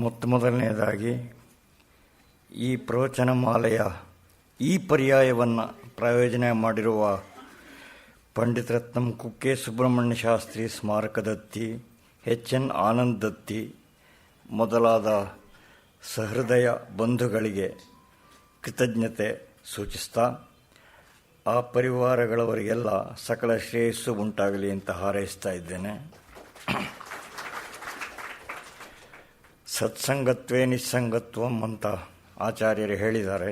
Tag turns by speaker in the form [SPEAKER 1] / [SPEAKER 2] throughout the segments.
[SPEAKER 1] ಮೊದಲನೆಯದಾಗಿ ಈ ಪ್ರವಚನ ಮಾಲೆಯ ಈ ಪರ್ಯಾಯವನ್ನು ಪ್ರಾಯೋಜನೆ ಮಾಡಿರುವ ಪಂಡಿತ ರತ್ನಂ ಕುಕ್ಕೆ ಸುಬ್ರಹ್ಮಣ್ಯ ಶಾಸ್ತ್ರಿ ಸ್ಮಾರಕ ದತ್ತಿ, ಎಚ್.ಎನ್. ಆನಂದ್ ದತ್ತಿ ಮೊದಲಾದ ಸಹೃದಯ ಬಂಧುಗಳಿಗೆ ಕೃತಜ್ಞತೆ ಸೂಚಿಸ್ತಾ ಆ ಪರಿವಾರಗಳವರಿಗೆಲ್ಲ ಸಕಲ ಶ್ರೇಯಸ್ಸು ಉಂಟಾಗಲಿ ಅಂತ ಹಾರೈಸ್ತಾ ಇದ್ದೇನೆ. ಸತ್ಸಂಗತ್ವೇ ನಿಸ್ಸಂಗತ್ವಂ ಅಂತ ಆಚಾರ್ಯರು ಹೇಳಿದ್ದಾರೆ.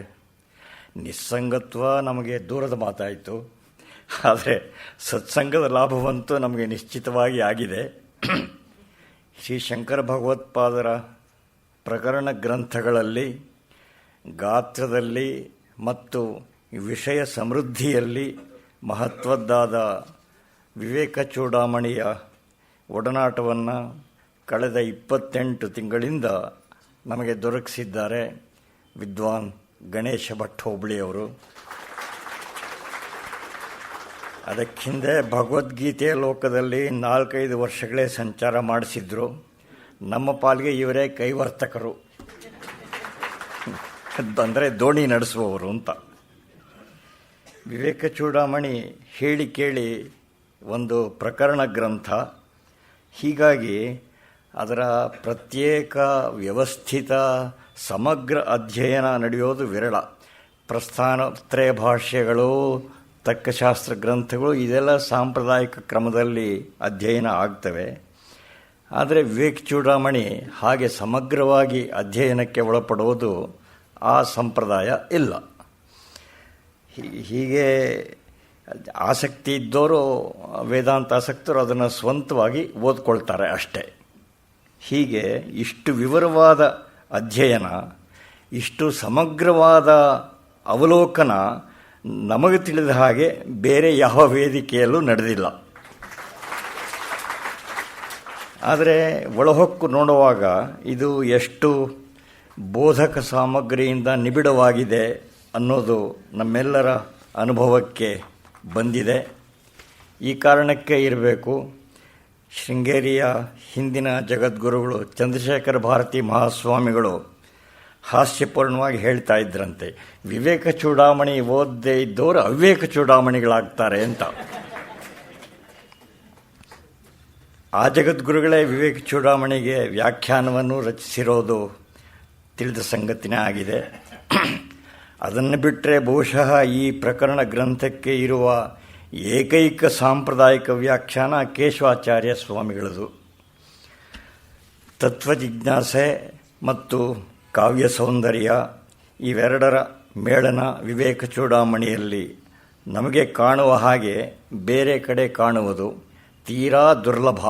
[SPEAKER 1] ನಿಸ್ಸಂಗತ್ವ ನಮಗೆ ದೂರದ ಮಾತಾಯಿತು, ಆದರೆ ಸತ್ಸಂಗದ ಲಾಭವಂತೂ ನಮಗೆ ನಿಶ್ಚಿತವಾಗಿ ಆಗಿದೆ. ಶ್ರೀ ಶಂಕರ ಭಗವತ್ಪಾದರ ಪ್ರಕರಣ ಗ್ರಂಥಗಳಲ್ಲಿ ಗಾತ್ರದಲ್ಲಿ ಮತ್ತು ವಿಷಯ ಸಮೃದ್ಧಿಯಲ್ಲಿ ಮಹತ್ವದ್ದಾದ ವಿವೇಕ ಚೂಡಾಮಣಿಯ ಒಡನಾಟವನ್ನು ಕಳೆದ 28 ತಿಂಗಳಿಂದ ನಮಗೆ ದೊರಕಿಸಿದ್ದಾರೆ ವಿದ್ವಾನ್ ಗಣೇಶ ಭಟ್ ಹೋಬಳಿಯವರು. ಅದಕ್ಕಿಂದೆ ಭಗವದ್ಗೀತೆಯ ಲೋಕದಲ್ಲಿ 4-5 ವರ್ಷಗಳೇ ಸಂಚಾರ ಮಾಡಿಸಿದ್ರು. ನಮ್ಮ ಪಾಲಿಗೆ ಇವರೇ ಕೈವರ್ತಕರು, ಅಂದರೆ ದೋಣಿ ನಡೆಸುವವರು ಅಂತ. ವಿವೇಕ ಚೂಡಾಮಣಿ ಹೇಳಿ ಕೇಳಿ ಒಂದು ಪ್ರಕರಣ ಗ್ರಂಥ. ಹೀಗಾಗಿ ಅದರ ಪ್ರತ್ಯೇಕ ವ್ಯವಸ್ಥಿತ ಸಮಗ್ರ ಅಧ್ಯಯನ ನಡೆಯೋದು ವಿರಳ. ಪ್ರಸ್ಥಾನತ್ರಯ ಭಾಷ್ಯಗಳು, ತರ್ಕಶಾಸ್ತ್ರ ಗ್ರಂಥಗಳು ಇದೆಲ್ಲ ಸಾಂಪ್ರದಾಯಿಕ ಕ್ರಮದಲ್ಲಿ ಅಧ್ಯಯನ ಆಗ್ತವೆ. ಆದರೆ ವಿವೇಕ ಚೂಡಾಮಣಿ ಹಾಗೆ ಸಮಗ್ರವಾಗಿ ಅಧ್ಯಯನಕ್ಕೆ ಒಳಪಡುವುದು ಆ ಸಂಪ್ರದಾಯ ಇಲ್ಲ. ಹೀಗೆ ಆಸಕ್ತಿ ಇದ್ದವರು, ವೇದಾಂತ ಆಸಕ್ತರು ಅದನ್ನು ಸ್ವಂತವಾಗಿ ಓದ್ಕೊಳ್ತಾರೆ ಅಷ್ಟೇ. ಹೀಗೆ ಇಷ್ಟು ವಿವರವಾದ ಅಧ್ಯಯನ, ಇಷ್ಟು ಸಮಗ್ರವಾದ ಅವಲೋಕನ ನಮಗೆ ತಿಳಿದ ಹಾಗೆ ಬೇರೆ ಯಾವ ವೇದಿಕೆಯಲ್ಲೂ ನಡೆದಿಲ್ಲ. ಆದರೆ ಒಳಹೊಕ್ಕು ನೋಡುವಾಗ ಇದು ಎಷ್ಟು ಬೋಧಕ ಸಾಮಗ್ರಿಯಿಂದ ನಿಬಿಡವಾಗಿದೆ ಅನ್ನೋದು ನಮ್ಮೆಲ್ಲರ ಅನುಭವಕ್ಕೆ ಬಂದಿದೆ. ಈ ಕಾರಣಕ್ಕೆ ಇರಬೇಕು ಶೃಂಗೇರಿಯ ಹಿಂದಿನ ಜಗದ್ಗುರುಗಳು ಚಂದ್ರಶೇಖರ ಭಾರತಿ ಮಹಾಸ್ವಾಮಿಗಳು ಹಾಸ್ಯಪೂರ್ಣವಾಗಿ ಹೇಳ್ತಾ ಇದ್ರಂತೆ, ವಿವೇಕ ಚೂಡಾಮಣಿ ಓದದೇ ಇದ್ದವರು ಅವಿವೇಕ ಚೂಡಾಮಣಿಗಳಾಗ್ತಾರೆ ಅಂತ. ಆ ಜಗದ್ಗುರುಗಳೇ ವಿವೇಕ ಚೂಡಾಮಣಿಗೆ ವ್ಯಾಖ್ಯಾನವನ್ನು ರಚಿಸಿರೋದು ತಿಳಿದ ಸಂಗತಿನೇ ಆಗಿದೆ. ಅದನ್ನು ಬಿಟ್ಟರೆ ಬಹುಶಃ ಈ ಪ್ರಕರಣ ಗ್ರಂಥಕ್ಕೆ ಇರುವ ಏಕೈಕ ಸಾಂಪ್ರದಾಯಿಕ ವ್ಯಾಖ್ಯಾನ ಕೇಶವಾಚಾರ್ಯ ಸ್ವಾಮಿಗಳದು. ತತ್ವಜಿಜ್ಞಾಸೆ ಮತ್ತು ಕಾವ್ಯ ಸೌಂದರ್ಯ ಇವೆರಡರ ಮೇಳನ ವಿವೇಕ ಚೂಡಾಮಣಿಯಲ್ಲಿ ನಮಗೆ ಕಾಣುವ ಹಾಗೆ ಬೇರೆ ಕಡೆ ಕಾಣುವುದು ತೀರಾ ದುರ್ಲಭ.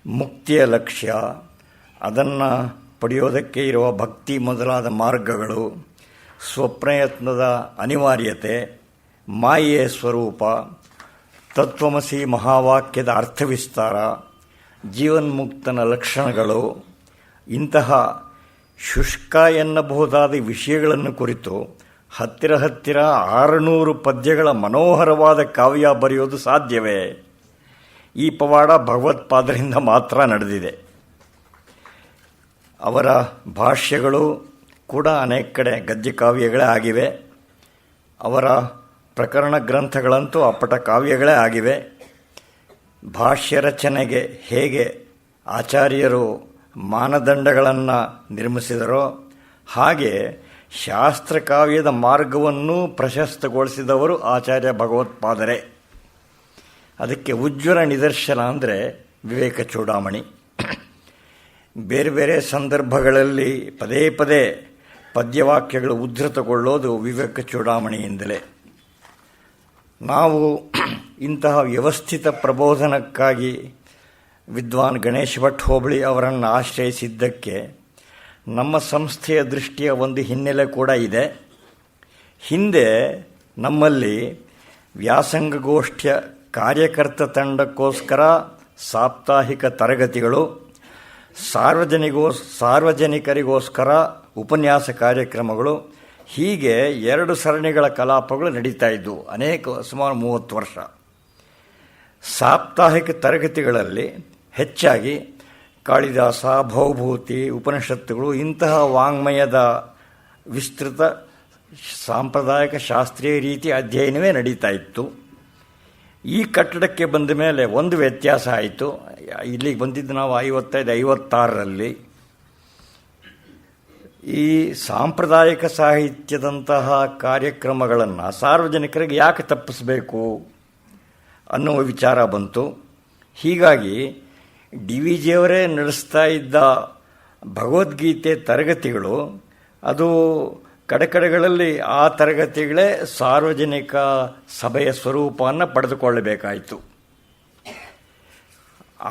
[SPEAKER 1] ಮುಕ್ತಿಯ ಲಕ್ಷ್ಯ, ಅದನ್ನು ಪಡೆಯೋದಕ್ಕೆ ಇರುವ ಭಕ್ತಿ ಮೊದಲಾದ ಮಾರ್ಗಗಳು, ಸ್ವಪ್ರಯತ್ನದ ಅನಿವಾರ್ಯತೆ, ಮಾಯೆಯ ಸ್ವರೂಪ, ತತ್ವಮಸಿ ಮಹಾವಾಕ್ಯದ ಅರ್ಥವಿಸ್ತಾರ, ಜೀವನ್ಮುಕ್ತನ ಲಕ್ಷಣಗಳು, ಇಂತಹ ಶುಷ್ಕ ಎನ್ನಬಹುದಾದ ವಿಷಯಗಳನ್ನು ಕುರಿತು ಹತ್ತಿರ 600 ಪದ್ಯಗಳ ಮನೋಹರವಾದ ಕಾವ್ಯ ಬರೆಯೋದು ಸಾಧ್ಯವೇ? ಈ ಪವಾಡ ಭಗವತ್ಪಾದರಿಂದ ಮಾತ್ರ ನಡೆದಿದೆ. ಅವರ ಭಾಷ್ಯಗಳು ಕೂಡ ಅನೇಕ ಕಡೆ ಗದ್ಯ ಕಾವ್ಯಗಳೇ ಆಗಿವೆ. ಅವರ ಪ್ರಕರಣ ಗ್ರಂಥಗಳಂತೂ ಅಪ್ಪಟ ಕಾವ್ಯಗಳೇ ಆಗಿವೆ. ಭಾಷ್ಯ ರಚನೆಗೆ ಹೇಗೆ ಆಚಾರ್ಯರು ಮಾನದಂಡಗಳನ್ನು ನಿರ್ಮಿಸಿದರೋ ಹಾಗೆ ಶಾಸ್ತ್ರಕಾವ್ಯದ ಮಾರ್ಗವನ್ನು ಪ್ರಶಸ್ತಗೊಳಿಸಿದವರು ಆಚಾರ್ಯ ಭಗವತ್ಪಾದರೇ. ಅದಕ್ಕೆ ಉಜ್ವಲ ನಿದರ್ಶನ ಅಂದರೆ ವಿವೇಕ ಚೂಡಾಮಣಿ. ಬೇರೆ ಬೇರೆ ಸಂದರ್ಭಗಳಲ್ಲಿ ಪದೇ ಪದೇ ಪದ್ಯವಾಕ್ಯಗಳು ಉದ್ಧೃತಗೊಳ್ಳೋದು ವಿವೇಕ ಚೂಡಾಮಣಿಯಿಂದಲೇ. ನಾವು ಇಂತಹ ವ್ಯವಸ್ಥಿತ ಪ್ರಬೋಧನಕ್ಕಾಗಿ ವಿದ್ವಾನ್ ಗಣೇಶ ಭಟ್ ಹೋಬಳಿ ಅವರನ್ನು ಆಶ್ರಯಿಸಿದ್ದಕ್ಕೆ ನಮ್ಮ ಸಂಸ್ಥೆಯ ದೃಷ್ಟಿಯ ಒಂದು ಹಿನ್ನೆಲೆ ಕೂಡ ಇದೆ. ಹಿಂದೆ ನಮ್ಮಲ್ಲಿ ವ್ಯಾಸಂಗಗೋಷ್ಠಿಯ ಕಾರ್ಯಕರ್ತ ತಂಡಕ್ಕೋಸ್ಕರ ಸಾಪ್ತಾಹಿಕ ತರಗತಿಗಳು, ಸಾರ್ವಜನಿಕರಿಗೋಸ್ಕರ ಉಪನ್ಯಾಸ ಕಾರ್ಯಕ್ರಮಗಳು, ಹೀಗೆ 2 ಸರಣಿಗಳ ಕಲಾಪಗಳು ನಡೀತಾ ಇದ್ದವು ಸುಮಾರು 30 ವರ್ಷ. ಸಾಪ್ತಾಹಿಕ ತರಗತಿಗಳಲ್ಲಿ ಹೆಚ್ಚಾಗಿ ಕಾಳಿದಾಸ, ಭವಭೂತಿ, ಉಪನಿಷತ್ತುಗಳು ಇಂತಹ ವಾಂಗ್ಮಯದ ವಿಸ್ತೃತ ಸಾಂಪ್ರದಾಯಿಕ ಶಾಸ್ತ್ರೀಯ ರೀತಿ ಅಧ್ಯಯನವೇ ನಡೀತಾ ಇತ್ತು. ಈ ಕಟ್ಟಡಕ್ಕೆ ಬಂದ ಮೇಲೆ ಒಂದು ವ್ಯತ್ಯಾಸ ಆಯಿತು. ಇಲ್ಲಿಗೆ ಬಂದಿದ್ದು ನಾವು 55-56ರಲ್ಲಿ. ಈ ಸಾಂಪ್ರದಾಯಿಕ ಸಾಹಿತ್ಯದಂತಹ ಕಾರ್ಯಕ್ರಮಗಳನ್ನು ಸಾರ್ವಜನಿಕರಿಗೆ ಯಾಕೆ ತಪ್ಪಿಸಬೇಕು ಅನ್ನುವ ವಿಚಾರ ಬಂತು. ಹೀಗಾಗಿ DVಜಿಯವರೇ ನಡೆಸ್ತಾ ಇದ್ದ ಭಗವದ್ಗೀತೆ ತರಗತಿಗಳು, ಅದು ಕಡೆಗಳಲ್ಲಿ ಆ ತರಗತಿಗಳೇ ಸಾರ್ವಜನಿಕ ಸಭೆಯ ಸ್ವರೂಪವನ್ನು ಪಡೆದುಕೊಳ್ಳಬೇಕಾಯಿತು.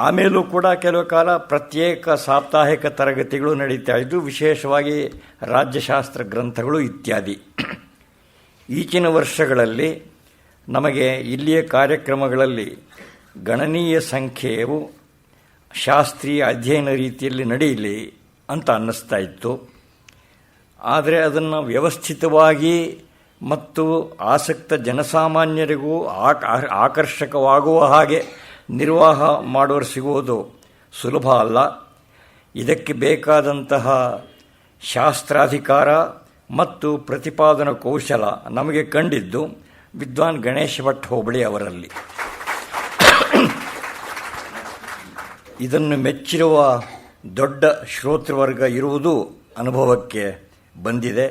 [SPEAKER 1] ಆಮೇಲೂ ಕೂಡ ಕೆಲವು ಕಾಲ ಪ್ರತ್ಯೇಕ ಸಾಪ್ತಾಹಿಕ ತರಗತಿಗಳು ನಡೀತಾ ಇದ್ದು, ವಿಶೇಷವಾಗಿ ರಾಜ್ಯಶಾಸ್ತ್ರ ಗ್ರಂಥಗಳು ಇತ್ಯಾದಿ. ಈಚಿನ ವರ್ಷಗಳಲ್ಲಿ ನಮಗೆ ಇಲ್ಲಿಯ ಕಾರ್ಯಕ್ರಮಗಳಲ್ಲಿ ಗಣನೀಯ ಸಂಖ್ಯೆಯು ಶಾಸ್ತ್ರೀಯ ಅಧ್ಯಯನ ರೀತಿಯಲ್ಲಿ ನಡೆಯಲಿ ಅಂತ ಅನ್ನಿಸ್ತಾ ಇತ್ತು. ಆದರೆ ಅದನ್ನು ವ್ಯವಸ್ಥಿತವಾಗಿ ಮತ್ತು ಆಸಕ್ತ ಜನಸಾಮಾನ್ಯರಿಗೂ ಆಕರ್ಷಕವಾಗುವ ಹಾಗೆ ನಿರ್ವಾಹ ಮಾಡೋರು ಸಿಗುವುದು ಸುಲಭ ಅಲ್ಲ. ಇದಕ್ಕೆ ಬೇಕಾದಂತಹ ಶಾಸ್ತ್ರಾಧಿಕಾರ ಮತ್ತು ಪ್ರತಿಪಾದನಾ ಕೌಶಲ ನಮಗೆ ಕಂಡಿದ್ದು ವಿದ್ವಾನ್ ಗಣೇಶ ಭಟ್ ಹೋಬಳಿ ಅವರಲ್ಲಿ. ಇದನ್ನು ಮೆಚ್ಚಿರುವ ದೊಡ್ಡ ಶ್ರೋತೃವರ್ಗ ಇರುವುದು ಅನುಭವಕ್ಕೆ ಬಂದಿದೆ.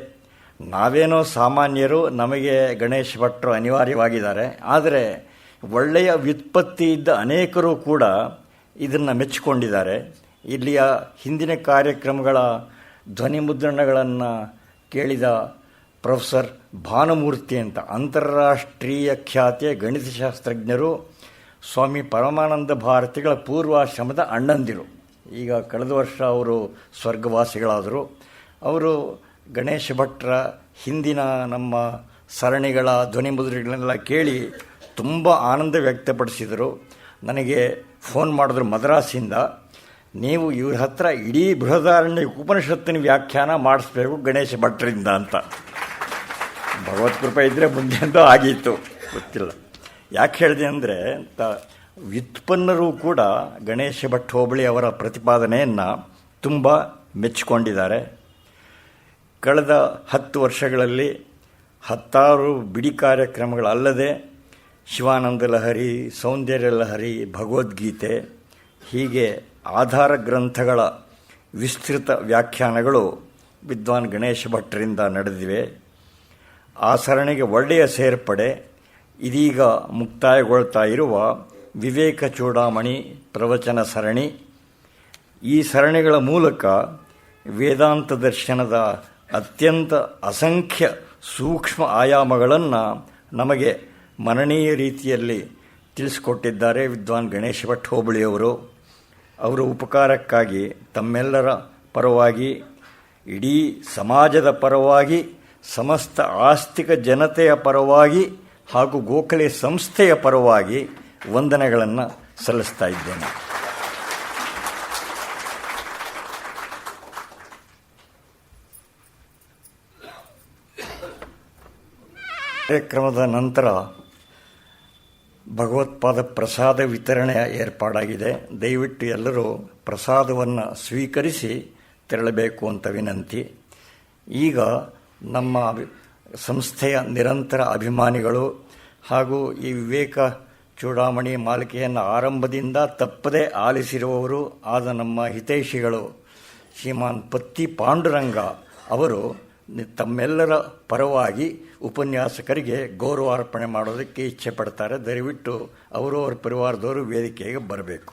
[SPEAKER 1] ನಾವೇನೋ ಸಾಮಾನ್ಯರು, ನಮಗೆ ಗಣೇಶ ಭಟ್ರು ಅನಿವಾರ್ಯವಾಗಿದ್ದಾರೆ. ಆದರೆ ಒಳ್ಳೆಯ ವ್ಯುತ್ಪತ್ತಿ ಇದ್ದ ಅನೇಕರು ಕೂಡ ಇದನ್ನು ಮೆಚ್ಚಿಕೊಂಡಿದ್ದಾರೆ. ಇಲ್ಲಿಯ ಹಿಂದಿನ ಕಾರ್ಯಕ್ರಮಗಳ ಧ್ವನಿ ಮುದ್ರಣಗಳನ್ನು ಕೇಳಿದ ಪ್ರೊಫೆಸರ್ ಭಾನುಮೂರ್ತಿ ಅಂತ ಅಂತಾರಾಷ್ಟ್ರೀಯ ಖ್ಯಾತಿಯ ಗಣಿತಶಾಸ್ತ್ರಜ್ಞರು, ಸ್ವಾಮಿ ಪರಮಾನಂದ ಭಾರತಿಗಳ ಪೂರ್ವಾಶ್ರಮದ ಅಣ್ಣಂದಿರು. ಈಗ ಕಳೆದ ವರ್ಷ ಅವರು ಸ್ವರ್ಗವಾಸಿಗಳಾದರು. ಅವರು ಗಣೇಶ ಭಟ್ರ ಹಿಂದಿನ ನಮ್ಮ ಸರಣಿಗಳ ಧ್ವನಿ ಮುದ್ರೆಗಳನ್ನೆಲ್ಲ ಕೇಳಿ ತುಂಬ ಆನಂದ ವ್ಯಕ್ತಪಡಿಸಿದರು. ನನಗೆ ಫೋನ್ ಮಾಡಿದ್ರು ಮದ್ರಾಸಿಂದ, ನೀವು ಇವ್ರ ಹತ್ರ ಇಡೀ ಬೃಹದಾರಣ್ಯ ಉಪನಿಷತ್ತಿನ ವ್ಯಾಖ್ಯಾನ ಮಾಡಿಸ್ಬೇಕು ಗಣೇಶ ಭಟ್ರಿಂದ ಅಂತ. ಭಗವತ್ಕೃಪೆ ಇದ್ದರೆ ಮುಂದೆ ಅಂತೂ ಆಗಿತ್ತು, ಗೊತ್ತಿಲ್ಲ. ಯಾಕೆ ಹೇಳಿದೆ ಅಂದರೆ, ವ್ಯುತ್ಪನ್ನರು ಕೂಡ ಗಣೇಶ ಭಟ್ ಹೋಬಳಿ ಅವರ ಪ್ರತಿಪಾದನೆಯನ್ನು ತುಂಬ ಮೆಚ್ಚಿಕೊಂಡಿದ್ದಾರೆ. ಕಳೆದ 10 ವರ್ಷಗಳಲ್ಲಿ 10 ಬಿಡಿ ಕಾರ್ಯಕ್ರಮಗಳಲ್ಲದೆ ಶಿವಾನಂದ ಲಹರಿ, ಸೌಂದರ್ಯ ಲಹರಿ, ಭಗವದ್ಗೀತೆ ಹೀಗೆ ಆಧಾರ ಗ್ರಂಥಗಳ ವಿಸ್ತೃತ ವ್ಯಾಖ್ಯಾನಗಳು ವಿದ್ವಾನ್ ಗಣೇಶ ಭಟ್ರಿಂದ ನಡೆದಿವೆ. ಆ ಸರಣಿಗೆ ಒಳ್ಳೆಯ ಸೇರ್ಪಡೆ ಇದೀಗ ಮುಕ್ತಾಯಗೊಳ್ತಾ ಇರುವ ವಿವೇಕ ಚೂಡಾಮಣಿ ಪ್ರವಚನ ಸರಣಿ. ಈ ಸರಣಿಗಳ ಮೂಲಕ ವೇದಾಂತ ದರ್ಶನದ ಅತ್ಯಂತ ಅಸಂಖ್ಯ ಸೂಕ್ಷ್ಮ ಆಯಾಮಗಳನ್ನು ನಮಗೆ ಮನನೀಯ ರೀತಿಯಲ್ಲಿ ತಿಳಿಸಿಕೊಟ್ಟಿದ್ದಾರೆ ವಿದ್ವಾನ್ ಗಣೇಶ ಭಟ್ ಹೋಬಳಿಯವರು. ಅವರ ಉಪಕಾರಕ್ಕಾಗಿ ತಮ್ಮೆಲ್ಲರ ಪರವಾಗಿ, ಇಡೀ ಸಮಾಜದ ಪರವಾಗಿ, ಸಮಸ್ತ ಆಸ್ತಿಕ ಜನತೆಯ ಪರವಾಗಿ ಹಾಗೂ ಗೋಖಲೆ ಸಂಸ್ಥೆಯ ಪರವಾಗಿ ವಂದನೆಗಳನ್ನು ಸಲ್ಲಿಸ್ತಾ ಇದ್ದೇನೆ. ಕಾರ್ಯಕ್ರಮದ ನಂತರ ಭಗವತ್ಪಾದ ಪ್ರಸಾದ ವಿತರಣೆಯ ಏರ್ಪಾಡಾಗಿದೆ. ದಯವಿಟ್ಟು ಎಲ್ಲರೂ ಪ್ರಸಾದವನ್ನು ಸ್ವೀಕರಿಸಿ ತೆರಳಬೇಕು ಅಂತ ವಿನಂತಿ. ಈಗ ನಮ್ಮ ಸಂಸ್ಥೆಯ ನಿರಂತರ ಅಭಿಮಾನಿಗಳು ಹಾಗೂ ಈ ವಿವೇಕ ಚೂಡಾಮಣಿ ಮಾಲಿಕೆಯನ್ನು ಆರಂಭದಿಂದ ತಪ್ಪದೇ ಆಲಿಸಿರುವವರು ಆದ ನಮ್ಮ ಹಿತೈಷಿಗಳು ಶ್ರೀಮಾನ್ ಪತ್ತಿ ಪಾಂಡುರಂಗ ಅವರು ತಮ್ಮೆಲ್ಲರ ಪರವಾಗಿ ಉಪನ್ಯಾಸಕರಿಗೆ ಗೌರವಾರ್ಪಣೆ ಮಾಡೋದಕ್ಕೆ ಇಚ್ಛೆ ಪಡ್ತಾರೆ. ದಯವಿಟ್ಟು ಅವರು ಅವರ ಪರಿವಾರದವರು ವೇದಿಕೆಗೆ ಬರಬೇಕು.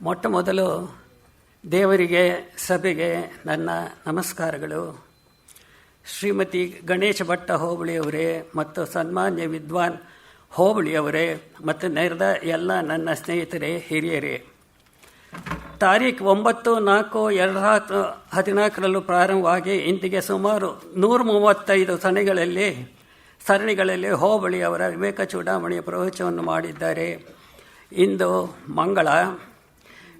[SPEAKER 2] ಮೊಟ್ಟ ಮೊದಲು ದೇವರಿಗೆ, ಸಭೆಗೆ ನನ್ನ ನಮಸ್ಕಾರಗಳು. ಶ್ರೀಮತಿ ಗಣೇಶ ಭಟ್ಟ ಹೋಬಳಿಯವರೇ ಮತ್ತು ಸನ್ಮಾನ್ಯ ವಿದ್ವಾನ್ ಹೋಬಳಿಯವರೇ ಮತ್ತು ನೆರೆದ ಎಲ್ಲ ನನ್ನ ಸ್ನೇಹಿತರೇ, ಹಿರಿಯರೇ, ತಾರೀಖು 9/4/2014 ಪ್ರಾರಂಭವಾಗಿ ಇಂದಿಗೆ ಸುಮಾರು 135 ಸರಣಿಗಳಲ್ಲಿ ಹೋಬಳಿಯವರ ವಿವೇಕ ಚೂಡಾಮಣಿಯ ಪ್ರವಚನವನ್ನು ಮಾಡಿದ್ದಾರೆ. ಇಂದು ಮಂಗಳ.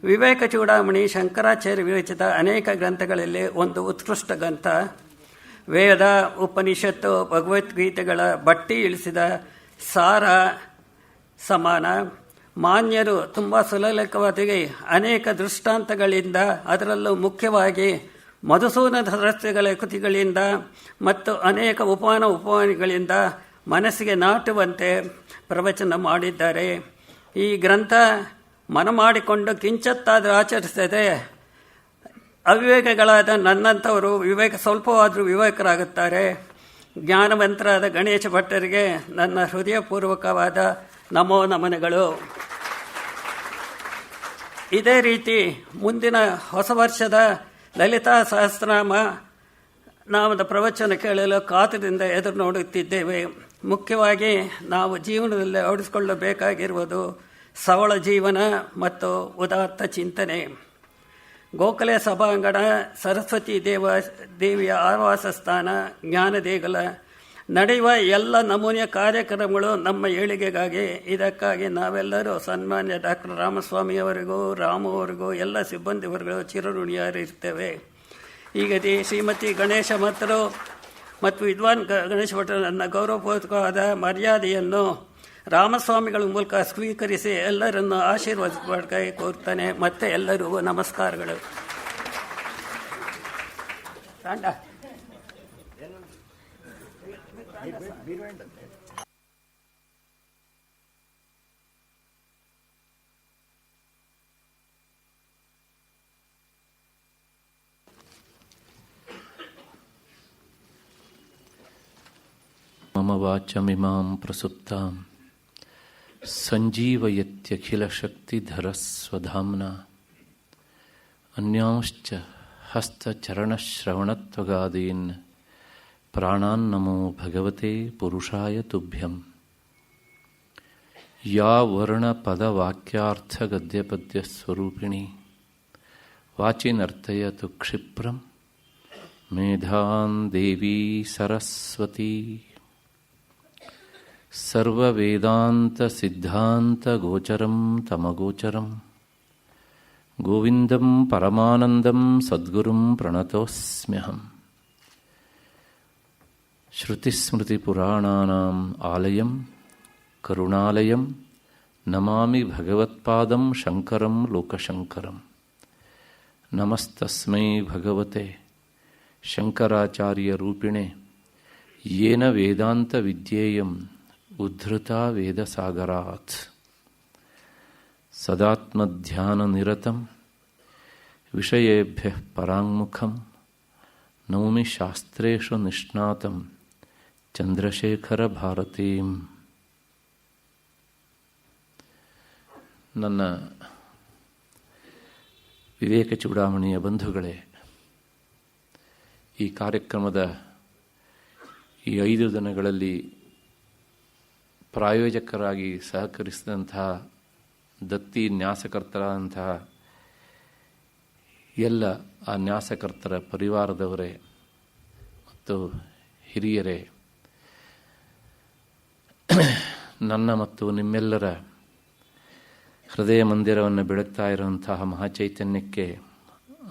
[SPEAKER 2] ವಿವೇಕ ಚೂಡಾಮಣಿ ಶಂಕರಾಚಾರ್ಯ ವಿರಚಿತ ಅನೇಕ ಗ್ರಂಥಗಳಲ್ಲಿ ಒಂದು ಉತ್ಕೃಷ್ಟ ಗ್ರಂಥ. ವೇದ, ಉಪನಿಷತ್ತು, ಭಗವದ್ಗೀತೆಗಳ ಬಟ್ಟಿ ಇಳಿಸಿದ ಸಾರ ಸಮಾನ. ಮಾನ್ಯರು ತುಂಬ ಸುಲಲಿತವಾಗಿ ಅನೇಕ ದೃಷ್ಟಾಂತಗಳಿಂದ, ಅದರಲ್ಲೂ ಮುಖ್ಯವಾಗಿ ಮಧುಸೂದನ ಸರಸ್ವತಿಗಳ ಕೃತಿಗಳಿಂದ ಮತ್ತು ಅನೇಕ ಉಪಮಾನಗಳಿಂದ ಮನಸ್ಸಿಗೆ ನಾಟುವಂತೆ ಪ್ರವಚನ ಮಾಡಿದ್ದಾರೆ. ಈ ಗ್ರಂಥ ಮನ ಮಾಡಿಕೊಂಡು ಕಿಂಚತ್ತಾದರೂ ಆಚರಿಸದೆ ಅವಿವೇಕಗಳಾದ ನನ್ನಂಥವರು ಸ್ವಲ್ಪವಾದರೂ ವಿವೇಕರಾಗುತ್ತಾರೆ. ಜ್ಞಾನವಂತರಾದ ಗಣೇಶ ಭಟ್ಟರಿಗೆ ನನ್ನ ಹೃದಯಪೂರ್ವಕವಾದ ನಮೋ ನಮನಗಳು. ಇದೇ ರೀತಿ ಮುಂದಿನ ಹೊಸ ವರ್ಷದ ಲಲಿತಾ ಸಹಸ್ರನಾಮ ನಾಮದ ಪ್ರವಚನ ಕೇಳಲು ಕಾತುರದಿಂದ ಎದುರು ನೋಡುತ್ತಿದ್ದೇವೆ. ಮುಖ್ಯವಾಗಿ ನಾವು ಜೀವನದಲ್ಲಿ ಅಳವಡಿಸಿಕೊಳ್ಳಬೇಕಾಗಿರುವುದು ಸವಳ ಜೀವನ ಮತ್ತು ಉದಾತ್ತ ಚಿಂತನೆ. ಗೋಖಲೆ ಸಭಾಂಗಣ, ಸರಸ್ವತಿ ದೇವಿಯ ಆವಾಸ ಸ್ಥಾನ, ಜ್ಞಾನದೇಗುಲ ನಡೆಯುವ ಎಲ್ಲ ನಮೂನೆಯ ಕಾರ್ಯಕ್ರಮಗಳು ನಮ್ಮ ಏಳಿಗೆಗಾಗಿ. ಇದಕ್ಕಾಗಿ ನಾವೆಲ್ಲರೂ ಸನ್ಮಾನ್ಯ ಡಾಕ್ಟರ್ ರಾಮಸ್ವಾಮಿಯವರಿಗೂ ರಾಮು ಅವರಿಗೂ ಎಲ್ಲ ಸಿಬ್ಬಂದಿವರೆಗೂ ಚಿರಋಣಿಯಾಗಿರ್ತೇವೆ. ಈಗ ಶ್ರೀಮತಿ ಗಣೇಶ ಭಟ್ರು ಮತ್ತು ವಿದ್ವಾನ್ ಗಣೇಶ ಭಟ್ರು ನನ್ನ ಗೌರವಪೂರ್ವಕವಾದ ಮರ್ಯಾದೆಯನ್ನು ರಾಮಸ್ವಾಮಿಗಳ ಮೂಲಕ ಸ್ವೀಕರಿಸಿ ಎಲ್ಲರನ್ನು ಆಶೀರ್ವದಿಸಬೇಕಾಗಿ ಕೋರ್ತಾನೆ. ಮತ್ತೆ ಎಲ್ಲರಿಗೂ ನಮಸ್ಕಾರಗಳು.
[SPEAKER 3] ಮಮ ವಾಚಮಿಮಾಂ ಪ್ರಸುಪ್ತಾಂ ಸಂಜೀವಯತ್ಯಖಿಲಶಕ್ತಿಧರಸ್ವಧಾಮ್ನಾ ಅನ್ಯಾಂಶ್ಚ ಹಸ್ತಚರಣಶ್ರವಣತ್ವಗಾದೀನ್ ಪ್ರಾಣಾನ್ನಮೋ ಭಗವತೆ ಪುರುಷಾಯ ತುಭ್ಯಂ. ಯಾ ವರ್ಣಪದವಾಕ್ಯಾರ್ಥಗದ್ಯಪದ್ಯಸ್ವರೂಪಿಣಿ ವಾಚಿನರ್ತಯತು ಕ್ಷಿಪ್ರಂ ಮೇಧಾನ್ ದೇವಿ ಸರಸ್ವತಿ. ಸರ್ವವೇದಾಂತಸಿದ್ಧಾಂತಗೋಚರಂ ತಮಗೋಚರಂ ಗೋವಿಂದಂ ಪರಮಾನಂದಂ ಸದ್ಗುರುಂ ಪ್ರಣತೋಸ್ಮ್ಯಹಂ. ಶ್ರುತಿಸ್ಮೃತಿಪುರಾಣಾನಾಂ ಆಲಯಂ ಕರುಣಾಲಯಂ ನಮಾಮಿ ಭಗವತ್ಪಾದಂ ಶಂಕರಂ ಲೋಕಶಂಕರಂ. ನಮಸ್ತಸ್ಮೈ ಭಗವತೆ ಶಂಕರಾಚಾರ್ಯರೂಪಿಣೆ ಯೇನ ವೇದಾಂತವಿದ್ಯೇಯಂ ಉದ್ಧೃತಾ ವೇದಸಾಗರಾತ್. ಸದಾತ್ಮಧ್ಯಾನನಿರತಂ ವಿಷಯೇಭ್ಯಃ ಪರಾಂಗುಖಂ ನೌಮಿ ಶಾಸ್ತ್ರೇಷು ನಿಷ್ಣಾತಂ ಚಂದ್ರಶೇಖರ ಭಾರತೀಂ. ನನ್ನ ವಿವೇಕ ಚೂಡಾಮಣಿಯ ಬಂಧುಗಳೇ, ಈ ಕಾರ್ಯಕ್ರಮದ ಈ 5 ದಿನಗಳಲ್ಲಿ ಪ್ರಾಯೋಜಕರಾಗಿ ಸಹಕರಿಸಿದಂತಹ ದತ್ತಿ ನ್ಯಾಸಕರ್ತರಾದಂತಹ ಎಲ್ಲ ಆ ನ್ಯಾಸಕರ್ತರ ಪರಿವಾರದವರೇ ಮತ್ತು ಹಿರಿಯರೇ, ನನ್ನ ಮತ್ತು ನಿಮ್ಮೆಲ್ಲರ ಹೃದಯ ಮಂದಿರವನ್ನು ಬೆಳಗ್ತಾ ಇರುವಂತಹ ಮಹಾಚೈತನ್ಯಕ್ಕೆ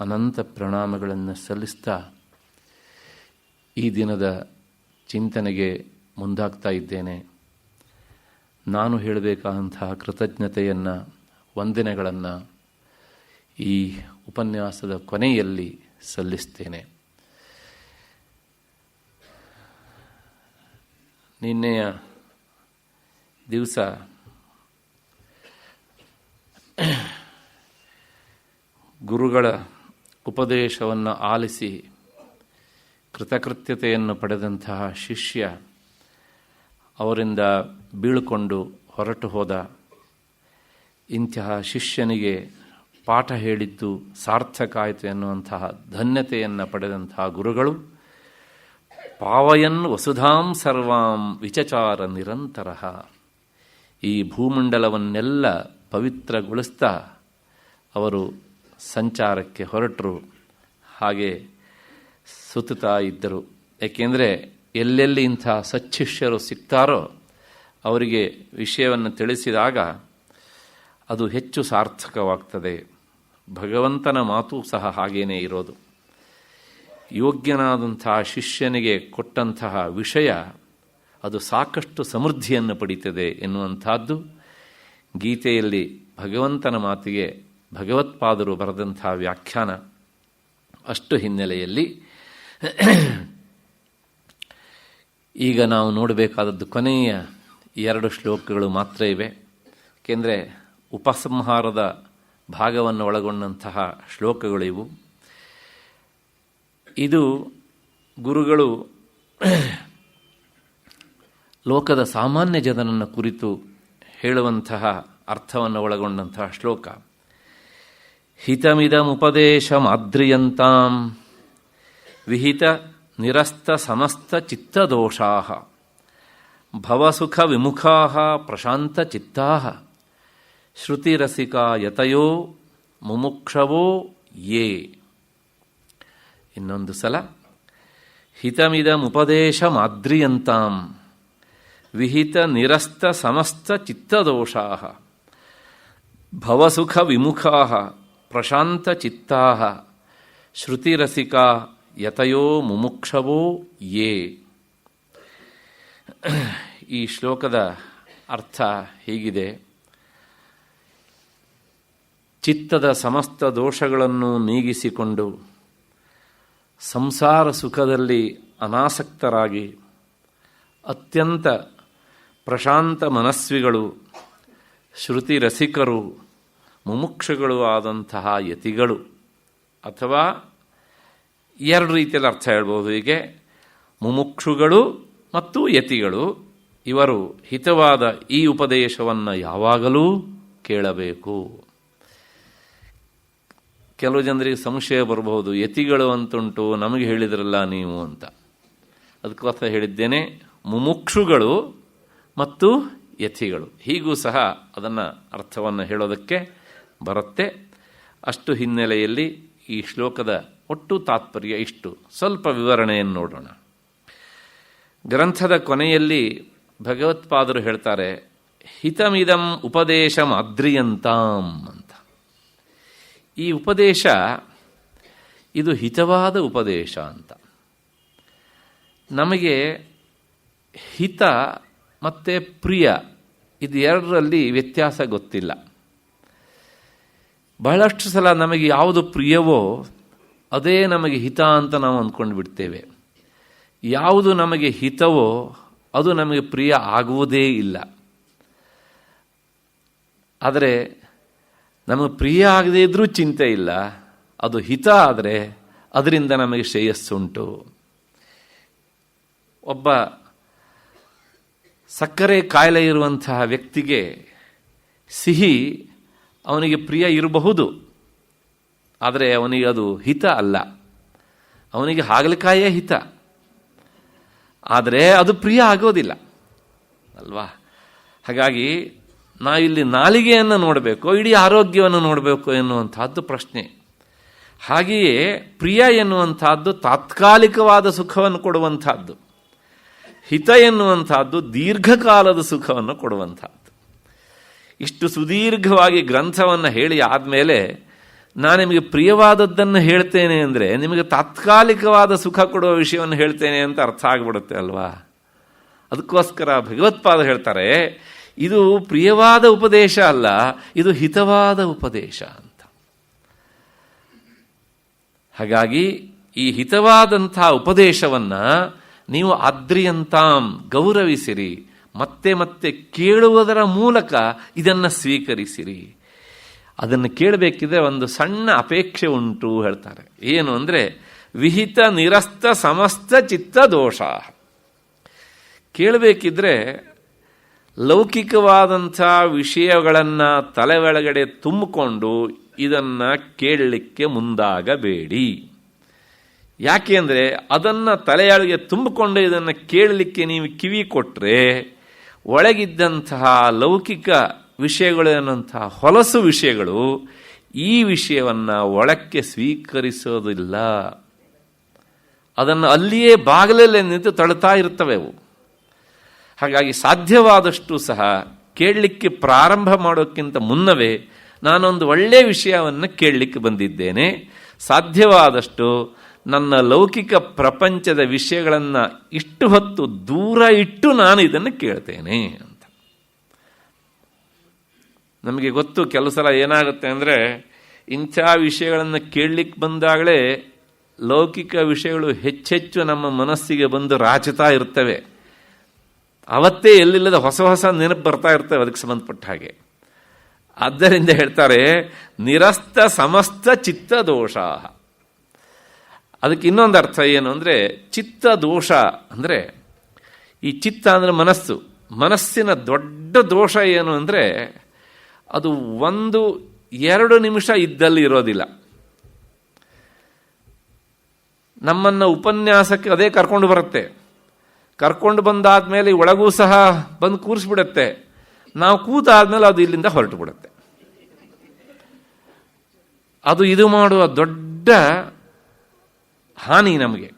[SPEAKER 3] ಅನಂತ ಪ್ರಣಾಮಗಳನ್ನು ಸಲ್ಲಿಸ್ತಾ ಈ ದಿನದ ಚಿಂತನೆಗೆ ಮುಂದಾಗ್ತಾ ಇದ್ದೇನೆ. ನಾನು ಹೇಳಬೇಕಾದಂತಹ ಕೃತಜ್ಞತೆಯನ್ನು, ವಂದನೆಗಳನ್ನು ಈ ಉಪನ್ಯಾಸದ ಕೊನೆಯಲ್ಲಿ ಸಲ್ಲಿಸ್ತೇನೆ. ನಿನ್ನೆಯ ದಿವಸ ಗುರುಗಳ ಉಪದೇಶವನ್ನು ಆಲಿಸಿ ಕೃತಕೃತ್ಯತೆಯನ್ನು ಪಡೆದಂತಹ ಶಿಷ್ಯ ಅವರಿಂದ ಬೀಳ್ಕೊಂಡು ಹೊರಟು ಹೋದ. ಇಂತಹ ಶಿಷ್ಯನಿಗೆ ಪಾಠ ಹೇಳಿದ್ದು ಸಾರ್ಥಕ ಆಯಿತು ಎನ್ನುವಂತಹ ಧನ್ಯತೆಯನ್ನು ಪಡೆದಂತಹ ಗುರುಗಳು ಪಾವಯನ್ ವಸುಧಾಂ ಸರ್ವಾಂ ವಿಚಚಾರ ನಿರಂತರ, ಈ ಭೂಮಂಡಲವನ್ನೆಲ್ಲ ಪವಿತ್ರಗೊಳಿಸ್ತಾ ಅವರು ಸಂಚಾರಕ್ಕೆ ಹೊರಟರು. ಹಾಗೆ ಸುತ್ತುತ್ತಾ ಇದ್ದರು. ಏಕೆಂದರೆ ಎಲ್ಲೆಲ್ಲಿ ಇಂಥ ಸಚ್ಚಿಷ್ಯರು ಸಿಗ್ತಾರೋ ಅವರಿಗೆ ವಿಷಯವನ್ನು ತಿಳಿಸಿದಾಗ ಅದು ಹೆಚ್ಚು ಸಾರ್ಥಕವಾಗ್ತದೆ. ಭಗವಂತನ ಮಾತು ಸಹ ಹಾಗೇನೇ ಇರೋದು. ಯೋಗ್ಯನಾದಂತಹ ಶಿಷ್ಯನಿಗೆ ಕೊಟ್ಟಂತಹ ವಿಷಯ ಅದು ಸಾಕಷ್ಟು ಸಮೃದ್ಧಿಯನ್ನು ಪಡೀತದೆ ಎನ್ನುವಂಥದ್ದು ಗೀತೆಯಲ್ಲಿ ಭಗವಂತನ ಮಾತಿಗೆ ಭಗವತ್ಪಾದರು ಬರೆದಂಥ ವ್ಯಾಖ್ಯಾನ. ಅಷ್ಟು ಹಿನ್ನೆಲೆಯಲ್ಲಿ ಈಗ ನಾವು ನೋಡಬೇಕಾದದ್ದು ಕೊನೆಯ 2 ಶ್ಲೋಕಗಳು ಮಾತ್ರ ಇವೆ. ಏಕೆಂದರೆ ಉಪಸಂಹಾರದ ಭಾಗವನ್ನು ಒಳಗೊಂಡಂತಹ ಶ್ಲೋಕಗಳು ಇವು. ಇದು ಗುರುಗಳು ಲೋಕದ ಸಾಮಾನ್ಯ ಜನನನ್ನು ಕುರಿತು ಹೇಳುವಂತಹ ಅರ್ಥವನ್ನು ಒಳಗೊಂಡಂತಹ ಶ್ಲೋಕ. ಹಿತಮಿದಮುಪದೇಶಮಾದ್ರಿಯಂತಾಂ ವಿಹಿತ ನಿರಸ್ತ ಸಮಸ್ತ ಚಿತ್ತದೋಷಾಃ ಭವಸುಖ ವಿಮುಖಾಃ ಪ್ರಶಾಂತ ಚಿತ್ತಾಃ ಶ್ರುತಿರಸಿಕಾ ಯತಯೋ ಮುಮುಕ್ಷವೋ ಯೇ. ಇನ್ನೊಂದು ಸಲ. ಹಿತಮಿದಮುಪದೇಶಮಾದ್ರಿಯಂತಾಂ ವಿಹಿತ ನಿರಸ್ತ ಸಮಸ್ತ ಚಿತ್ತದೋಷಾಃ ಭವಸುಖ ವಿಮುಖಾಃ ಪ್ರಶಾಂತ ಚಿತ್ತಾಃ ಶ್ರುತಿರಸಿಕಾ ಯತಯೋ ಮುಮುಕ್ಷವೋ ಯೇ. ಈ ಶ್ಲೋಕದ ಅರ್ಥ ಹೀಗಿದೆ: ಚಿತ್ತದ ಸಮಸ್ತ ದೋಷಗಳನ್ನು ನೀಗಿಸಿಕೊಂಡು ಸಂಸಾರ ಸುಖದಲ್ಲಿ ಅನಾಸಕ್ತರಾಗಿ ಅತ್ಯಂತ ಪ್ರಶಾಂತ ಮನಸ್ವಿಗಳು, ಶ್ರುತಿ ರಸಿಕರು, ಮುಮುಕ್ಷುಗಳು ಆದಂತಹ ಯತಿಗಳು, ಅಥವಾ 2 ರೀತಿಯಲ್ಲಿ ಅರ್ಥ ಹೇಳ್ಬೋದು. ಹೀಗೆ ಮುಮುಕ್ಷುಗಳು ಮತ್ತು ಯತಿಗಳು ಇವರು ಹಿತವಾದ ಈ ಉಪದೇಶವನ್ನು ಯಾವಾಗಲೂ ಕೇಳಬೇಕು. ಕೆಲವು ಜನರಿಗೆ ಸಂಶಯ ಬರಬಹುದು, ಯತಿಗಳು ಅಂತುಂಟು, ನಮಗೆ ಹೇಳಿದ್ರಲ್ಲ ನೀವು ಅಂತ. ಅದಕ್ಕೋಸ್ಕರ ಹೇಳಿದ್ದೇನೆ, ಮುಮುಕ್ಷುಗಳು ಮತ್ತು ಯತಿಗಳು ಹೀಗೂ ಸಹ ಅದನ್ನು ಅರ್ಥವನ್ನು ಹೇಳೋದಕ್ಕೆ ಬರುತ್ತೆ. ಅಷ್ಟು ಹಿನ್ನೆಲೆಯಲ್ಲಿ ಈ ಶ್ಲೋಕದ ಒಟ್ಟು ತಾತ್ಪರ್ಯ ಇಷ್ಟು. ಸ್ವಲ್ಪ ವಿವರಣೆಯನ್ನು ನೋಡೋಣ. ಗ್ರಂಥದ ಕೊನೆಯಲ್ಲಿ ಭಗವತ್ಪಾದರು ಹೇಳ್ತಾರೆ, ಹಿತಮಿದಂ ಉಪದೇಶಂ ಅದ್ರಿಯಂತಾಂ ಅಂತ. ಈ ಉಪದೇಶ ಇದು ಹಿತವಾದ ಉಪದೇಶ ಅಂತ. ನಮಗೆ ಹಿತ ಮತ್ತು ಪ್ರಿಯ ಇದು 2ರಲ್ಲಿ ವ್ಯತ್ಯಾಸ ಗೊತ್ತಿಲ್ಲ. ಬಹಳಷ್ಟು ಸಲ ನಮಗೆ ಯಾವುದು ಪ್ರಿಯವೋ ಅದೇ ನಮಗೆ ಹಿತ ಅಂತ ನಾವು ಅಂದ್ಕೊಂಡು ಬಿಡ್ತೇವೆ. ಯಾವುದು ನಮಗೆ ಹಿತವೋ ಅದು ನಮಗೆ ಪ್ರಿಯ ಆಗುವುದೇ ಇಲ್ಲ. ಆದರೆ ನಮಗೆ ಪ್ರಿಯ ಆಗದೇ ಇದ್ರೂ ಚಿಂತೆ ಇಲ್ಲ, ಅದು ಹಿತ ಆದರೆ ಅದರಿಂದ ನಮಗೆ ಶ್ರೇಯಸ್ಸುಂಟು. ಒಬ್ಬ ಸಕ್ಕರೆ ಕಾಯಿಲೆ ಇರುವಂತಹ ವ್ಯಕ್ತಿಗೆ ಸಿಹಿ ಅವನಿಗೆ ಪ್ರಿಯ ಇರಬಹುದು, ಆದರೆ ಅವನಿಗೆ ಅದು ಹಿತ ಅಲ್ಲ. ಅವನಿಗೆ ಹಾಗಲಕಾಯೇ ಹಿತ, ಆದರೆ ಅದು ಪ್ರಿಯ ಆಗೋದಿಲ್ಲ ಅಲ್ವಾ? ಹಾಗಾಗಿ ನಾವಿಲ್ಲಿ ನಾಲಿಗೆಯನ್ನು ನೋಡಬೇಕು, ಇಡೀ ಆರೋಗ್ಯವನ್ನು ನೋಡಬೇಕು ಎನ್ನುವಂಥದ್ದು ಪ್ರಶ್ನೆ. ಹಾಗೆಯೇ ಪ್ರಿಯ ಎನ್ನುವಂಥದ್ದು ತಾತ್ಕಾಲಿಕವಾದ ಸುಖವನ್ನು ಕೊಡುವಂಥದ್ದು, ಹಿತ ಎನ್ನುವಂಥದ್ದು ದೀರ್ಘಕಾಲದ ಸುಖವನ್ನು ಕೊಡುವಂಥದ್ದು. ಇಷ್ಟು ಸುದೀರ್ಘವಾಗಿ ಗ್ರಂಥವನ್ನು ಹೇಳಿ ಆದಮೇಲೆ ನಾನು ನಿಮಗೆ ಪ್ರಿಯವಾದದ್ದನ್ನು ಹೇಳ್ತೇನೆ ಅಂದರೆ ನಿಮಗೆ ತಾತ್ಕಾಲಿಕವಾದ ಸುಖ ಕೊಡುವ ವಿಷಯವನ್ನು ಹೇಳ್ತೇನೆ ಅಂತ ಅರ್ಥ ಆಗಿಬಿಡುತ್ತೆ ಅಲ್ವಾ? ಅದಕ್ಕೋಸ್ಕರ ಭಗವತ್ಪಾದ ಹೇಳ್ತಾರೆ, ಇದು ಪ್ರಿಯವಾದ ಉಪದೇಶ ಅಲ್ಲ, ಇದು ಹಿತವಾದ ಉಪದೇಶ ಅಂತ. ಹಾಗಾಗಿ ಈ ಹಿತವಾದಂಥ ಉಪದೇಶವನ್ನು ನೀವು ಆದ್ರಿಯಂತಾಂ ಗೌರವಿಸಿರಿ, ಮತ್ತೆ ಮತ್ತೆ ಕೇಳುವುದರ ಮೂಲಕ ಇದನ್ನು ಸ್ವೀಕರಿಸಿರಿ. ಅದನ್ನು ಕೇಳಬೇಕಿದ್ರೆ ಒಂದು ಸಣ್ಣ ಅಪೇಕ್ಷೆ ಉಂಟು ಹೇಳ್ತಾರೆ. ಏನು ಅಂದರೆ ವಿಹಿತ ನಿರಸ್ತ ಸಮಸ್ತ ಚಿತ್ತ ದೋಷ. ಕೇಳಬೇಕಿದ್ರೆ ಲೌಕಿಕವಾದಂಥ ವಿಷಯಗಳನ್ನು ತಲೆ ಒಳಗಡೆ ತುಂಬಿಕೊಂಡು ಇದನ್ನು ಕೇಳಲಿಕ್ಕೆ ಮುಂದಾಗಬೇಡಿ. ಯಾಕೆ ಅಂದರೆ ಅದನ್ನು ತಲೆಯೊಳಗೆ ತುಂಬಿಕೊಂಡು ಇದನ್ನು ಕೇಳಲಿಕ್ಕೆ ನೀವು ಕಿವಿ ಕೊಟ್ಟರೆ ಒಳಗಿದ್ದಂತಹ ಲೌಕಿಕ ವಿಷಯಗಳು ಅನ್ನುವಂತಹ ಹೊಲಸು ವಿಷಯಗಳು ಈ ವಿಷಯವನ್ನು ಒಳಕ್ಕೆ ಸ್ವೀಕರಿಸೋದಿಲ್ಲ. ಅದನ್ನು ಅಲ್ಲಿಯೇ ಬಾಗಿಲಲ್ಲೇ ನಿಂತು ತಳ್ತಾ ಇರ್ತವೆ ಅವು. ಹಾಗಾಗಿ ಸಾಧ್ಯವಾದಷ್ಟು ಸಹ ಕೇಳಲಿಕ್ಕೆ ಪ್ರಾರಂಭ ಮಾಡೋಕ್ಕಿಂತ ಮುನ್ನವೇ ನಾನೊಂದು ಒಳ್ಳೆಯ ವಿಷಯವನ್ನು ಕೇಳಲಿಕ್ಕೆ ಬಂದಿದ್ದೇನೆ, ಸಾಧ್ಯವಾದಷ್ಟು ನನ್ನ ಲೌಕಿಕ ಪ್ರಪಂಚದ ವಿಷಯಗಳನ್ನು ಇಷ್ಟು ಹೊತ್ತು ದೂರ ಇಟ್ಟು ನಾನು ಇದನ್ನು ಕೇಳ್ತೇನೆ ಅಂತ. ನಮಗೆ ಗೊತ್ತು ಕೆಲವು ಸಲ ಏನಾಗುತ್ತೆ ಅಂದರೆ, ಇಂಥ ವಿಷಯಗಳನ್ನು ಕೇಳಲಿಕ್ಕೆ ಬಂದಾಗಲೇ ಲೌಕಿಕ ವಿಷಯಗಳು ಹೆಚ್ಚೆಚ್ಚು ನಮ್ಮ ಮನಸ್ಸಿಗೆ ಬಂದು ರಾಚುತ್ತಾ ಇರ್ತವೆ. ಅವತ್ತೇ ಎಲ್ಲಿಲ್ಲದ ಹೊಸ ಹೊಸ ನೆನಪು ಬರ್ತಾ ಇರ್ತವೆ ಅದಕ್ಕೆ ಸಂಬಂಧಪಟ್ಟ ಹಾಗೆ. ಆದ್ದರಿಂದ ಹೇಳ್ತಾರೆ ನಿರಸ್ತ ಸಮಸ್ತ ಚಿತ್ತ ದೋಷ. ಅದಕ್ಕೆ ಇನ್ನೊಂದು ಅರ್ಥ ಏನು ಅಂದರೆ, ಚಿತ್ತ ದೋಷ ಅಂದರೆ, ಈ ಚಿತ್ತ ಅಂದರೆ ಮನಸ್ಸು, ಮನಸ್ಸಿನ ದೊಡ್ಡ ದೋಷ ಏನು ಅಂದರೆ ಅದು 1-2 ನಿಮಿಷ ಇದ್ದಲ್ಲಿ ಇರೋದಿಲ್ಲ. ನಮ್ಮನ್ನು ಉಪನ್ಯಾಸಕ್ಕೆ ಅದೇ ಕರ್ಕೊಂಡು ಬರುತ್ತೆ. ಕರ್ಕೊಂಡು ಬಂದಾದ್ಮೇಲೆ ಒಳಗೂ ಸಹ ಬಂದು ಕೂರಿಸ್ಬಿಡುತ್ತೆ. ನಾವು ಕೂತಾದ್ಮೇಲೆ ಅದು ಇಲ್ಲಿಂದ ಹೊರಟು ಬಿಡುತ್ತೆ. ಅದು ಇದು ಮಾಡುವ ದೊಡ್ಡ ಹಾನಿ ನಮಗೆ.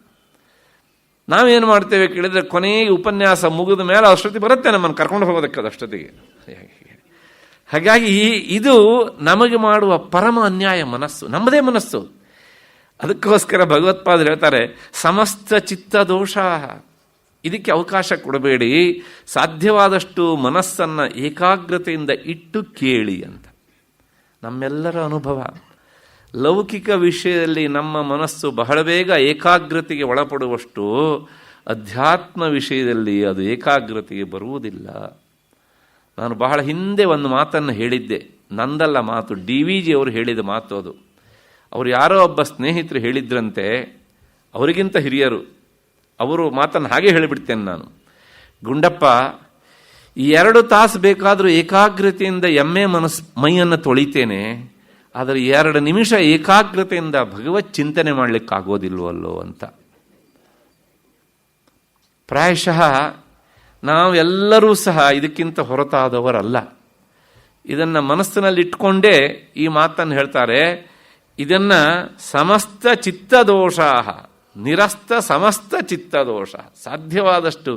[SPEAKER 3] ನಾವೇನು ಮಾಡ್ತೇವೆ ಕೇಳಿದ್ರೆ, ಕೊನೆಗೆ ಉಪನ್ಯಾಸ ಮುಗಿದ ಮೇಲೆ ಅಷ್ಟೊತ್ತಿಗೆ ಬರುತ್ತೆ ನಮ್ಮನ್ನು ಕರ್ಕೊಂಡು ಹೋಗೋದಕ್ಕೆ ಅದು ಅಷ್ಟೊತ್ತಿಗೆ. ಹಾಗಾಗಿ ಇದು ನಮಗೆ ಮಾಡುವ ಪರಮ ಅನ್ಯಾಯ ಮನಸ್ಸು, ನಮ್ಮದೇ ಮನಸ್ಸು. ಅದಕ್ಕೋಸ್ಕರ ಭಗವತ್ಪಾದರು ಹೇಳ್ತಾರೆ ಸಮಸ್ತ ಚಿತ್ತ ದೋಷ. ಇದಕ್ಕೆ ಅವಕಾಶ ಕೊಡಬೇಡಿ, ಸಾಧ್ಯವಾದಷ್ಟು ಮನಸ್ಸನ್ನು ಏಕಾಗ್ರತೆಯಿಂದ ಇಟ್ಟು ಕೇಳಿ ಅಂತ. ನಮ್ಮೆಲ್ಲರ ಅನುಭವ, ಲೌಕಿಕ ವಿಷಯದಲ್ಲಿ ನಮ್ಮ ಮನಸ್ಸು ಬಹಳ ಬೇಗ ಏಕಾಗ್ರತೆಗೆ ಒಳಪಡುವಷ್ಟು ಅಧ್ಯಾತ್ಮ ವಿಷಯದಲ್ಲಿ ಅದು ಏಕಾಗ್ರತೆಗೆ ಬರುವುದಿಲ್ಲ. ನಾನು ಬಹಳ ಹಿಂದೆ ಒಂದು ಮಾತನ್ನು ಹೇಳಿದ್ದೆ, ನಂದಲ್ಲ ಮಾತು, DVG ಅವರು ಹೇಳಿದ ಮಾತು ಅದು. ಅವರು ಯಾರೋ ಒಬ್ಬ ಸ್ನೇಹಿತರು ಹೇಳಿದ್ರಂತೆ, ಅವರಿಗಿಂತ ಹಿರಿಯರು. ಅವರು ಮಾತನ್ನು ಹಾಗೆ ಹೇಳಿಬಿಡ್ತೇನೆ ನಾನು. ಗುಂಡಪ್ಪ, 2 ತಾಸು ಬೇಕಾದರೂ ಏಕಾಗ್ರತೆಯಿಂದ ಮೈಯನ್ನು ತೊಳಿತೇನೆ, ಆದರೆ 2 ನಿಮಿಷ ಏಕಾಗ್ರತೆಯಿಂದ ಭಗವತ್ ಚಿಂತನೆ ಮಾಡಲಿಕ್ಕಾಗೋದಿಲ್ವಲ್ಲೋ ಅಂತ. ಪ್ರಾಯಶಃ ನಾವೆಲ್ಲರೂ ಸಹ ಇದಕ್ಕಿಂತ ಹೊರತಾದವರಲ್ಲ. ಇದನ್ನು ಮನಸ್ಸಿನಲ್ಲಿಟ್ಕೊಂಡೇ ಈ ಮಾತನ್ನು ಹೇಳ್ತಾರೆ. ಇದನ್ನು ಸಮಸ್ತ ಚಿತ್ತದೋಷ, ನಿರಸ್ತ ಸಮಸ್ತ ಚಿತ್ತದೋಷ. ಸಾಧ್ಯವಾದಷ್ಟು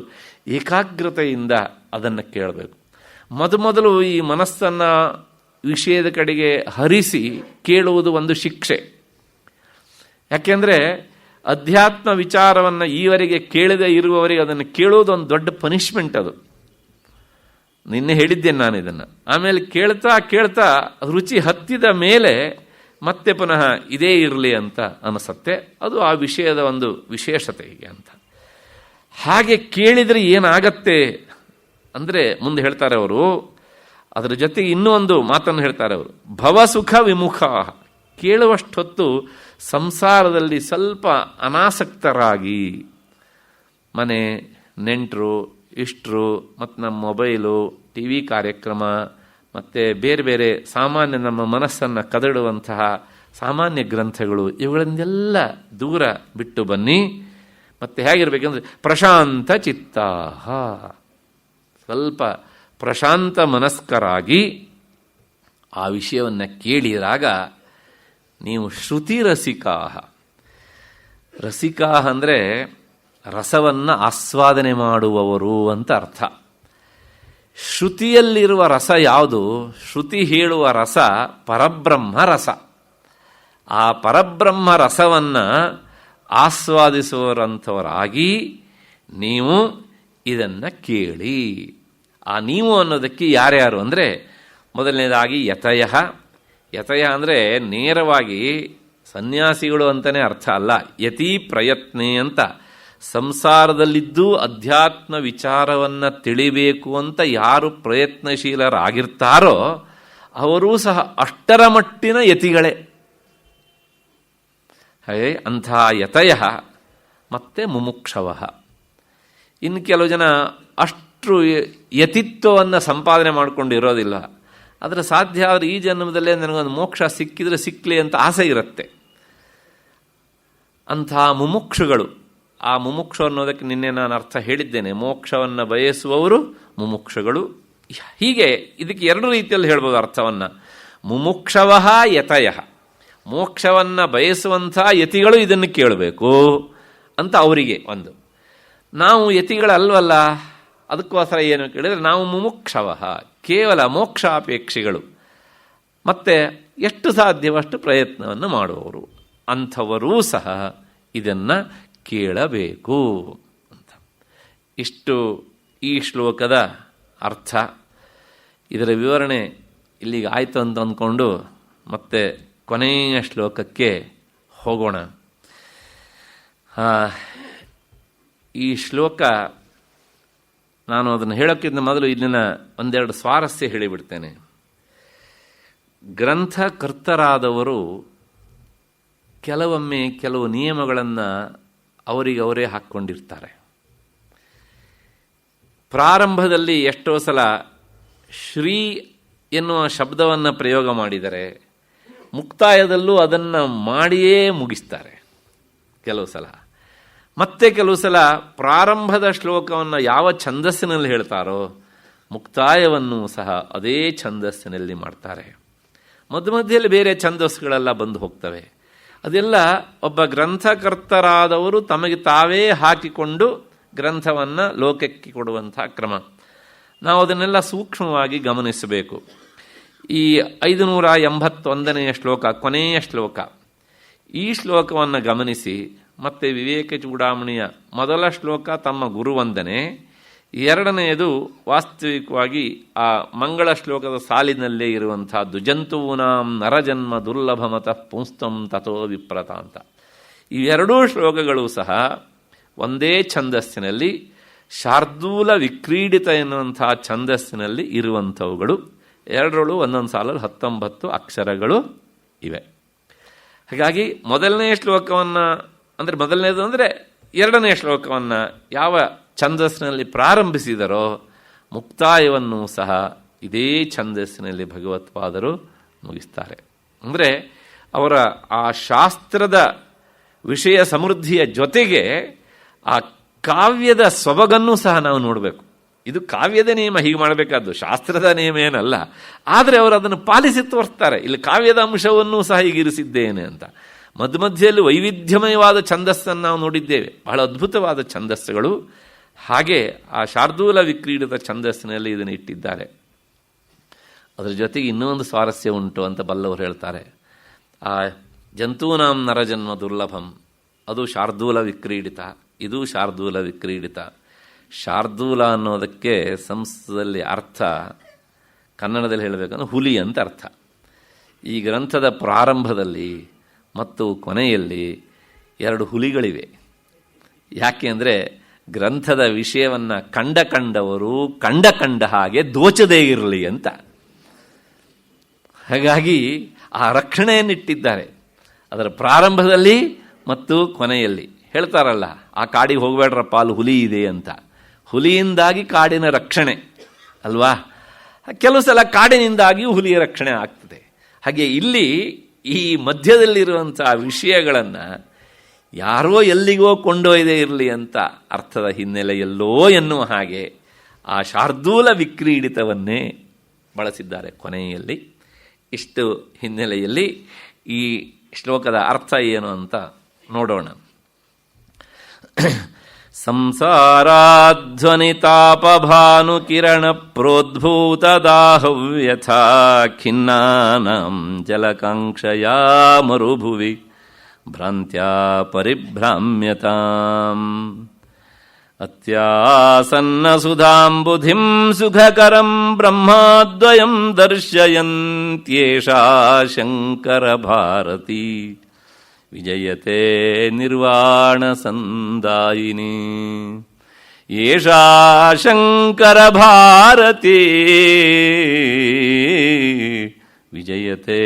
[SPEAKER 3] ಏಕಾಗ್ರತೆಯಿಂದ ಅದನ್ನು ಕೇಳಬೇಕು. ಮೊದಲು ಈ ಮನಸ್ಸನ್ನು ವಿಷಯದ ಕಡೆಗೆ ಹರಿಸಿ ಕೇಳುವುದು ಒಂದು ಶಿಕ್ಷೆ. ಯಾಕೆಂದರೆ ಅಧ್ಯಾತ್ಮ ವಿಚಾರವನ್ನು ಈವರೆಗೆ ಕೇಳದೆ ಇರುವವರಿಗೆ ಅದನ್ನು ಕೇಳುವುದು ಒಂದು ದೊಡ್ಡ ಪನಿಷ್ಮೆಂಟ್. ಅದು ನಿನ್ನೆ ಹೇಳಿದ್ದೇನೆ ನಾನು ಇದನ್ನು. ಆಮೇಲೆ ಕೇಳ್ತಾ ಕೇಳ್ತಾ ರುಚಿ ಹತ್ತಿದ ಮೇಲೆ ಮತ್ತೆ ಪುನಃ ಇದೇ ಇರಲಿ ಅಂತ ಅನಿಸುತ್ತೆ. ಅದು ಆ ವಿಷಯದ ಒಂದು ವಿಶೇಷತೆ ಹೀಗೆ ಅಂತ. ಹಾಗೆ ಕೇಳಿದರೆ ಏನಾಗತ್ತೆ ಅಂದರೆ ಮುಂದೆ ಹೇಳ್ತಾರೆ ಅವರು, ಅದರ ಜೊತೆಗೆ ಇನ್ನೂ ಒಂದು ಮಾತನ್ನು ಹೇಳ್ತಾರೆ ಅವರು, ಭವಸುಖ ವಿಮುಖ. ಕೇಳುವಷ್ಟೊತ್ತು ಸಂಸಾರದಲ್ಲಿ ಸ್ವಲ್ಪ ಅನಾಸಕ್ತರಾಗಿ, ಮನೆ, ನೆಂಟರು, ಇಷ್ಟರು, ಮತ್ತು ನಮ್ಮ ಮೊಬೈಲು, TV ಕಾರ್ಯಕ್ರಮ, ಮತ್ತು ಬೇರೆ ಬೇರೆ ಸಾಮಾನ್ಯ ನಮ್ಮ ಮನಸ್ಸನ್ನು ಕದಡುವಂತಹ ಸಾಮಾನ್ಯ ಗ್ರಂಥಗಳು, ಇವುಗಳನ್ನೆಲ್ಲ ದೂರ ಬಿಟ್ಟು ಬನ್ನಿ. ಮತ್ತು ಹೇಗಿರಬೇಕಂದ್ರೆ ಪ್ರಶಾಂತ ಚಿತ್ತ, ಸ್ವಲ್ಪ ಪ್ರಶಾಂತ ಮನಸ್ಕರಾಗಿ ಆ ವಿಷಯವನ್ನು ಕೇಳಿದಾಗ ನೀವು ಶ್ರುತಿ ರಸಿಕಾ. ರಸಿಕಾ ಅಂದರೆ ರಸವನ್ನು ಆಸ್ವಾದನೆ ಮಾಡುವವರು ಅಂತ ಅರ್ಥ. ಶ್ರುತಿಯಲ್ಲಿರುವ ರಸ ಯಾವುದು? ಶ್ರುತಿ ಹೇಳುವ ರಸ ಪರಬ್ರಹ್ಮ ರಸ. ಆ ಪರಬ್ರಹ್ಮ ರಸವನ್ನು ಆಸ್ವಾದಿಸುವರಂಥವರಾಗಿ ನೀವು ಇದನ್ನು ಕೇಳಿ. ಆ ನೀವು ಅನ್ನೋದಕ್ಕೆ ಯಾರ್ಯಾರು ಅಂದರೆ, ಮೊದಲನೇದಾಗಿ ಯತಯ. ಯತಯ ಅಂದರೆ ನೇರವಾಗಿ ಸನ್ಯಾಸಿಗಳು ಅಂತಲೇ ಅರ್ಥ ಅಲ್ಲ, ಯತಿ ಪ್ರಯತ್ನೆ ಅಂತ. ಸಂಸಾರದಲ್ಲಿದ್ದು ಅಧ್ಯಾತ್ಮ ವಿಚಾರವನ್ನು ತಿಳಿಬೇಕು ಅಂತ ಯಾರು ಪ್ರಯತ್ನಶೀಲರಾಗಿರ್ತಾರೋ ಅವರೂ ಸಹ ಅಷ್ಟರ ಮಟ್ಟಿನ ಯತಿಗಳೇ. ಹಾಗೆ ಅಂಥ ಯತಯ ಮತ್ತು ಮುಮುಕ್ಷವ. ಇನ್ನು ಕೆಲವು ಜನ ಅಷ್ಟು ಯತಿತ್ವವನ್ನು ಸಂಪಾದನೆ ಮಾಡಿಕೊಂಡಿರೋದಿಲ್ಲ. ಆದರೆ ಸಾಧ್ಯ ಆದರೆ ಈ ಜನ್ಮದಲ್ಲೇ ನನಗೊಂದು ಮೋಕ್ಷ ಸಿಕ್ಕಿದರೆ ಸಿಕ್ಕಲಿ ಅಂತ ಆಸೆ ಇರುತ್ತೆ. ಅಂಥ ಮುಮುಕ್ಷುಗಳು, ಆ ಮುಮುಕ್ಷು ಅನ್ನೋದಕ್ಕೆ ನಿನ್ನೆ ನಾನು ಅರ್ಥ ಹೇಳಿದ್ದೇನೆ, ಮೋಕ್ಷವನ್ನು ಬಯಸುವವರು ಮುಮುಕ್ಷುಗಳು. ಹೀಗೆ ಇದಕ್ಕೆ 2 ರೀತಿಯಲ್ಲಿ ಹೇಳ್ಬೋದು ಅರ್ಥವನ್ನು. ಮುಮುಕ್ಷವ ಯತಯ, ಮೋಕ್ಷವನ್ನು ಬಯಸುವಂಥ ಯತಿಗಳು ಇದನ್ನು ಕೇಳಬೇಕು ಅಂತ ಅವರಿಗೆ ಒಂದು. ನಾವು ಯತಿಗಳಲ್ವಲ್ಲ, ಅದಕ್ಕೋಸ್ಕರ ಏನು ಕೇಳಿದರೆ ನಾವು ಮುಮುಕ್ಷವ, ಕೇವಲ ಮೋಕ್ಷಾಪೇಕ್ಷಿಗಳು, ಮತ್ತು ಎಷ್ಟು ಸಾಧ್ಯವಷ್ಟು ಪ್ರಯತ್ನವನ್ನು ಮಾಡುವವರು. ಅಂಥವರೂ ಸಹ ಇದನ್ನು ಕೇಳಬೇಕು ಅಂತ. ಇಷ್ಟು ಈ ಶ್ಲೋಕದ ಅರ್ಥ. ಇದರ ವಿವರಣೆ ಇಲ್ಲಿಗೆ ಆಯಿತು ಅಂತ ಅಂದ್ಕೊಂಡು ಮತ್ತೆ ಕೊನೆಯ ಶ್ಲೋಕಕ್ಕೆ ಹೋಗೋಣ. ಈ ಶ್ಲೋಕ ನಾನು ಅದನ್ನು ಹೇಳೋಕ್ಕಿಂತ ಮೊದಲು ಇಲ್ಲಿನ ಒಂದೆರಡು ಸ್ವಾರಸ್ಯ ಹೇಳಿಬಿಡ್ತೇನೆ. ಗ್ರಂಥಕರ್ತರಾದವರು ಕೆಲವೊಮ್ಮೆ ಕೆಲವು ನಿಯಮಗಳನ್ನು ಅವರಿಗವರೇ ಹಾಕ್ಕೊಂಡಿರ್ತಾರೆ. ಪ್ರಾರಂಭದಲ್ಲಿ ಎಷ್ಟೋ ಸಲ ಶ್ರೀ ಎನ್ನುವ ಶಬ್ದವನ್ನು ಪ್ರಯೋಗ ಮಾಡಿದರೆ ಮುಕ್ತಾಯದಲ್ಲೂ ಅದನ್ನು ಮಾಡಿಯೇ ಮುಗಿಸ್ತಾರೆ ಕೆಲವು ಸಲ. ಮತ್ತೆ ಕೆಲವು ಸಲ ಪ್ರಾರಂಭದ ಶ್ಲೋಕವನ್ನು ಯಾವ ಛಂದಸ್ಸಿನಲ್ಲಿ ಹೇಳ್ತಾರೋ ಮುಕ್ತಾಯವನ್ನು ಸಹ ಅದೇ ಛಂದಸ್ಸಿನಲ್ಲಿ ಮಾಡ್ತಾರೆ. ಮಧ್ಯದಲ್ಲಿ ಬೇರೆ ಛಂದಸ್ಸುಗಳೆಲ್ಲ ಬಂದು ಹೋಗ್ತವೆ. ಅದೆಲ್ಲ ಒಬ್ಬ ಗ್ರಂಥಕರ್ತರಾದವರು ತಮಗೆ ತಾವೇ ಹಾಕಿಕೊಂಡು ಗ್ರಂಥವನ್ನು ಲೋಕಕ್ಕೆ ಕೊಡುವಂಥ ಕ್ರಮ. ನಾವು ಅದನ್ನೆಲ್ಲ ಸೂಕ್ಷ್ಮವಾಗಿ ಗಮನಿಸಬೇಕು. ಈ 581ನೇ ಶ್ಲೋಕ, ಕೊನೆಯ ಶ್ಲೋಕ, ಈ ಶ್ಲೋಕವನ್ನು ಗಮನಿಸಿ. ಮತ್ತು ವಿವೇಕ ಚೂಡಾಮಣಿಯ ಮೊದಲ ಶ್ಲೋಕ ತಮ್ಮ ಗುರುವಂದನೆ, ಎರಡನೆಯದು ವಾಸ್ತವಿಕವಾಗಿ ಆ ಮಂಗಳ ಶ್ಲೋಕದ ಸಾಲಿನಲ್ಲೇ ಇರುವಂಥದ್ದು, ಜಂತೂನಾಂ ನರಜನ್ಮ ದುರ್ಲಭಮತಃ ಪುಂಸ್ತಂ ತಥೋ ವಿಪ್ರತ ಅಂತ. ಈ ಎರಡೂ ಶ್ಲೋಕಗಳು ಸಹ ಒಂದೇ ಛಂದಸ್ಸಿನಲ್ಲಿ ಶಾರ್ದೂಲ ವಿಕ್ರೀಡಿತ ಎನ್ನುವಂಥ ಛಂದಸ್ಸಿನಲ್ಲಿ ಇರುವಂಥವುಗಳು. ಎರಡರಲ್ಲೂ ಒಂದೊಂದು ಸಾಲಲ್ಲಿ 19 ಅಕ್ಷರಗಳು ಇವೆ. ಹಾಗಾಗಿ ಮೊದಲನೇ ಶ್ಲೋಕವನ್ನು ಅಂದರೆ ಮೊದಲನೇದು ಅಂದರೆ ಎರಡನೇ ಶ್ಲೋಕವನ್ನು ಯಾವ ಛಂದಸ್ಸಿನಲ್ಲಿ ಪ್ರಾರಂಭಿಸಿದರೋ ಮುಕ್ತಾಯವನ್ನು ಸಹ ಇದೇ ಛಂದಸ್ಸಿನಲ್ಲಿ ಭಗವತ್ಪಾದರು ಮುಗಿಸ್ತಾರೆ. ಅಂದರೆ ಅವರ ಆ ಶಾಸ್ತ್ರದ ವಿಷಯ ಸಮೃದ್ಧಿಯ ಜೊತೆಗೆ ಆ ಕಾವ್ಯದ ಸೊಬಗನ್ನು ಸಹ ನಾವು ನೋಡಬೇಕು. ಇದು ಕಾವ್ಯದ ನಿಯಮ, ಹೀಗೆ ಮಾಡಬೇಕಾದ್ದು, ಶಾಸ್ತ್ರದ ನಿಯಮ ಏನಲ್ಲ. ಆದರೆ ಅವರು ಅದನ್ನು ಪಾಲಿಸಿ ತೋರಿಸ್ತಾರೆ. ಇಲ್ಲಿ ಕಾವ್ಯದ ಅಂಶವನ್ನು ಸಹ ಹೀಗಿರಿಸಿದ್ದೇನೆ ಅಂತ. ಮಧ್ಯಮಧ್ಯೆಯಲ್ಲಿ ವೈವಿಧ್ಯಮಯವಾದ ಛಂದಸ್ಸನ್ನು ನಾವು ನೋಡಿದ್ದೇವೆ, ಬಹಳ ಅದ್ಭುತವಾದ ಛಂದಸ್ಸುಗಳು. ಹಾಗೆ ಆ ಶಾರ್ದೂಲ ವಿಕ್ರೀಡಿತ ಛಂದಸ್ಸಿನಲ್ಲಿ ಇದನ್ನು ಇಟ್ಟಿದ್ದಾರೆ. ಅದರ ಜೊತೆಗೆ ಇನ್ನೊಂದು ಸ್ವಾರಸ್ಯ ಉಂಟು ಅಂತ ಬಲ್ಲವರು ಹೇಳ್ತಾರೆ. ಆ ಜಂತೂನಾಂ ನರಜನ್ಮ ದುರ್ಲಭಂ, ಅದು ಶಾರ್ದೂಲ ವಿಕ್ರೀಡಿತ, ಇದು ಶಾರ್ದೂಲ ವಿಕ್ರೀಡಿತ. ಶಾರ್ದೂಲ ಅನ್ನೋದಕ್ಕೆ ಸಂಸ್ಕೃತದಲ್ಲಿ ಅರ್ಥ, ಕನ್ನಡದಲ್ಲಿ ಹೇಳಬೇಕಂದ್ರೆ ಹುಲಿ ಅಂತ ಅರ್ಥ. ಈ ಗ್ರಂಥದ ಪ್ರಾರಂಭದಲ್ಲಿ ಮತ್ತು ಕೊನೆಯಲ್ಲಿ 2 ಹುಲಿಗಳಿವೆ. ಯಾಕೆ ಅಂದರೆ ಗ್ರಂಥದ ವಿಷಯವನ್ನು ಕಂಡವರು ಕಂಡ ಹಾಗೆ ದೋಚದೇ ಇರಲಿ ಅಂತ. ಹಾಗಾಗಿ ಆ ರಕ್ಷಣೆಯನ್ನಿಟ್ಟಿದ್ದಾರೆ ಅದರ ಪ್ರಾರಂಭದಲ್ಲಿ ಮತ್ತು ಕೊನೆಯಲ್ಲಿ. ಹೇಳ್ತಾರಲ್ಲ, ಆ ಕಾಡಿಗೆ ಹೋಗಬೇಡ್ರಪ್ಪ, ಅಲ್ಲಿ ಹುಲಿ ಇದೆ ಅಂತ. ಹುಲಿಯಿಂದಾಗಿ ಕಾಡಿನ ರಕ್ಷಣೆ ಅಲ್ವಾ? ಕೆಲವು ಸಲ ಕಾಡಿನಿಂದಾಗಿ ಹುಲಿಯ ರಕ್ಷಣೆ ಆಗ್ತದೆ. ಹಾಗೆ ಇಲ್ಲಿ ಈ ಮಧ್ಯದಲ್ಲಿರುವಂಥ ವಿಷಯಗಳನ್ನು ಯಾರೋ ಎಲ್ಲಿಗೋ ಕೊಂಡೊಯ್ದೇ ಇರಲಿ ಅಂತ ಅರ್ಥದ ಹಿನ್ನೆಲೆಯಲ್ಲೋ ಎನ್ನುವ ಹಾಗೆ ಆ ಶಾರ್ದೂಲ ವಿಕ್ರೀಡಿತವನ್ನೇ ಬಳಸಿದ್ದಾರೆ ಕೊನೆಯಲ್ಲಿ. ಇಷ್ಟು ಹಿನ್ನೆಲೆಯಲ್ಲಿ ಈ ಶ್ಲೋಕದ ಅರ್ಥ ಏನು ಅಂತ ನೋಡೋಣ. ಸಂಸಾರಾಧ್ವನಿತಾಪಭಾನುಕಿರಣ ಪ್ರೋದ್ಭೂತದಾಹವ್ಯಥಾ ಖಿನ್ನಾನಾಂ ಜಲಕಾಂಕ್ಷಯಾ ಮರುಭುವಿ ಭ್ರಾಂತ್ಯಾ ಪರಿಭ್ರಾಮ್ಯತಾಂ ಅತ್ಯಾಸನ್ನಸುಧಾಂಬುಧಿಂ ಸುಖಕರಂ ಬ್ರಹ್ಮಾದ್ವಯಂ ದರ್ಶಯಂತ್ಯೇಷಾ ಶಂಕರ ಭಾರತಿ ವಿಜಯತೆ ನಿರ್ವಾಣ ಸಂದಾಯಿನಿ. ಏಷಾ ಶಂಕರ ಭಾರತಿ ವಿಜಯತೆ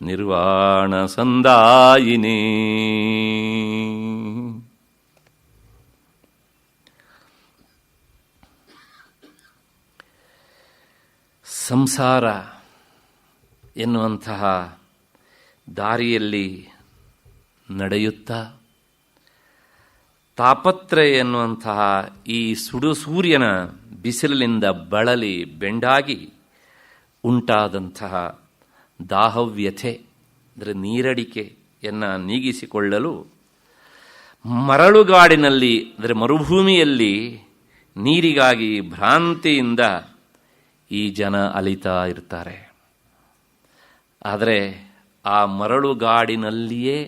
[SPEAKER 3] ನಿರ್ವಾಣ ಸಂದಾಯಿನಿ. ಸಂಸಾರ ಎನ್ನುವಂತಹ ದಾರಿಯಲ್ಲಿ ನಡೆಯುತ್ತಾ ತಾಪತ್ರಯ ಎನ್ನುವಂತಹ ಈ ಸುಡು ಸೂರ್ಯನ ಬಿಸಿಲಿನಿಂದ ಬಳಲಿ ಬೆಂಡಾಗಿ ಉಂಟಾದಂತಹ ದಾಹವ್ಯಥೆ ಅಂದರೆ ನೀರಡಿಕೆಯನ್ನು ನೀಗಿಸಿಕೊಳ್ಳಲು ಮರಳುಗಾಡಿನಲ್ಲಿ ಅಂದರೆ ಮರುಭೂಮಿಯಲ್ಲಿ ನೀರಿಗಾಗಿ ಭ್ರಾಂತಿಯಿಂದ ಈ ಜನ ಅಲಿತಾ ಇರ್ತಾರೆ. ಆದರೆ ಆ ಮರಳುಗಾಡಿನಲ್ಲಿಯೇ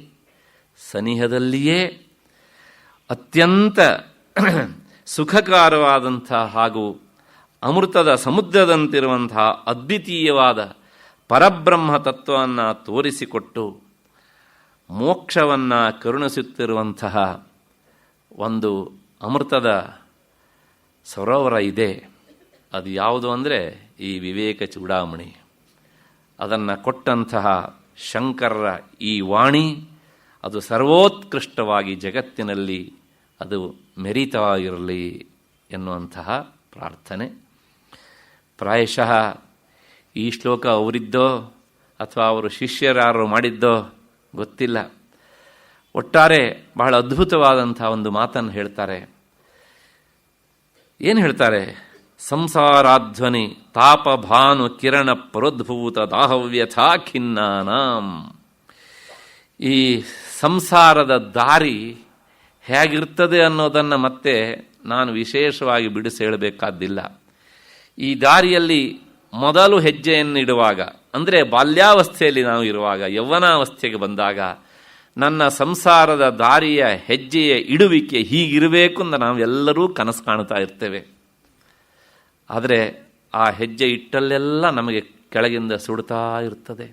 [SPEAKER 3] ಸನಿಹದಲ್ಲಿಯೇ ಅತ್ಯಂತ ಸುಖಕರವಾದಂಥ ಹಾಗೂ ಅಮೃತದ ಸಮುದ್ರದಂತಿರುವಂತಹ ಅದ್ವಿತೀಯವಾದ ಪರಬ್ರಹ್ಮ ತತ್ವವನ್ನು ತೋರಿಸಿಕೊಟ್ಟು ಮೋಕ್ಷವನ್ನು ಕರುಣಿಸುತ್ತಿರುವಂತಹ ಒಂದು ಅಮೃತದ ಸರೋವರ ಇದೆ. ಅದು ಯಾವುದು ಅಂದರೆ ಈ ವಿವೇಕ ಚೂಡಾಮಣಿ. ಅದನ್ನು ಕೊಟ್ಟಂತಹ ಶಂಕರರ ಈ ವಾಣಿ ಅದು ಸರ್ವೋತ್ಕೃಷ್ಟವಾಗಿ ಜಗತ್ತಿನಲ್ಲಿ ಅದು ಮೆರೀತಾ ಇರಲಿ ಎನ್ನುವಂತಹ ಪ್ರಾರ್ಥನೆ. ಪ್ರಾಯಶಃ ಈ ಶ್ಲೋಕ ಅವರಿದ್ದೋ ಅಥವಾ ಅವರು ಶಿಷ್ಯರಾರು ಮಾಡಿದ್ದೋ ಗೊತ್ತಿಲ್ಲ. ಒಟ್ಟಾರೆ ಬಹಳ ಅದ್ಭುತವಾದಂಥ ಒಂದು ಮಾತನ್ನು ಹೇಳ್ತಾರೆ. ಏನು ಹೇಳ್ತಾರೆ? ಸಂಸಾರಾಧ್ವನಿ ತಾಪ ಭಾನು ಕಿರಣ ಪರೋದ್ಭೂತ ದಾಹವ್ಯಥಾ ಖಿನ್ನಾನಾಂ. ಈ ಸಂಸಾರದ ದಾರಿ ಹೇಗಿರ್ತದೆ ಅನ್ನೋದನ್ನು ಮತ್ತೆ ನಾನು ವಿಶೇಷವಾಗಿ ಬಿಡಿಸಿ ಹೇಳಬೇಕಾದ್ದಿಲ್ಲ. ಈ ದಾರಿಯಲ್ಲಿ ಮೊದಲು ಹೆಜ್ಜೆಯನ್ನಿಡುವಾಗ, ಅಂದರೆ ಬಾಲ್ಯಾವಸ್ಥೆಯಲ್ಲಿ ನಾವು ಇರುವಾಗ, ಯೌವನಾವಸ್ಥೆಗೆ ಬಂದಾಗ ನನ್ನ ಸಂಸಾರದ ದಾರಿಯ ಹೆಜ್ಜೆಯ ಇಡುವಿಕೆ ಹೀಗಿರಬೇಕು ಅಂತ ನಾವೆಲ್ಲರೂ ಕನಸು ಕಾಣ್ತಾ ಇರ್ತೇವೆ. ಆದರೆ ಆ ಹೆಜ್ಜೆ ಇಟ್ಟಲ್ಲೆಲ್ಲ ನಮಗೆ ಕೆಳಗಿಂದ ಸುಡ್ತಾ ಇರ್ತದೆ.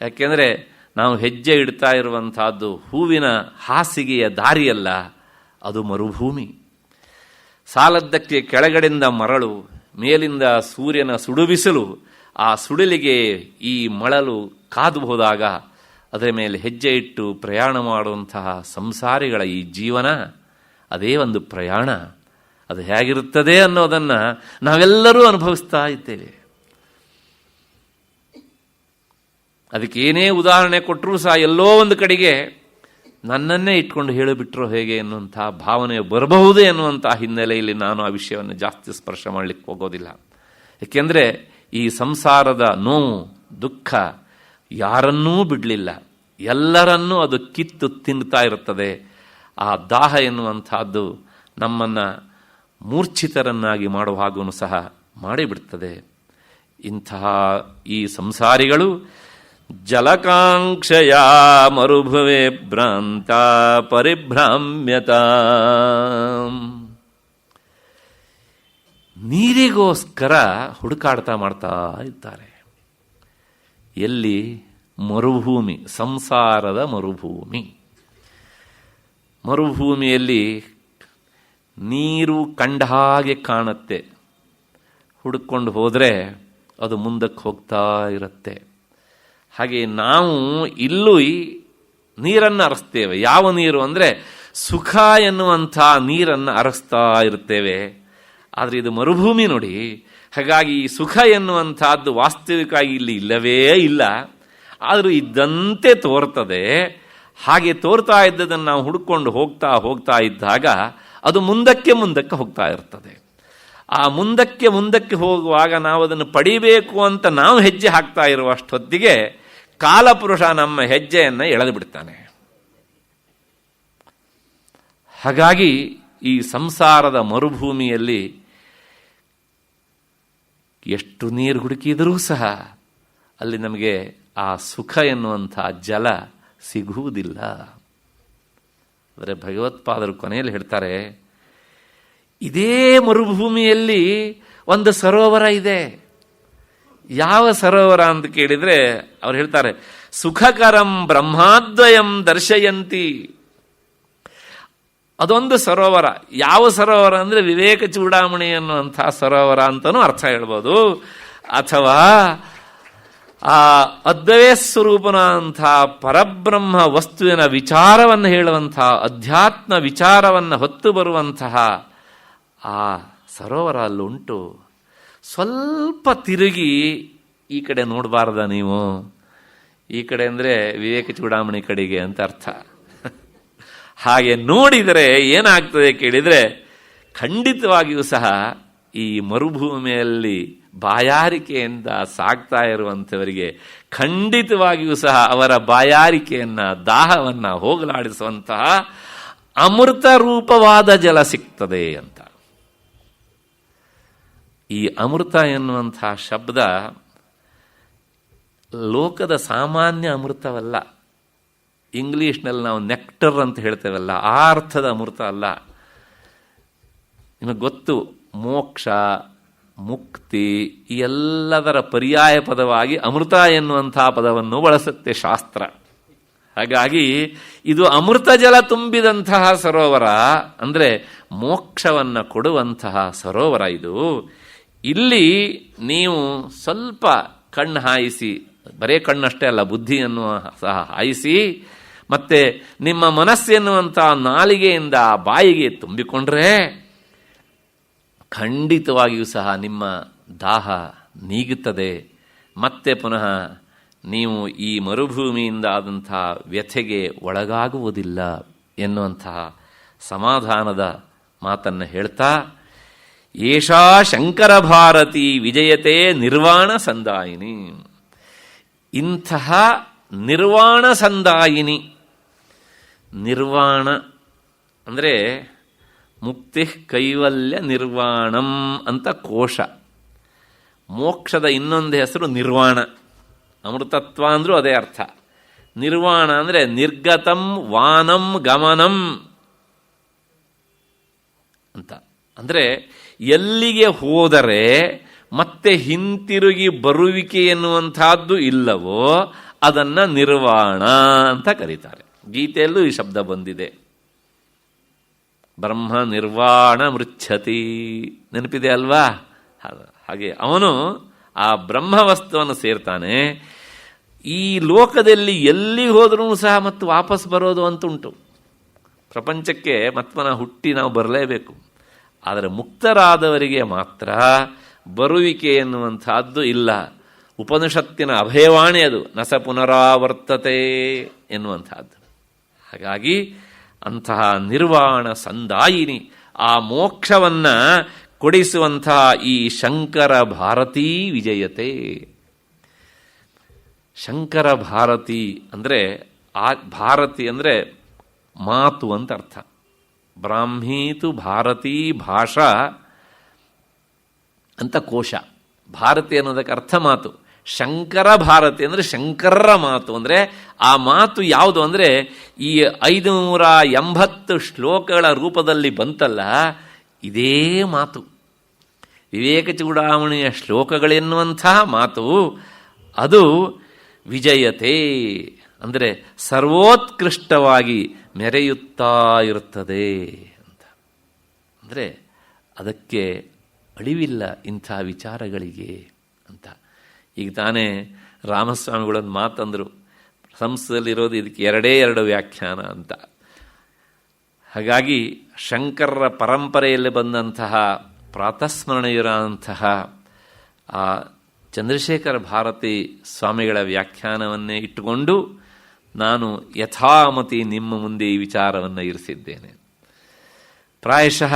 [SPEAKER 3] ಯಾಕೆಂದರೆ ನಾವು ಹೆಜ್ಜೆ ಇಡ್ತಾ ಇರುವಂತಹದ್ದು ಹೂವಿನ ಹಾಸಿಗೆಯ ದಾರಿಯಲ್ಲ, ಅದು ಮರುಭೂಮಿ. ಸಾಲದ್ದಕ್ಕೆ ಕೆಳಗಡೆಯಿಂದ ಮರಳು, ಮೇಲಿಂದ ಸೂರ್ಯನ ಸುಡುಬಿಸಿಲು, ಆ ಸುಡಿಲಿಗೆ ಈ ಮಳಲು ಕಾದು ಹೋದಾಗ ಅದರ ಮೇಲೆ ಹೆಜ್ಜೆ ಇಟ್ಟು ಪ್ರಯಾಣ ಮಾಡುವಂತಹ ಸಂಸಾರಿಗಳ ಈ ಜೀವನ ಅದೇ ಒಂದು ಪ್ರಯಾಣ. ಅದು ಹೇಗಿರುತ್ತದೆ ಅನ್ನೋದನ್ನು ನಾವೆಲ್ಲರೂ ಅನುಭವಿಸ್ತಾ ಇದ್ದೇವೆ. ಅದಕ್ಕೆ ಏನೇ ಉದಾಹರಣೆ ಕೊಟ್ಟರೂ ಸಹ ಎಲ್ಲೋ ಒಂದು ಕಡೆಗೆ ನನ್ನನ್ನೇ ಇಟ್ಕೊಂಡು ಹೇಳಿಬಿಟ್ರೋ ಹೇಗೆ ಎನ್ನುವಂಥ ಭಾವನೆ ಬರಬಹುದು ಎನ್ನುವಂಥ ಹಿನ್ನೆಲೆಯಲ್ಲಿ ನಾನು ಆ ವಿಷಯವನ್ನು ಜಾಸ್ತಿ ಸ್ಪರ್ಶ ಮಾಡಲಿಕ್ಕೆ ಹೋಗೋದಿಲ್ಲ. ಏಕೆಂದರೆ ಈ ಸಂಸಾರದ ನೋವು ದುಃಖ ಯಾರನ್ನೂ ಬಿಡಲಿಲ್ಲ, ಎಲ್ಲರನ್ನೂ ಅದು ಕಿತ್ತು ತಿನ್ನುತ್ತಾ ಇರುತ್ತದೆ. ಆ ದಾಹ ಎನ್ನುವಂಥದ್ದು ನಮ್ಮನ್ನು ಮೂರ್ಛಿತರನ್ನಾಗಿ ಮಾಡುವ ಹಾಗೂ ಸಹ ಮಾಡಿಬಿಡ್ತದೆ. ಇಂತಹ ಈ ಸಂಸಾರಿಗಳು ಜಲಕಾಂಕ್ಷಯ ಮರುಭುವೆ ಭ್ರಾಂತ ಪರಿಭ್ರಾಮ್ಯತ, ನೀರಿಗೋಸ್ಕರ ಹುಡುಕಾಡ್ತಾ ಮಾಡ್ತಾ ಇದ್ದಾರೆ. ಎಲ್ಲಿ? ಮರುಭೂಮಿ, ಸಂಸಾರದ ಮರುಭೂಮಿ. ಮರುಭೂಮಿಯಲ್ಲಿ ನೀರು ಕಂಡ ಹಾಗೆ ಕಾಣುತ್ತೆ, ಹುಡುಕೊಂಡು ಹೋದರೆ ಅದು ಮುಂದಕ್ಕೆ ಹೋಗ್ತಾ ಇರುತ್ತೆ. ಹಾಗೆ ನಾವು ಇಲ್ಲೂ ನೀರನ್ನು ಅರಸ್ತೇವೆ. ಯಾವ ನೀರು ಅಂದರೆ ಸುಖ ಎನ್ನುವಂಥ ನೀರನ್ನು ಅರಸ್ತಾ ಇರ್ತೇವೆ. ಆದರೆ ಇದು ಮರುಭೂಮಿ ನೋಡಿ. ಹಾಗಾಗಿ ಈ ಸುಖ ಎನ್ನುವಂಥದ್ದು ವಾಸ್ತವಿಕವಾಗಿ ಇಲ್ಲಿ ಇಲ್ಲವೇ ಇಲ್ಲ, ಆದರೂ ಇದ್ದಂತೆ ತೋರ್ತದೆ. ಹಾಗೆ ತೋರ್ತಾ ಇದ್ದದನ್ನು ನಾವು ಹುಡುಕೊಂಡು ಹೋಗ್ತಾ ಹೋಗ್ತಾ ಇದ್ದಾಗ ಅದು ಮುಂದಕ್ಕೆ ಮುಂದಕ್ಕೆ ಹೋಗ್ತಾ ಇರ್ತದೆ. ಆ ಮುಂದಕ್ಕೆ ಹೋಗುವಾಗ ನಾವು ಅದನ್ನು ಪಡಿಬೇಕು ಅಂತ ನಾವು ಹೆಜ್ಜೆ ಹಾಕ್ತಾ ಇರುವಷ್ಟೊತ್ತಿಗೆ ಕಾಲಪುರುಷ ನಮ್ಮ ಹೆಜ್ಜೆಯನ್ನು ಎಳೆದು ಬಿಡ್ತಾನೆ. ಹಾಗಾಗಿ ಈ ಸಂಸಾರದ ಮರುಭೂಮಿಯಲ್ಲಿ ಎಷ್ಟು ನೀರು ಹುಡುಕಿದರೂ ಸಹ ಅಲ್ಲಿ ನಮಗೆ ಆ ಸುಖ ಎನ್ನುವಂಥ ಜಲ ಸಿಗುವುದಿಲ್ಲ. ಆದರೆ ಭಗವತ್ಪಾದರು ಕೊನೆಯಲ್ಲಿ ಹೇಳ್ತಾರೆ, ಇದೇ ಮರುಭೂಮಿಯಲ್ಲಿ ಒಂದು ಸರೋವರ ಇದೆ. ಯಾವ ಸರೋವರ ಅಂತ ಕೇಳಿದರೆ ಅವ್ರು ಹೇಳ್ತಾರೆ, ಸುಖಕರಂ ಬ್ರಹ್ಮಾದ್ವಯಂ ದರ್ಶಯಂತಿ. ಅದೊಂದು ಸರೋವರ. ಯಾವ ಸರೋವರ ಅಂದರೆ ವಿವೇಕ ಚೂಡಾಮಣಿ ಅನ್ನುವಂಥ ಸರೋವರ ಅಂತಲೂ ಅರ್ಥ ಹೇಳ್ಬೋದು. ಅಥವಾ ಆ ಅದ್ವಯ ಸ್ವರೂಪನ ಅಂಥ ಪರಬ್ರಹ್ಮ ವಸ್ತುವಿನ ವಿಚಾರವನ್ನು ಹೇಳುವಂಥ ಅಧ್ಯಾತ್ಮ ವಿಚಾರವನ್ನು ಹೊತ್ತು ಬರುವಂತಹ ಆ ಸರೋವರ ಅಲ್ಲುಂಟು. ಸ್ವಲ್ಪ ತಿರುಗಿ ಈ ಕಡೆ ನೋಡಬಾರ್ದ ನೀವು? ಈ ಕಡೆ ಅಂದರೆ ವಿವೇಕ ಚೂಡಾಮಣಿ ಕಡೆಗೆ ಅಂತ ಅರ್ಥ. ಹಾಗೆ ನೋಡಿದರೆ ಏನಾಗ್ತದೆ ಕೇಳಿದರೆ, ಖಂಡಿತವಾಗಿಯೂ ಸಹ ಈ ಮರುಭೂಮಿಯಲ್ಲಿ ಬಾಯಾರಿಕೆಯಿಂದ ಸಾಗ್ತಾ ಇರುವಂಥವರಿಗೆ ಖಂಡಿತವಾಗಿಯೂ ಸಹ ಅವರ ಬಾಯಾರಿಕೆಯನ್ನು ದಾಹವನ್ನು ಹೋಗಲಾಡಿಸುವಂತಹ ಅಮೃತ ರೂಪವಾದ ಜಲ ಸಿಗ್ತದೆ ಅಂತ. ಈ ಅಮೃತ ಎನ್ನುವಂಥ ಶಬ್ದ ಲೋಕದ ಸಾಮಾನ್ಯ ಅಮೃತವಲ್ಲ. ಇಂಗ್ಲೀಷ್ನಲ್ಲಿ ನಾವು ನೆಕ್ಟರ್ ಅಂತ ಹೇಳ್ತೇವಲ್ಲ, ಆ ಅರ್ಥದ ಅಮೃತ ಅಲ್ಲ. ನಿಮಗೆ ಗೊತ್ತು, ಮೋಕ್ಷ, ಮುಕ್ತಿ ಈ ಎಲ್ಲದರ ಪರ್ಯಾಯ ಪದವಾಗಿ ಅಮೃತ ಎನ್ನುವಂಥ ಪದವನ್ನು ಬಳಸುತ್ತೆ ಶಾಸ್ತ್ರ. ಹಾಗಾಗಿ ಇದು ಅಮೃತ ಜಲ ತುಂಬಿದಂತಹ ಸರೋವರ, ಅಂದರೆ ಮೋಕ್ಷವನ್ನು ಕೊಡುವಂತಹ ಸರೋವರ ಇದು. ಇಲ್ಲಿ ನೀವು ಸ್ವಲ್ಪ ಕಣ್ಣು ಹಾಯಿಸಿ, ಬರೇ ಕಣ್ಣಷ್ಟೇ ಅಲ್ಲ, ಬುದ್ಧಿಯನ್ನು ಸಹ ಹಾಯಿಸಿ, ಮತ್ತೆ ನಿಮ್ಮ ಮನಸ್ಸೆನ್ನುವಂಥ ನಾಲಿಗೆಯಿಂದ ಬಾಯಿಗೆ ತುಂಬಿಕೊಂಡ್ರೆ ಖಂಡಿತವಾಗಿಯೂ ಸಹ ನಿಮ್ಮ ದಾಹ ನೀಗುತ್ತದೆ. ಮತ್ತೆ ಪುನಃ ನೀವು ಈ ಮರುಭೂಮಿಯಿಂದ ಆದಂಥ ವ್ಯಥೆಗೆ ಒಳಗಾಗುವುದಿಲ್ಲ ಎನ್ನುವಂತಹ ಸಮಾಧಾನದ ಮಾತನ್ನು ಹೇಳ್ತಾ, ಏಷಾ ಶಂಕರ ಭಾರತಿ ವಿಜಯತೆ ನಿರ್ವಾಣ ಸಂದಾಯಿನಿ. ಇಂತಹ ನಿರ್ವಾಣ ಸಂದಾಯಿನಿ, ನಿರ್ವಾಣ ಅಂದರೆ ಮುಕ್ತಿ ಕೈವಲ್ಯ ನಿರ್ವಾಣಂ ಅಂತ ಕೋಶ. ಮೋಕ್ಷದ ಇನ್ನೊಂದು ಹೆಸರು ನಿರ್ವಾಣ. ಅಮೃತತ್ವ ಅಂದರೂ ಅದೇ ಅರ್ಥ. ನಿರ್ವಾಣ ಅಂದರೆ ನಿರ್ಗತಂ ವಾನಂ ಗಮನಂ ಅಂತ. ಅಂದರೆ ಎಲ್ಲಿಗೆ ಹೋದರೆ ಮತ್ತೆ ಹಿಂತಿರುಗಿ ಬರುವಿಕೆ ಎನ್ನುವಂಥದ್ದು ಇಲ್ಲವೋ ಅದನ್ನು ನಿರ್ವಾಣ ಅಂತ ಕರೀತಾರೆ. ಗೀತೆಯಲ್ಲೂ ಈ ಶಬ್ದ ಬಂದಿದೆ. ಬ್ರಹ್ಮ ನಿರ್ವಾಣ ಮೃಚ್ಛತಿ, ನೆನಪಿದೆ ಅಲ್ವಾ? ಹಾಗೆ ಅವನು ಆ ಬ್ರಹ್ಮವಸ್ತುವನ್ನು ಸೇರ್ತಾನೆ. ಈ ಲೋಕದಲ್ಲಿ ಎಲ್ಲಿ ಹೋದರೂ ಸಹ ಮತ್ತು ವಾಪಸ್ ಬರೋದು ಅಂತುಂಟು. ಪ್ರಪಂಚಕ್ಕೆ ಮತ್ಮನ ಹುಟ್ಟಿ ನಾವು ಬರಲೇಬೇಕು. ಆದರೆ ಮುಕ್ತರಾದವರಿಗೆ ಮಾತ್ರ ಬರುವಿಕೆ ಎನ್ನುವಂಥದ್ದು ಇಲ್ಲ. ಉಪನಿಷತ್ತಿನ ಅಭಯವಾಣಿ ಅದು, ನಸ ಪುನರಾವರ್ತತೆ ಎನ್ನುವಂಥದ್ದು. ಹಾಗಾಗಿ ಅಂತಹ ನಿರ್ವಾಣ ಸಂದಾಯಿನಿ, ಆ ಮೋಕ್ಷವನ್ನು ಕೊಡಿಸುವಂತಹ ಈ ಶಂಕರ ಭಾರತೀ ವಿಜಯತೆ. ಶಂಕರ ಭಾರತಿ ಅಂದರೆ ಆ ಭಾರತಿ ಅಂದರೆ ಮಾತು ಅಂತ ಅರ್ಥ. ಬ್ರಾಹ್ಮೀತು ಭಾರತೀ ಭಾಷಾ ಅಂತ ಕೋಶ. ಭಾರತಿ ಅನ್ನೋದಕ್ಕೆ ಅರ್ಥ ಮಾತು. ಶಂಕರ ಭಾರತಿ ಅಂದರೆ ಶಂಕರರ ಮಾತು. ಅಂದರೆ ಆ ಮಾತು ಯಾವುದು ಅಂದರೆ ಈ 580 ಶ್ಲೋಕಗಳ ರೂಪದಲ್ಲಿ ಬಂತಲ್ಲ, ಇದೇ ಮಾತು. ವಿವೇಕ ಚೂಡಾಮಣಿಯ ಶ್ಲೋಕಗಳೆನ್ನುವಂತಹ ಮಾತು ಅದು ವಿಜಯತೆ ಅಂದರೆ ಸರ್ವೋತ್ಕೃಷ್ಟವಾಗಿ ಮೆರೆಯುತ್ತಾ ಇರುತ್ತದೆ ಅಂತ. ಅಂದರೆ ಅದಕ್ಕೆ ಅಳಿವಿಲ್ಲ ಇಂಥ ವಿಚಾರಗಳಿಗೆ ಅಂತ. ಈಗ ತಾನೇ ರಾಮಸ್ವಾಮಿಗಳೊಂದು ಮಾತಂದರು, ಸಂಸ್ಥೆಯಲ್ಲಿರೋದು ಇದಕ್ಕೆ 2 ವ್ಯಾಖ್ಯಾನ ಅಂತ. ಹಾಗಾಗಿ ಶಂಕರರ ಪರಂಪರೆಯಲ್ಲಿ ಬಂದಂತಹ ಪ್ರಾತಸ್ಮರಣೆಯಿರುವಂತಹ ಆ ಚಂದ್ರಶೇಖರ ಭಾರತಿ ಸ್ವಾಮಿಗಳ ವ್ಯಾಖ್ಯಾನವನ್ನೇ ಇಟ್ಟುಕೊಂಡು ನಾನು ಯಥಾಮತಿ ನಿಮ್ಮ ಮುಂದೆ ಈ ವಿಚಾರವನ್ನು ಇರಿಸಿದ್ದೇನೆ. ಪ್ರಾಯಶಃ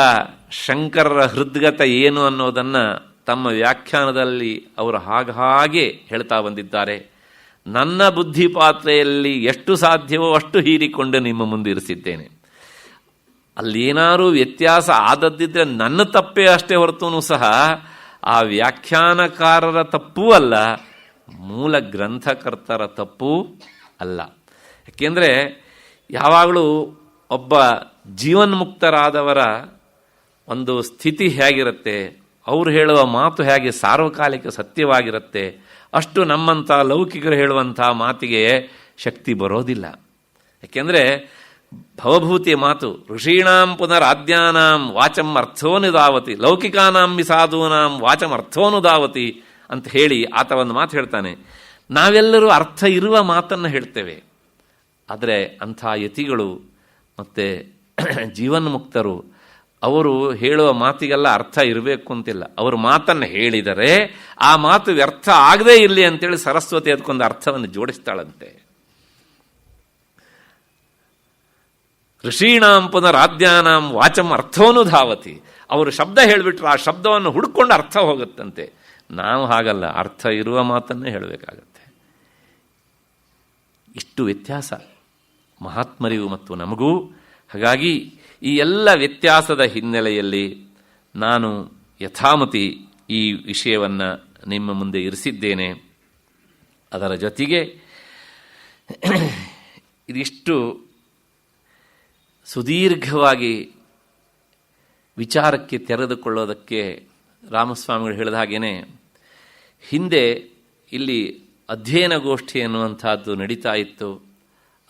[SPEAKER 3] ಶಂಕರರ ಹೃದ್ಗತ ಏನು ಅನ್ನೋದನ್ನು ತಮ್ಮ ವ್ಯಾಖ್ಯಾನದಲ್ಲಿ ಅವರು ಹಾಗೆ ಹೇಳ್ತಾ ಬಂದಿದ್ದಾರೆ. ನನ್ನ ಬುದ್ಧಿ ಪಾತ್ರೆಯಲ್ಲಿ ಎಷ್ಟು ಸಾಧ್ಯವೋ ಅಷ್ಟು ಹೀರಿಕೊಂಡು ನಿಮ್ಮ ಮುಂದೆ ಇರಿಸಿದ್ದೇನೆ. ಅಲ್ಲೇನಾದರೂ ವ್ಯತ್ಯಾಸ ಆದದ್ದಿದ್ರೆ ನನ್ನ ತಪ್ಪೇ ಅಷ್ಟೇ ಹೊರತೂ ಸಹ ಆ ವ್ಯಾಖ್ಯಾನಕಾರರ ತಪ್ಪೂ ಅಲ್ಲ, ಮೂಲ ಗ್ರಂಥಕರ್ತರ ತಪ್ಪೂ ಅಲ್ಲ. ಯಾಕೆಂದರೆ ಯಾವಾಗಲೂ ಒಬ್ಬ ಜೀವನ್ಮುಕ್ತರಾದವರ ಒಂದು ಸ್ಥಿತಿ ಹೇಗಿರುತ್ತೆ, ಅವರು ಹೇಳುವ ಮಾತು ಹೇಗೆ ಸಾರ್ವಕಾಲಿಕ ಸತ್ಯವಾಗಿರುತ್ತೆ, ಅಷ್ಟು ನಮ್ಮಂಥ ಲೌಕಿಕರು ಹೇಳುವಂಥ ಮಾತಿಗೆ ಶಕ್ತಿ ಬರೋದಿಲ್ಲ. ಯಾಕೆಂದರೆ ಭವಭೂತಿಯ ಮಾತು ಋಷೀಣಾಂ ಪುನರಾದ್ಯಾನಾಂ ವಾಚಂ ಅರ್ಥೋನುದಾವತಿ ಲೌಕಿಕಾನಾಂ ವಿಸಾಧೂನಾಂ ವಾಚಂ ಅರ್ಥೋನುದಾವತಿ ಅಂತ ಹೇಳಿ ಆತ ಒಂದು ಮಾತು ಹೇಳ್ತಾನೆ. ನಾವೆಲ್ಲರೂ ಅರ್ಥ ಇರುವ ಮಾತನ್ನು ಹೇಳ್ತೇವೆ, ಆದರೆ ಅಂಥ ಯತಿಗಳು ಮತ್ತು ಜೀವನ್ಮುಕ್ತರು ಅವರು ಹೇಳುವ ಮಾತಿಗೆಲ್ಲ ಅರ್ಥ ಇರಬೇಕು ಅಂತಿಲ್ಲ. ಅವರು ಮಾತನ್ನು ಹೇಳಿದರೆ ಆ ಮಾತು ವ್ಯರ್ಥ ಆಗದೇ ಇರಲಿ ಅಂತೇಳಿ ಸರಸ್ವತಿ ಅದಕ್ಕೊಂದು ಅರ್ಥವನ್ನು ಜೋಡಿಸ್ತಾಳಂತೆ. ಋಷೀಣಾಂ ಪುನರಾದ್ಯಾನಾಂ ವಾಚಂ ಅರ್ಥೋನುಧಾವತಿ. ಅವರು ಶಬ್ದ ಹೇಳಿಬಿಟ್ರೆ ಆ ಶಬ್ದವನ್ನು ಹುಡ್ಕೊಂಡು ಅರ್ಥ ಹೋಗುತ್ತಂತೆ. ನಾವು ಹಾಗಲ್ಲ, ಅರ್ಥ ಇರುವ ಮಾತನ್ನೇ ಹೇಳಬೇಕಾಗತ್ತೆ. ಇಷ್ಟು ವ್ಯತ್ಯಾಸ ಮಹಾತ್ಮರಿಗೂ ಮತ್ತು ನಮಗೂ. ಹಾಗಾಗಿ ಈ ಎಲ್ಲ ವ್ಯತ್ಯಾಸದ ಹಿನ್ನೆಲೆಯಲ್ಲಿ ನಾನು ಯಥಾಮತಿ ಈ ವಿಷಯವನ್ನು ನಿಮ್ಮ ಮುಂದೆ ಇರಿಸಿದ್ದೇನೆ. ಅದರ ಜೊತೆಗೆ ಇದಿಷ್ಟು ಸುದೀರ್ಘವಾಗಿ ವಿಚಾರಕ್ಕೆ ತೆರೆದುಕೊಳ್ಳೋದಕ್ಕೆ ರಾಮಸ್ವಾಮಿಗಳು ಹೇಳಿದ ಹಾಗೇನೆ ಹಿಂದೆ ಇಲ್ಲಿ ಅಧ್ಯಯನ ಗೋಷ್ಠಿ ಎನ್ನುವಂಥದ್ದು ನಡೀತಾ ಇತ್ತು.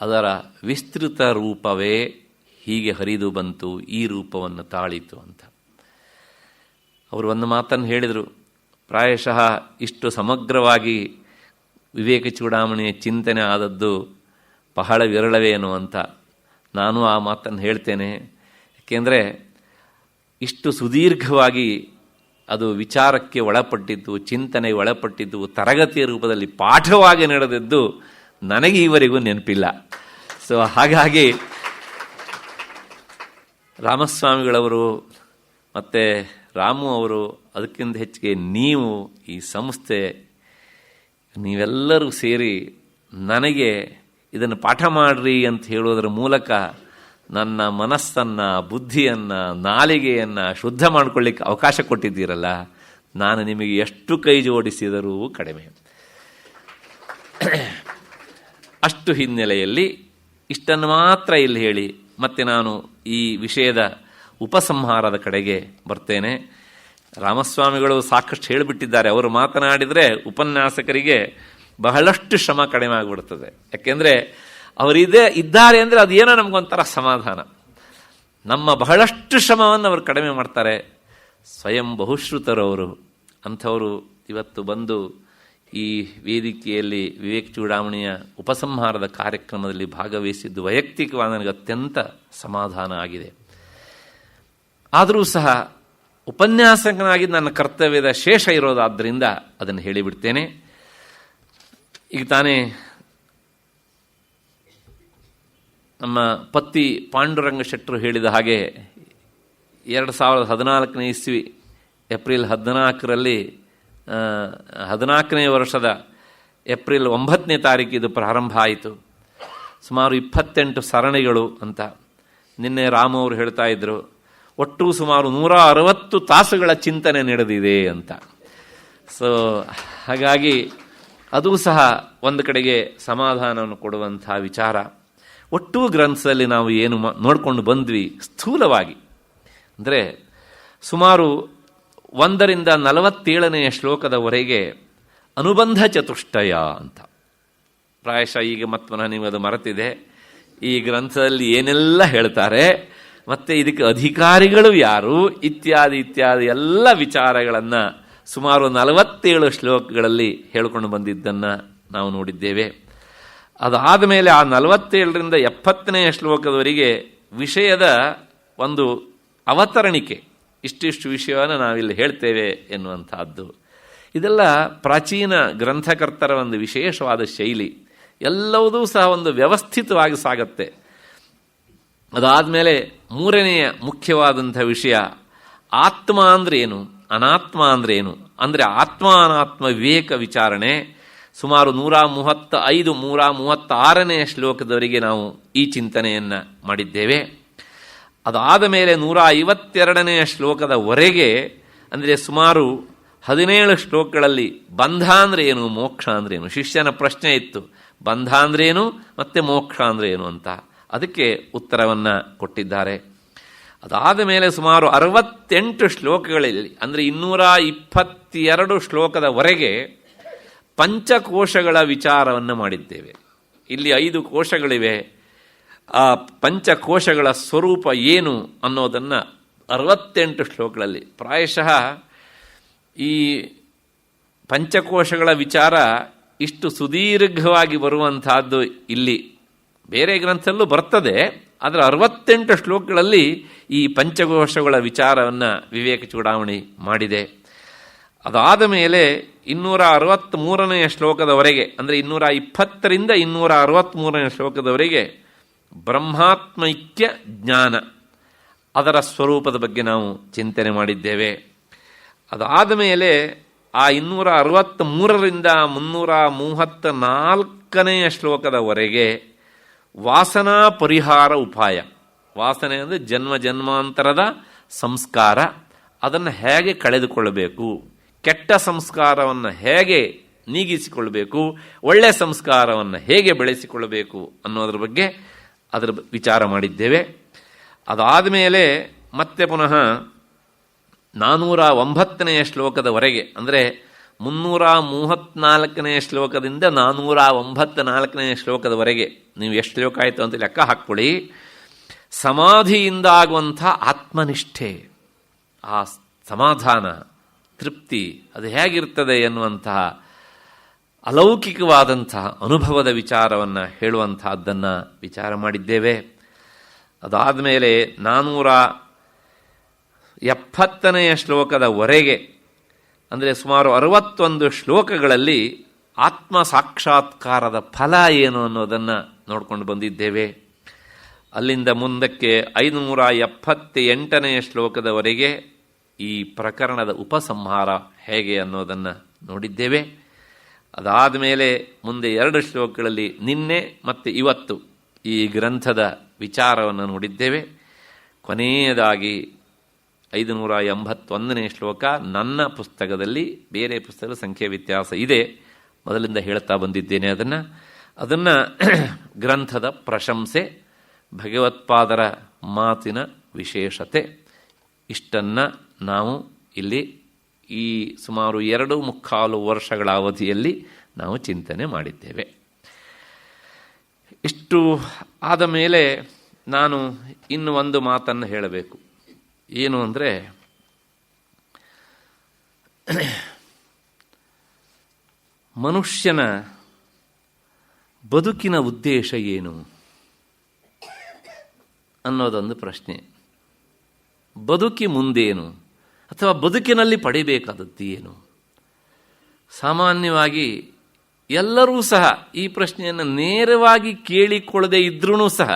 [SPEAKER 3] ಅದರ ವಿಸ್ತೃತ ರೂಪವೇ ಹೀಗೆ ಹರಿದು ಬಂತು, ಈ ರೂಪವನ್ನು ತಾಳಿತು ಅಂತ. ಅವರು ಒಂದು ಮಾತನ್ನು ಹೇಳಿದರು, ಪ್ರಾಯಶಃ ಇಷ್ಟು ಸಮಗ್ರವಾಗಿ ವಿವೇಕ ಚೂಡಾಮಣಿಯ ಚಿಂತನೆ ಆದದ್ದು ಬಹಳ ವಿರಳವೇನು ಅಂತ. ನಾನು ಆ ಮಾತನ್ನು ಹೇಳ್ತೇನೆ. ಏಕೆಂದರೆ ಇಷ್ಟು ಸುದೀರ್ಘವಾಗಿ ಅದು ವಿಚಾರಕ್ಕೆ ಒಳಪಟ್ಟಿದ್ದು, ಚಿಂತನೆಗೆ ಒಳಪಟ್ಟಿದ್ದು, ತರಗತಿಯ ರೂಪದಲ್ಲಿ ಪಾಠವಾಗಿ ನಡೆದಿದ್ದು ನನಗೆ ಈವರೆಗೂ ನೆನಪಿಲ್ಲ. ಸೊ ಹಾಗಾಗಿ ರಾಮಸ್ವಾಮಿಗಳವರು ಮತ್ತು ರಾಮು ಅವರು, ಅದಕ್ಕಿಂತ ಹೆಚ್ಚಿಗೆ ನೀವು, ಈ ಸಂಸ್ಥೆ, ನೀವೆಲ್ಲರೂ ಸೇರಿ ನನಗೆ ಇದನ್ನು ಪಾಠ ಮಾಡಿರಿ ಅಂತ ಹೇಳೋದರ ಮೂಲಕ ನನ್ನ ಮನಸ್ಸನ್ನು, ಬುದ್ಧಿಯನ್ನು, ನಾಲಿಗೆಯನ್ನು ಶುದ್ಧ ಮಾಡಿಕೊಳ್ಳಿಕ್ಕೆ ಅವಕಾಶ ಕೊಟ್ಟಿದ್ದೀರಲ್ಲ, ನಾನು ನಿಮಗೆ ಎಷ್ಟು ಕೈ ಜೋಡಿಸಿದರೂ ಕಡಿಮೆ. ಅಷ್ಟು ಹಿನ್ನೆಲೆಯಲ್ಲಿ ಇಷ್ಟನ್ನು ಮಾತ್ರ ಇಲ್ಲಿ ಹೇಳಿ ಮತ್ತೆ ನಾನು ಈ ವಿಷಯದ ಉಪಸಂಹಾರದ ಕಡೆಗೆ ಬರ್ತೇನೆ. ರಾಮಸ್ವಾಮಿಗಳು ಸಾಕಷ್ಟು ಹೇಳಿಬಿಟ್ಟಿದ್ದಾರೆ. ಅವರು ಮಾತನಾಡಿದರೆ ಉಪನ್ಯಾಸಕರಿಗೆ ಬಹಳಷ್ಟು ಶ್ರಮ ಕಡಿಮೆ ಆಗಿಬಿಡ್ತದೆ. ಯಾಕೆಂದರೆ ಇದ್ದಾರೆ ಅಂದರೆ ಅದೇನೋ ನಮಗೊಂಥರ ಸಮಾಧಾನ. ನಮ್ಮ ಬಹಳಷ್ಟು ಶ್ರಮವನ್ನು ಅವರು ಕಡಿಮೆ ಮಾಡ್ತಾರೆ. ಸ್ವಯಂ ಬಹುಶ್ರುತರವರು. ಅಂಥವರು ಇವತ್ತು ಬಂದು ಈ ವೇದಿಕೆಯಲ್ಲಿ ವಿವೇಕ ಚೂಡಾಮಣಿಯ ಉಪಸಂಹಾರದ ಕಾರ್ಯಕ್ರಮದಲ್ಲಿ ಭಾಗವಹಿಸಿದ್ದು ವೈಯಕ್ತಿಕವಾಗಿ ನನಗೆ ಅತ್ಯಂತ ಸಮಾಧಾನ ಆಗಿದೆ. ಆದರೂ ಸಹ ಉಪನ್ಯಾಸಕನಾಗಿ ನನ್ನ ಕರ್ತವ್ಯದ ಶೇಷ ಇರೋದಾದ್ದರಿಂದ ಅದನ್ನು ಹೇಳಿಬಿಡ್ತೇನೆ. ಈಗ ತಾನೇ ನಮ್ಮ ಪತ್ತಿ ಪಾಂಡುರಂಗ ಶೆಟ್ಟರು ಹೇಳಿದ ಹಾಗೆ 2014ನೇ ಇಸ್ವಿ ಏಪ್ರಿಲ್ 14ರಲ್ಲಿ 14ನೇ ವರ್ಷದ ಏಪ್ರಿಲ್ 9ನೇ ತಾರೀಕು ಇದು ಪ್ರಾರಂಭ ಆಯಿತು. ಸುಮಾರು 28 ಸರಣಿಗಳು ಅಂತ ನಿನ್ನೆ ರಾಮ ಅವರು ಹೇಳ್ತಾ ಇದ್ರು. ಒಟ್ಟು ಸುಮಾರು 160 ತಾಸುಗಳ ಚಿಂತನೆ ನಡೆದಿದೆ ಅಂತ. ಸೊ ಹಾಗಾಗಿ ಅದು ಸಹ ಒಂದು ಕಡೆಗೆ ಸಮಾಧಾನವನ್ನು ಕೊಡುವಂಥ ವಿಚಾರ. ಒಟ್ಟು ಗ್ರಂಥದಲ್ಲಿ ನಾವು ಏನು ನೋಡಿಕೊಂಡು ಬಂದ್ವಿ ಸ್ಥೂಲವಾಗಿ ಅಂದರೆ ಸುಮಾರು 1ರಿಂದ 47ನೇ ಶ್ಲೋಕದವರೆಗೆ ಅನುಬಂಧ ಚತುಷ್ಟಯ ಅಂತ. ಪ್ರಾಯಶಃ ಈಗ ಮತ್ತೆ ನೀವು ಅದು ಮರೆತಿದೆ. ಈ ಗ್ರಂಥದಲ್ಲಿ ಏನೆಲ್ಲ ಹೇಳ್ತಾರೆ, ಮತ್ತು ಇದಕ್ಕೆ ಅಧಿಕಾರಿಗಳು ಯಾರು, ಇತ್ಯಾದಿ ಇತ್ಯಾದಿ ಎಲ್ಲ ವಿಚಾರಗಳನ್ನು ಸುಮಾರು 47 ಶ್ಲೋಕಗಳಲ್ಲಿ ಹೇಳ್ಕೊಂಡು ಬಂದಿದ್ದನ್ನು ನಾವು ನೋಡಿದ್ದೇವೆ. ಅದಾದ ಮೇಲೆ ಆ 47ರಿಂದ 70ನೇ ಶ್ಲೋಕದವರೆಗೆ ವಿಷಯದ ಒಂದು ಅವತರಣಿಕೆ, ಇಷ್ಟಿಷ್ಟು ವಿಷಯವನ್ನು ನಾವಿಲ್ಲಿ ಹೇಳ್ತೇವೆ ಎನ್ನುವಂಥದ್ದು. ಇದೆಲ್ಲ ಪ್ರಾಚೀನ ಗ್ರಂಥಕರ್ತರ ಒಂದು ವಿಶೇಷವಾದ ಶೈಲಿ. ಎಲ್ಲವುದೂ ಸಹ ಒಂದು ವ್ಯವಸ್ಥಿತವಾಗಿ ಸಾಗತ್ತೆ. ಅದಾದಮೇಲೆ 3ನೆಯ ಮುಖ್ಯವಾದಂಥ ವಿಷಯ ಆತ್ಮ ಅಂದರೆ ಏನು, ಅನಾತ್ಮ ಅಂದರೆ ಏನು, ಅಂದರೆ ಆತ್ಮ ಅನಾತ್ಮ ವಿವೇಕ ವಿಚಾರಣೆ. ಸುಮಾರು 135, 136ನೇ ಶ್ಲೋಕದವರೆಗೆ ನಾವು ಈ ಚಿಂತನೆಯನ್ನು ಮಾಡಿದ್ದೇವೆ. ಅದಾದ ಮೇಲೆ 152ನೇ ಶ್ಲೋಕದವರೆಗೆ ಅಂದರೆ ಸುಮಾರು 17 ಶ್ಲೋಕಗಳಲ್ಲಿ ಬಂಧ ಅಂದರೆ ಏನು, ಮೋಕ್ಷ ಅಂದರೆ ಏನು, ಶಿಷ್ಯನ ಪ್ರಶ್ನೆ ಇತ್ತು, ಬಂಧ ಅಂದ್ರೇನು ಮತ್ತು ಮೋಕ್ಷ ಅಂದರೆ ಏನು ಅಂತ. ಅದಕ್ಕೆ ಉತ್ತರವನ್ನು ಕೊಟ್ಟಿದ್ದಾರೆ. ಅದಾದ ಮೇಲೆ ಸುಮಾರು 68 ಶ್ಲೋಕಗಳಲ್ಲಿ ಅಂದರೆ 222 ಶ್ಲೋಕದವರೆಗೆ ಪಂಚಕೋಶಗಳ ವಿಚಾರವನ್ನು ಮಾಡಿದ್ದೇವೆ. ಇಲ್ಲಿ 5 ಕೋಶಗಳಿವೆ. ಆ ಪಂಚಕೋಶಗಳ ಸ್ವರೂಪ ಏನು ಅನ್ನೋದನ್ನು 68 ಶ್ಲೋಕಗಳಲ್ಲಿ, ಪ್ರಾಯಶಃ ಈ ಪಂಚಕೋಶಗಳ ವಿಚಾರ ಇಷ್ಟು ಸುದೀರ್ಘವಾಗಿ ಬರುವಂತಹದ್ದು ಇಲ್ಲಿ ಬೇರೆ ಗ್ರಂಥದಲ್ಲೂ ಬರ್ತದೆ. ಆದರೆ 68 ಶ್ಲೋಕಗಳಲ್ಲಿ ಈ ಪಂಚಕೋಶಗಳ ವಿಚಾರವನ್ನು ವಿವೇಕ ಚೂಡಾಮಣಿ ಮಾಡಿದೆ. ಅದಾದ ಮೇಲೆ 263ನೇ ಶ್ಲೋಕದವರೆಗೆ ಅಂದರೆ 220ರಿಂದ 263ನೇ ಶ್ಲೋಕದವರೆಗೆ ಬ್ರಹ್ಮಾತ್ಮೈಕ್ಯ ಜ್ಞಾನ, ಅದರ ಸ್ವರೂಪದ ಬಗ್ಗೆ ನಾವು ಚಿಂತನೆ ಮಾಡಿದ್ದೇವೆ. ಅದಾದ ಮೇಲೆ ಆ 263ರಿಂದ 334ನೇ ಶ್ಲೋಕದವರೆಗೆ ವಾಸನಾ ಪರಿಹಾರ ಉಪಾಯ. ವಾಸನೆ ಅಂದರೆ ಜನ್ಮ ಜನ್ಮಾಂತರದ ಸಂಸ್ಕಾರ, ಅದನ್ನು ಹೇಗೆ ಕಳೆದುಕೊಳ್ಳಬೇಕು, ಕೆಟ್ಟ ಸಂಸ್ಕಾರವನ್ನು ಹೇಗೆ ನೀಗಿಸಿಕೊಳ್ಳಬೇಕು, ಒಳ್ಳೆಯ ಸಂಸ್ಕಾರವನ್ನು ಹೇಗೆ ಬೆಳೆಸಿಕೊಳ್ಳಬೇಕು ಅನ್ನೋದ್ರ ಬಗ್ಗೆ ಅದರ ವಿಚಾರ ಮಾಡಿದ್ದೇವೆ. ಅದಾದ ಮೇಲೆ ಮತ್ತೆ ಪುನಃ 409ನೇ ಶ್ಲೋಕದವರೆಗೆ, ಅಂದರೆ 334ನೇ ಶ್ಲೋಕದಿಂದ 494ನೇ ಶ್ಲೋಕದವರೆಗೆ ನೀವು ಎಷ್ಟು ಶ್ಲೋಕ ಆಯಿತು ಅಂತ ಲೆಕ್ಕ ಹಾಕ್ಕೊಳ್ಳಿ. ಸಮಾಧಿಯಿಂದ ಆಗುವಂಥ ಆತ್ಮನಿಷ್ಠೆ, ಆ ಸಮಾಧಾನ, ತೃಪ್ತಿ ಅದು ಹೇಗಿರ್ತದೆ ಎನ್ನುವಂತಹ ಅಲೌಕಿಕವಾದಂತಹ ಅನುಭವದ ವಿಚಾರವನ್ನು ಹೇಳುವಂತಹದ್ದನ್ನು ವಿಚಾರ ಮಾಡಿದ್ದೇವೆ. ಅದಾದ ಮೇಲೆ 470ನೇ ಶ್ಲೋಕದವರೆಗೆ, ಅಂದರೆ ಸುಮಾರು 61 ಶ್ಲೋಕಗಳಲ್ಲಿ ಆತ್ಮ ಸಾಕ್ಷಾತ್ಕಾರದ ಫಲ ಏನು ಅನ್ನೋದನ್ನು ನೋಡ್ಕೊಂಡು ಬಂದಿದ್ದೇವೆ. ಅಲ್ಲಿಂದ ಮುಂದಕ್ಕೆ 578ನೇ ಶ್ಲೋಕದವರೆಗೆ ಈ ಪ್ರಕರಣದ ಉಪಸಂಹಾರ ಹೇಗೆ ಅನ್ನೋದನ್ನು ನೋಡಿದ್ದೇವೆ. ಅದಾದ ಮೇಲೆ ಮುಂದೆ 2 ಶ್ಲೋಕಗಳಲ್ಲಿ ನಿನ್ನೆ ಮತ್ತು ಇವತ್ತು ಈ ಗ್ರಂಥದ ವಿಚಾರವನ್ನು ನೋಡಿದ್ದೇವೆ. ಕೊನೆಯದಾಗಿ 581ನೇ ಶ್ಲೋಕ ನನ್ನ ಪುಸ್ತಕದಲ್ಲಿ, ಬೇರೆ ಪುಸ್ತಕದ ಸಂಖ್ಯೆ ವ್ಯತ್ಯಾಸ ಇದೆ, ಮೊದಲಿಂದ ಹೇಳ್ತಾ ಬಂದಿದ್ದೇನೆ. ಅದನ್ನು ಗ್ರಂಥದ ಪ್ರಶಂಸೆ, ಭಗವತ್ಪಾದರ ಮಾತಿನ ವಿಶೇಷತೆ, ಇಷ್ಟನ್ನು ನಾವು ಇಲ್ಲಿ ಈ ಸುಮಾರು 2.25 ವರ್ಷಗಳ ಅವಧಿಯಲ್ಲಿ ನಾವು ಚಿಂತನೆ ಮಾಡಿದ್ದೇವೆ. ಇಷ್ಟು ಆದ ಮೇಲೆ ನಾನು ಇನ್ನು ಒಂದು ಮಾತನ್ನು ಹೇಳಬೇಕು. ಏನು ಅಂದರೆ, ಮನುಷ್ಯನ ಬದುಕಿನ ಉದ್ದೇಶ ಏನು ಅನ್ನೋದೊಂದು ಪ್ರಶ್ನೆ. ಬದುಕಿ ಮುಂದೇನು, ಅಥವಾ ಬದುಕಿನಲ್ಲಿ ಪಡಿಬೇಕಾದದ್ದು ಏನು? ಸಾಮಾನ್ಯವಾಗಿ ಎಲ್ಲರೂ ಸಹ ಈ ಪ್ರಶ್ನೆಯನ್ನು ನೇರವಾಗಿ ಕೇಳಿಕೊಳ್ಳದೆ ಇದ್ರೂ ಸಹ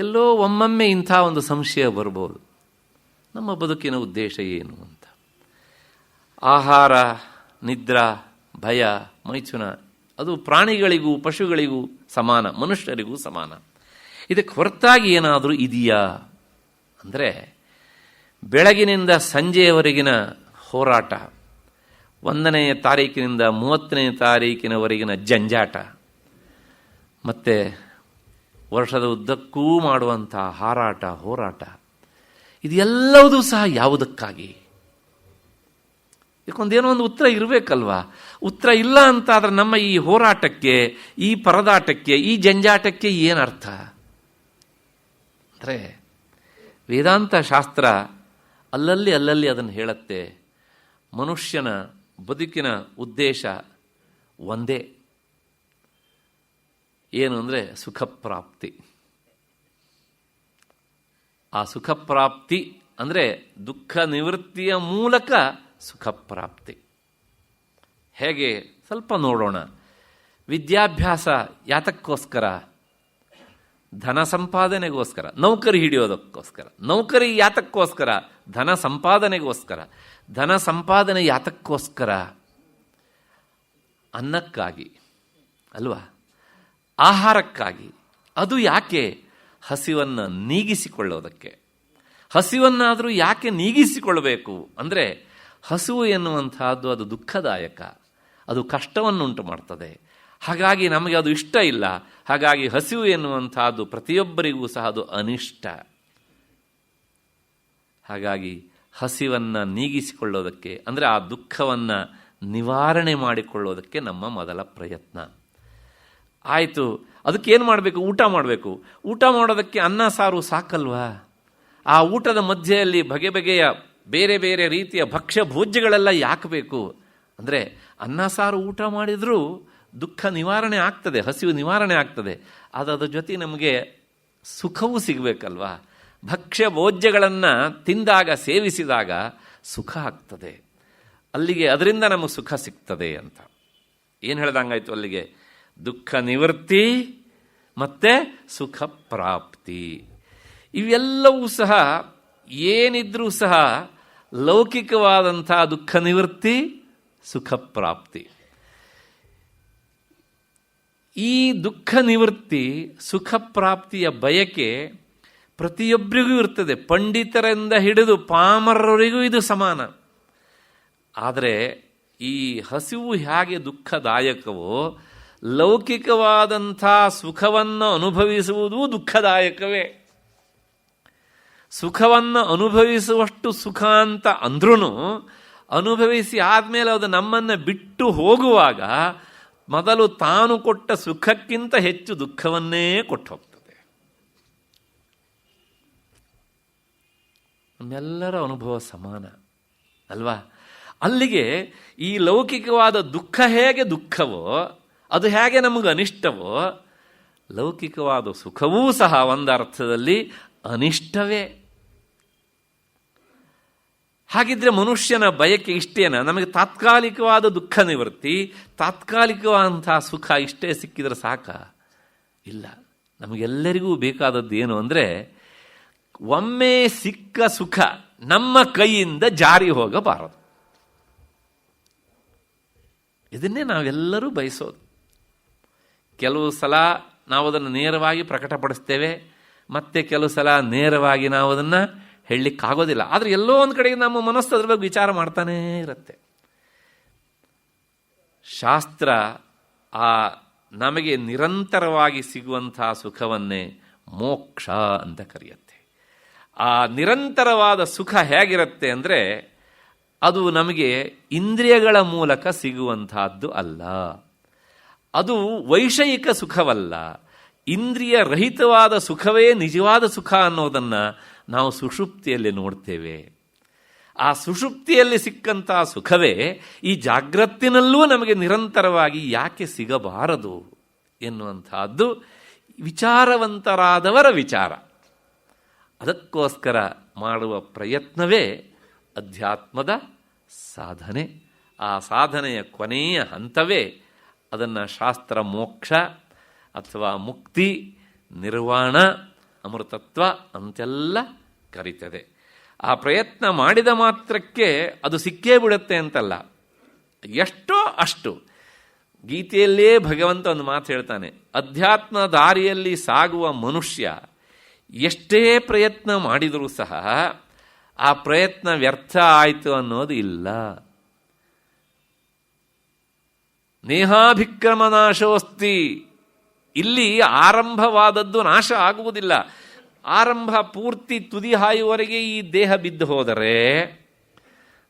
[SPEAKER 3] ಎಲ್ಲೋ ಒಮ್ಮೊಮ್ಮೆ ಇಂಥ ಒಂದು ಸಂಶಯ ಬರ್ಬೋದು, ನಮ್ಮ ಬದುಕಿನ ಉದ್ದೇಶ ಏನು ಅಂತ. ಆಹಾರ, ನಿದ್ರಾ, ಭಯ, ಮೈಥುನ ಅದು ಪ್ರಾಣಿಗಳಿಗೂ ಪಶುಗಳಿಗೂ ಸಮಾನ, ಮನುಷ್ಯರಿಗೂ ಸಮಾನ. ಇದಕ್ಕೆ ಹೊರತಾಗಿ ಏನಾದರೂ ಇದೆಯಾ ಅಂದರೆ, ಬೆಳಗಿನಿಂದ ಸಂಜೆಯವರೆಗಿನ ಹೋರಾಟ, 1ನೇ ತಾರೀಕಿನಿಂದ 30ನೇ ತಾರೀಕಿನವರೆಗಿನ ಜಂಜಾಟ, ಮತ್ತು ವರ್ಷದ ಉದ್ದಕ್ಕೂ ಮಾಡುವಂಥ ಹಾರಾಟ, ಹೋರಾಟ, ಇದೆಲ್ಲವೂ ಸಹ ಯಾವುದಕ್ಕಾಗಿ? ಇದಕ್ಕೊಂದೇನೋ ಒಂದು ಉತ್ತರ ಇರಬೇಕಲ್ವಾ? ಉತ್ತರ ಇಲ್ಲ ಅಂತಾದರೆ ನಮ್ಮ ಈ ಹೋರಾಟಕ್ಕೆ, ಈ ಪರದಾಟಕ್ಕೆ, ಈ ಜಂಜಾಟಕ್ಕೆ ಏನರ್ಥ? ಅಂದರೆ ವೇದಾಂತ ಶಾಸ್ತ್ರ ಅಲ್ಲಲ್ಲಿ ಅದನ್ನು ಹೇಳುತ್ತೆ. ಮನುಷ್ಯನ ಬದುಕಿನ ಉದ್ದೇಶ ಒಂದೇ, ಏನು ಅಂದರೆ ಸುಖಪ್ರಾಪ್ತಿ. ಆ ಸುಖಪ್ರಾಪ್ತಿ ಅಂದರೆ ದುಃಖ ನಿವೃತ್ತಿಯ ಮೂಲಕ ಸುಖಪ್ರಾಪ್ತಿ. ಹೇಗೆ ಸ್ವಲ್ಪ ನೋಡೋಣ. ವಿದ್ಯಾಭ್ಯಾಸ ಯಾತಕ್ಕೋಸ್ಕರ? ಧನ ಸಂಪಾದನೆಗೋಸ್ಕರ, ನೌಕರಿ ಹಿಡಿಯೋದಕ್ಕೋಸ್ಕರ. ನೌಕರಿ ಯಾತಕ್ಕೋಸ್ಕರ? ಧನ ಸಂಪಾದನೆಗೋಸ್ಕರ. ಧನ ಸಂಪಾದನೆ ಯಾತಕ್ಕೋಸ್ಕರ? ಅನ್ನಕ್ಕಾಗಿ ಅಲ್ವಾ? ಆಹಾರಕ್ಕಾಗಿ. ಅದು ಯಾಕೆ? ಹಸಿವನ್ನು ನೀಗಿಸಿಕೊಳ್ಳೋದಕ್ಕೆ. ಹಸಿವನ್ನಾದರೂ ಯಾಕೆ ನೀಗಿಸಿಕೊಳ್ಳಬೇಕು ಅಂದರೆ, ಹಸಿವು ಎನ್ನುವಂತಹದ್ದು ಅದು ದುಃಖದಾಯಕ, ಅದು ಕಷ್ಟವನ್ನುಂಟು ಮಾಡ್ತದೆ. ಹಾಗಾಗಿ ನಮಗೆ ಅದು ಇಷ್ಟ ಇಲ್ಲ. ಹಾಗಾಗಿ ಹಸಿವು ಎನ್ನುವಂತಹದ್ದು ಪ್ರತಿಯೊಬ್ಬರಿಗೂ ಸಹ ಅದು ಅನಿಷ್ಟ. ಹಾಗಾಗಿ ಹಸಿವನ್ನು ನೀಗಿಸಿಕೊಳ್ಳೋದಕ್ಕೆ, ಅಂದರೆ ಆ ದುಃಖವನ್ನು ನಿವಾರಣೆ ಮಾಡಿಕೊಳ್ಳೋದಕ್ಕೆ ನಮ್ಮ ಮೊದಲ ಪ್ರಯತ್ನ. ಆಯಿತು, ಅದಕ್ಕೇನು ಮಾಡಬೇಕು? ಊಟ ಮಾಡಬೇಕು. ಊಟ ಮಾಡೋದಕ್ಕೆ ಅನ್ನ ಸಾರು ಸಾಕಲ್ವಾ? ಆ ಊಟದ ಮಧ್ಯೆಯಲ್ಲಿ ಬಗೆ ಬಗೆಯ ಬೇರೆ ಬೇರೆ ರೀತಿಯ ಭಕ್ಷ್ಯ ಭೋಜ್ಯಗಳೆಲ್ಲ ಯಾಕೆ ಬೇಕು ಅಂದರೆ, ಅನ್ನ ಸಾರು ಊಟ ಮಾಡಿದರೂ ದುಃಖ ನಿವಾರಣೆ ಆಗ್ತದೆ, ಹಸಿವು ನಿವಾರಣೆ ಆಗ್ತದೆ. ಅದರ ಜೊತೆ ನಮಗೆ ಸುಖವೂ ಸಿಗಬೇಕಲ್ವಾ? ಭಕ್ಷ್ಯ ಭೋಜ್ಯಗಳನ್ನು ತಿಂದಾಗ, ಸೇವಿಸಿದಾಗ ಸುಖ ಆಗ್ತದೆ. ಅಲ್ಲಿಗೆ ಅದರಿಂದ ನಮಗೆ ಸುಖ ಸಿಗ್ತದೆ ಅಂತ ಏನು ಹೇಳ್ದಂಗಾಯ್ತು ಅಲ್ಲಿಗೆ? ದುಃಖ ನಿವೃತ್ತಿ ಮತ್ತು ಸುಖ ಪ್ರಾಪ್ತಿ. ಇವೆಲ್ಲವೂ ಸಹ ಏನಿದ್ರೂ ಸಹ ಲೌಕಿಕವಾದಂಥ ದುಃಖ ನಿವೃತ್ತಿ, ಸುಖ ಪ್ರಾಪ್ತಿ. ಈ ದುಃಖ ನಿವೃತ್ತಿ, ಸುಖ ಪ್ರಾಪ್ತಿಯ ಬಯಕೆ ಪ್ರತಿಯೊಬ್ಬರಿಗೂ ಇರ್ತದೆ. ಪಂಡಿತರಿಂದ ಹಿಡಿದು ಪಾಮರರಿಗೂ ಇದು ಸಮಾನ. ಆದರೆ ಈ ಹಸಿವು ಹೇಗೆ ದುಃಖದಾಯಕವೋ ಲೌಕಿಕವಾದಂಥ ಸುಖವನ್ನು ಅನುಭವಿಸುವುದೂ ದುಃಖದಾಯಕವೇ. ಸುಖವನ್ನು ಅನುಭವಿಸುವಷ್ಟು ಸುಖ ಅಂತ ಅಂದ್ರೂ ಅನುಭವಿಸಿ ಆದಮೇಲೆ ಅದು ನಮ್ಮನ್ನು ಬಿಟ್ಟು ಹೋಗುವಾಗ ಮೊದಲು ತಾನು ಕೊಟ್ಟ ಸುಖಕ್ಕಿಂತ ಹೆಚ್ಚು ದುಃಖವನ್ನೇ ಕೊಟ್ಟು ಹೋಗ್ತದೆ. ನಮ್ಮೆಲ್ಲರ ಅನುಭವ ಸಮಾನ ಅಲ್ವಾ? ಅಲ್ಲಿಗೆ ಈ ಲೌಕಿಕವಾದ ದುಃಖ ಹೇಗೆ ದುಃಖವೋ, ಅದು ಹೇಗೆ ನಮಗೆ ಅನಿಷ್ಟವೋ, ಲೌಕಿಕವಾದ ಸುಖವೂ ಸಹ ಒಂದರ್ಥದಲ್ಲಿ ಅನಿಷ್ಟವೇ. ಹಾಗಿದ್ರೆ ಮನುಷ್ಯನ ಬಯಕೆ ಇಷ್ಟೇನ? ನಮಗೆ ತಾತ್ಕಾಲಿಕವಾದ ದುಃಖ ನಿವೃತ್ತಿ, ತಾತ್ಕಾಲಿಕವಾದಂತಹ ಸುಖ ಇಷ್ಟೇ ಸಿಕ್ಕಿದ್ರೆ ಸಾಕ? ಇಲ್ಲ. ನಮಗೆಲ್ಲರಿಗೂ ಬೇಕಾದದ್ದು ಏನು ಅಂದರೆ, ಒಮ್ಮೆ ಸಿಕ್ಕ ಸುಖ ನಮ್ಮ ಕೈಯಿಂದ ಜಾರಿ ಹೋಗಬಾರದು. ಇದನ್ನೇ ನಾವೆಲ್ಲರೂ ಬಯಸೋದು. ಕೆಲವು ಸಲ ನಾವು ಅದನ್ನು ನೇರವಾಗಿ ಪ್ರಕಟಪಡಿಸ್ತೇವೆ, ಮತ್ತೆ ಕೆಲವು ಸಲ ನೇರವಾಗಿ ನಾವು ಅದನ್ನು ಹೇಳಲಿಕ್ಕಾಗೋದಿಲ್ಲ. ಆದರೆ ಎಲ್ಲೋ ಒಂದು ಕಡೆಗೆ ನಮ್ಮ ಮನಸ್ಸು ಅದ್ರ ಬಗ್ಗೆ ವಿಚಾರ ಮಾಡ್ತಾನೇ ಇರುತ್ತೆ. ಶಾಸ್ತ್ರ ಆ ನಮಗೆ ನಿರಂತರವಾಗಿ ಸಿಗುವಂಥ ಸುಖವನ್ನೇ ಮೋಕ್ಷ ಅಂತ ಕರೆಯುತ್ತೆ. ಆ ನಿರಂತರವಾದ ಸುಖ ಹೇಗಿರುತ್ತೆ ಅಂದರೆ, ಅದು ನಮಗೆ ಇಂದ್ರಿಯಗಳ ಮೂಲಕ ಸಿಗುವಂತಹದ್ದು ಅಲ್ಲ. ಅದು ವೈಷಯಿಕ ಸುಖವಲ್ಲ. ಇಂದ್ರಿಯ ರಹಿತವಾದ ಸುಖವೇ ನಿಜವಾದ ಸುಖ ಅನ್ನೋದನ್ನು ನಾವು ಸುಷುಪ್ತಿಯಲ್ಲಿ ನೋಡ್ತೇವೆ. ಆ ಸುಷುಪ್ತಿಯಲ್ಲಿ ಸಿಕ್ಕಂತಹ ಸುಖವೇ ಈ ಜಾಗ್ರತ್ತಿನಲ್ಲೂ ನಮಗೆ ನಿರಂತರವಾಗಿ ಯಾಕೆ ಸಿಗಬಾರದು ಎನ್ನುವಂತಹದ್ದು ವಿಚಾರವಂತರಾದವರ ವಿಚಾರ. ಅದಕ್ಕೋಸ್ಕರ ಮಾಡುವ ಪ್ರಯತ್ನವೇ ಅಧ್ಯಾತ್ಮದ ಸಾಧನೆ. ಆ ಸಾಧನೆಯ ಕೊನೆಯ ಹಂತವೇ ಅದನ್ನು ಶಾಸ್ತ್ರ ಮೋಕ್ಷ ಅಥವಾ ಮುಕ್ತಿ, ನಿರ್ವಾಣ, ಅಮೃತತ್ವ ಅಂತೆಲ್ಲ ಕರೀತದೆ. ಆ ಪ್ರಯತ್ನ ಮಾಡಿದ ಮಾತ್ರಕ್ಕೆ ಅದು ಸಿಕ್ಕೇ ಬಿಡುತ್ತೆ ಅಂತಲ್ಲ, ಎಷ್ಟೋ ಅಷ್ಟು. ಗೀತೆಯಲ್ಲೇ ಭಗವಂತ ಒಂದು ಮಾತು ಹೇಳ್ತಾನೆ, ಅಧ್ಯಾತ್ಮ ದಾರಿಯಲ್ಲಿ ಸಾಗುವ ಮನುಷ್ಯ ಎಷ್ಟೇ ಪ್ರಯತ್ನ ಮಾಡಿದರೂ ಸಹ ಆ ಪ್ರಯತ್ನ ವ್ಯರ್ಥ ಆಯಿತು ಅನ್ನೋದು ಇಲ್ಲ. ನೇಹಾಭಿಕ್ರಮ ನಾಶೋಸ್ತಿ. ಇಲ್ಲಿ ಆರಂಭವಾದದ್ದು ನಾಶ ಆಗುವುದಿಲ್ಲ. ಆರಂಭ ಪೂರ್ತಿ ತುದಿ ಹಾಯುವವರೆಗೆ ಈ ದೇಹ ಬಿದ್ದು ಹೋದರೆ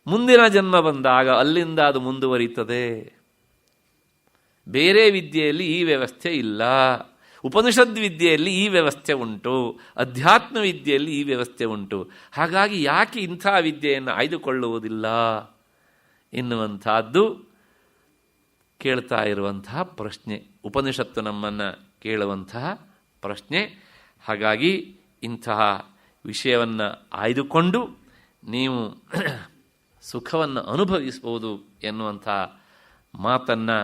[SPEAKER 3] ಮುಂದಿನ ಜನ್ಮ ಬಂದಾಗ ಅಲ್ಲಿಂದ ಅದು ಮುಂದುವರಿಯುತ್ತದೆ. ಬೇರೆ ವಿದ್ಯೆಯಲ್ಲಿ ಈ ವ್ಯವಸ್ಥೆ ಇಲ್ಲ. ಉಪನಿಷದ್ ವಿದ್ಯೆಯಲ್ಲಿ ಈ ವ್ಯವಸ್ಥೆ ಉಂಟು, ಅಧ್ಯಾತ್ಮ ವಿದ್ಯೆಯಲ್ಲಿ ಈ ವ್ಯವಸ್ಥೆ ಉಂಟು. ಹಾಗಾಗಿ ಯಾಕೆ ಇಂಥ ವಿದ್ಯೆಯನ್ನು ಆಯ್ದುಕೊಳ್ಳುವುದಿಲ್ಲ ಎನ್ನುವಂಥದ್ದು ಕೇಳ್ತಾ ಇರುವಂತಹ ಪ್ರಶ್ನೆ. ಉಪನಿಷತ್ತು ನಮ್ಮನ್ನು ಕೇಳುವಂತಹ ಪ್ರಶ್ನೆ. ಹಾಗಾಗಿ ಇಂತಹ ವಿಷಯವನ್ನು ಆಯ್ದುಕೊಂಡು ನೀವು ಸುಖವನ್ನು ಅನುಭವಿಸಬಹುದು ಎನ್ನುವಂಥ ಮಾತನ್ನು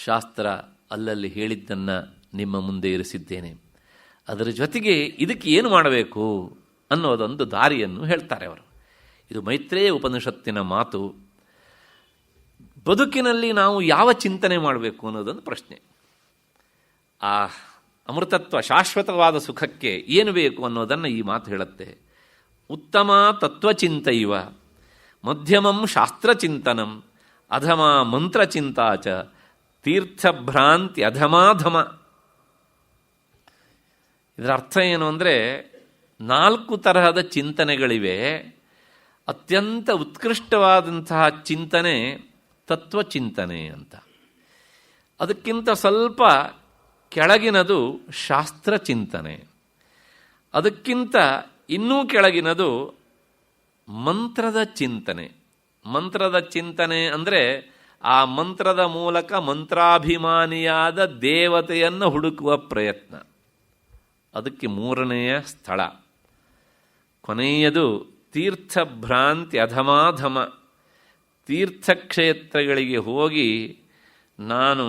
[SPEAKER 3] ಶಾಸ್ತ್ರ ಅಲ್ಲಲ್ಲಿ ಹೇಳಿದ್ದನ್ನು ನಿಮ್ಮ ಮುಂದೆ ಇರಿಸಿದ್ದೇನೆ. ಅದರ ಜೊತೆಗೆ ಇದಕ್ಕೆ ಏನು ಮಾಡಬೇಕು ಅನ್ನೋದೊಂದು ದಾರಿಯನ್ನು ಹೇಳ್ತಾರೆ ಅವರು. ಇದು ಮೈತ್ರೇಯ ಉಪನಿಷತ್ತಿನ ಮಾತು. ಬದುಕಿನಲ್ಲಿ ನಾವು ಯಾವ ಚಿಂತನೆ ಮಾಡಬೇಕು ಅನ್ನೋದೊಂದು ಪ್ರಶ್ನೆ. ಆ ಅಮೃತತ್ವ ಶಾಶ್ವತವಾದ ಸುಖಕ್ಕೆ ಏನು ಬೇಕು ಅನ್ನೋದನ್ನು ಈ ಮಾತು ಹೇಳುತ್ತೆ. ಉತ್ತಮ ತತ್ವಚಿಂತೈವ ಮಧ್ಯಮಂ ಶಾಸ್ತ್ರಚಿಂತನಂ ಅಧಮ ಮಂತ್ರಚಿಂತಾಚ ತೀರ್ಥಭ್ರಾಂತಿ ಅಧಮಾಧಮ. ಇದರ ಅರ್ಥ ಏನು ಅಂದರೆ, 4 ತರಹದ ಚಿಂತನೆಗಳಿವೆ. ಅತ್ಯಂತ ಉತ್ಕೃಷ್ಟವಾದಂತಹ ಚಿಂತನೆ ತತ್ವಚಿಂತನೆ ಅಂತ. ಅದಕ್ಕಿಂತ ಸ್ವಲ್ಪ ಕೆಳಗಿನದು ಶಾಸ್ತ್ರ ಚಿಂತನೆ. ಅದಕ್ಕಿಂತ ಇನ್ನೂ ಕೆಳಗಿನದು ಮಂತ್ರದ ಚಿಂತನೆ. ಮಂತ್ರದ ಚಿಂತನೆ ಅಂದರೆ ಆ ಮಂತ್ರದ ಮೂಲಕ ಮಂತ್ರಾಭಿಮಾನಿಯಾದ ದೇವತೆಯನ್ನು ಹುಡುಕುವ ಪ್ರಯತ್ನ. ಅದಕ್ಕೆ 3ನೆಯ ಸ್ಥಳ. ಕೊನೆಯದು ತೀರ್ಥಭ್ರಾಂತಿ ಅಧಮಾಧಮ. ತೀರ್ಥಕ್ಷೇತ್ರಗಳಿಗೆ ಹೋಗಿ ನಾನು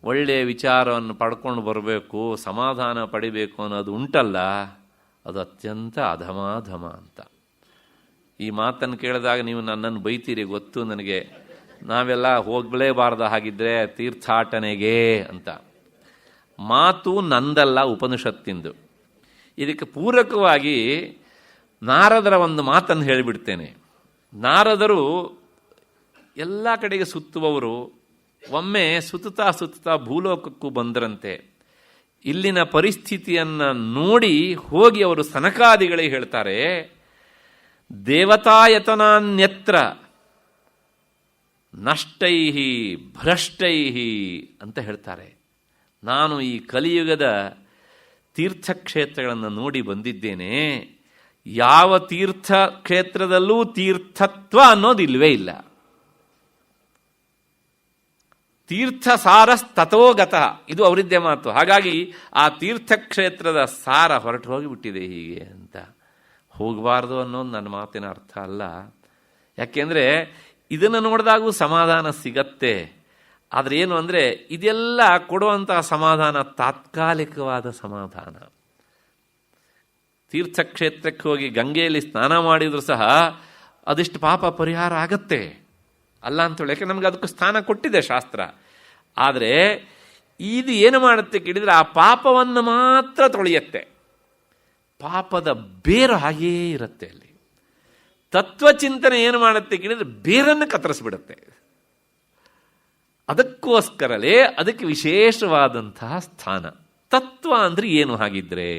[SPEAKER 3] ಒಳ್ಳೆಯ ವಿಚಾರವನ್ನು ಪಡ್ಕೊಂಡು ಬರಬೇಕು, ಸಮಾಧಾನ ಪಡಿಬೇಕು ಅನ್ನೋದು ಉಂಟಲ್ಲ, ಅದು ಅತ್ಯಂತ ಅಧಮಾಧಮ ಅಂತ. ಈ ಮಾತನ್ನು ಕೇಳಿದಾಗ ನೀವು ನನ್ನನ್ನು ಬೈತೀರಿ, ಗೊತ್ತು ನನಗೆ. ನಾವೆಲ್ಲ ಹೋಗಲೇಬಾರ್ದು ಹಾಗಿದ್ರೆ ತೀರ್ಥಾಟನೆಗೆ ಅಂತ. ಮಾತು ನಂದಲ್ಲ, ಉಪನಿಷತ್ತಿಂದು. ಇದಕ್ಕೆ ಪೂರಕವಾಗಿ ನಾರದರ ಒಂದು ಮಾತನ್ನು ಹೇಳಿಬಿಡ್ತೇನೆ. ನಾರದರು ಎಲ್ಲ ಕಡೆಗೆ ಸುತ್ತುವವರು ಒಮ್ಮೆ ಸುತ್ತುತ್ತಾ ಭೂಲೋಕಕ್ಕೂ ಬಂದರಂತೆ. ಇಲ್ಲಿನ ಪರಿಸ್ಥಿತಿಯನ್ನು ನೋಡಿ ಹೋಗಿ ಅವರು ಸನಕಾದಿಗಳಿಗೆ ಹೇಳ್ತಾರೆ, ದೇವತಾಯತನಾನ್ಯತ್ರ ನಷ್ಟೈಹಿ ಭ್ರಷ್ಟೈಹಿ ಅಂತ ಹೇಳ್ತಾರೆ. ನಾನು ಈ ಕಲಿಯುಗದ ತೀರ್ಥಕ್ಷೇತ್ರಗಳನ್ನು ನೋಡಿ ಬಂದಿದ್ದೇನೆ. ಯಾವ ತೀರ್ಥಕ್ಷೇತ್ರದಲ್ಲೂ ತೀರ್ಥತ್ವ ಅನ್ನೋದಿಲ್ವೇ ಇಲ್ಲ. ತೀರ್ಥಸಾರಸ್ತಥೋಗತಃ, ಇದು ಅವರಿದ್ದೇ ಮಾತು. ಹಾಗಾಗಿ ಆ ತೀರ್ಥಕ್ಷೇತ್ರದ ಸಾರ ಹೊರಟು ಹೋಗಿಬಿಟ್ಟಿದೆ ಹೀಗೆ ಅಂತ. ಹೋಗಬಾರ್ದು ಅನ್ನೋದು ನನ್ನ ಮಾತಿನ ಅರ್ಥ ಅಲ್ಲ. ಯಾಕೆಂದರೆ ಇದನ್ನು ನೋಡಿದಾಗೂ ಸಮಾಧಾನ ಸಿಗತ್ತೆ. ಆದರೆ ಏನು ಅಂದರೆ ಇದೆಲ್ಲ ಕೊಡುವಂತಹ ಸಮಾಧಾನ ತಾತ್ಕಾಲಿಕವಾದ ಸಮಾಧಾನ. ತೀರ್ಥಕ್ಷೇತ್ರಕ್ಕೆ ಹೋಗಿ ಗಂಗೆಯಲ್ಲಿ ಸ್ನಾನ ಮಾಡಿದರೂ ಸಹ ಅದಿಷ್ಟು ಪಾಪ ಪರಿಹಾರ ಆಗತ್ತೆ, ಅಲ್ಲ ಅಂತೇಳಿ. ಯಾಕೆ ನಮ್ಗೆ ಅದಕ್ಕೆ ಸ್ಥಾನ ಕೊಟ್ಟಿದೆ ಶಾಸ್ತ್ರ. ಆದರೆ ಇದು ಏನು ಮಾಡುತ್ತೆ ಕೇಳಿದರೆ ಆ ಪಾಪವನ್ನು ಮಾತ್ರ ತೊಳೆಯತ್ತೆ. ಪಾಪದ ಬೇರು ಹಾಗೇ ಇರುತ್ತೆ ಅಲ್ಲಿ. ತತ್ವಚಿಂತನೆ ಏನು ಮಾಡುತ್ತೆ ಕೇಳಿದರೆ ಬೇರನ್ನು ಕತ್ತರಿಸ್ಬಿಡುತ್ತೆ. ಅದಕ್ಕೋಸ್ಕರಲೇ ಅದಕ್ಕೆ ವಿಶೇಷವಾದಂತಹ ಸ್ಥಾನ. ತತ್ವ ಅಂದರೆ ಏನು ಹಾಗಿದ್ರೆ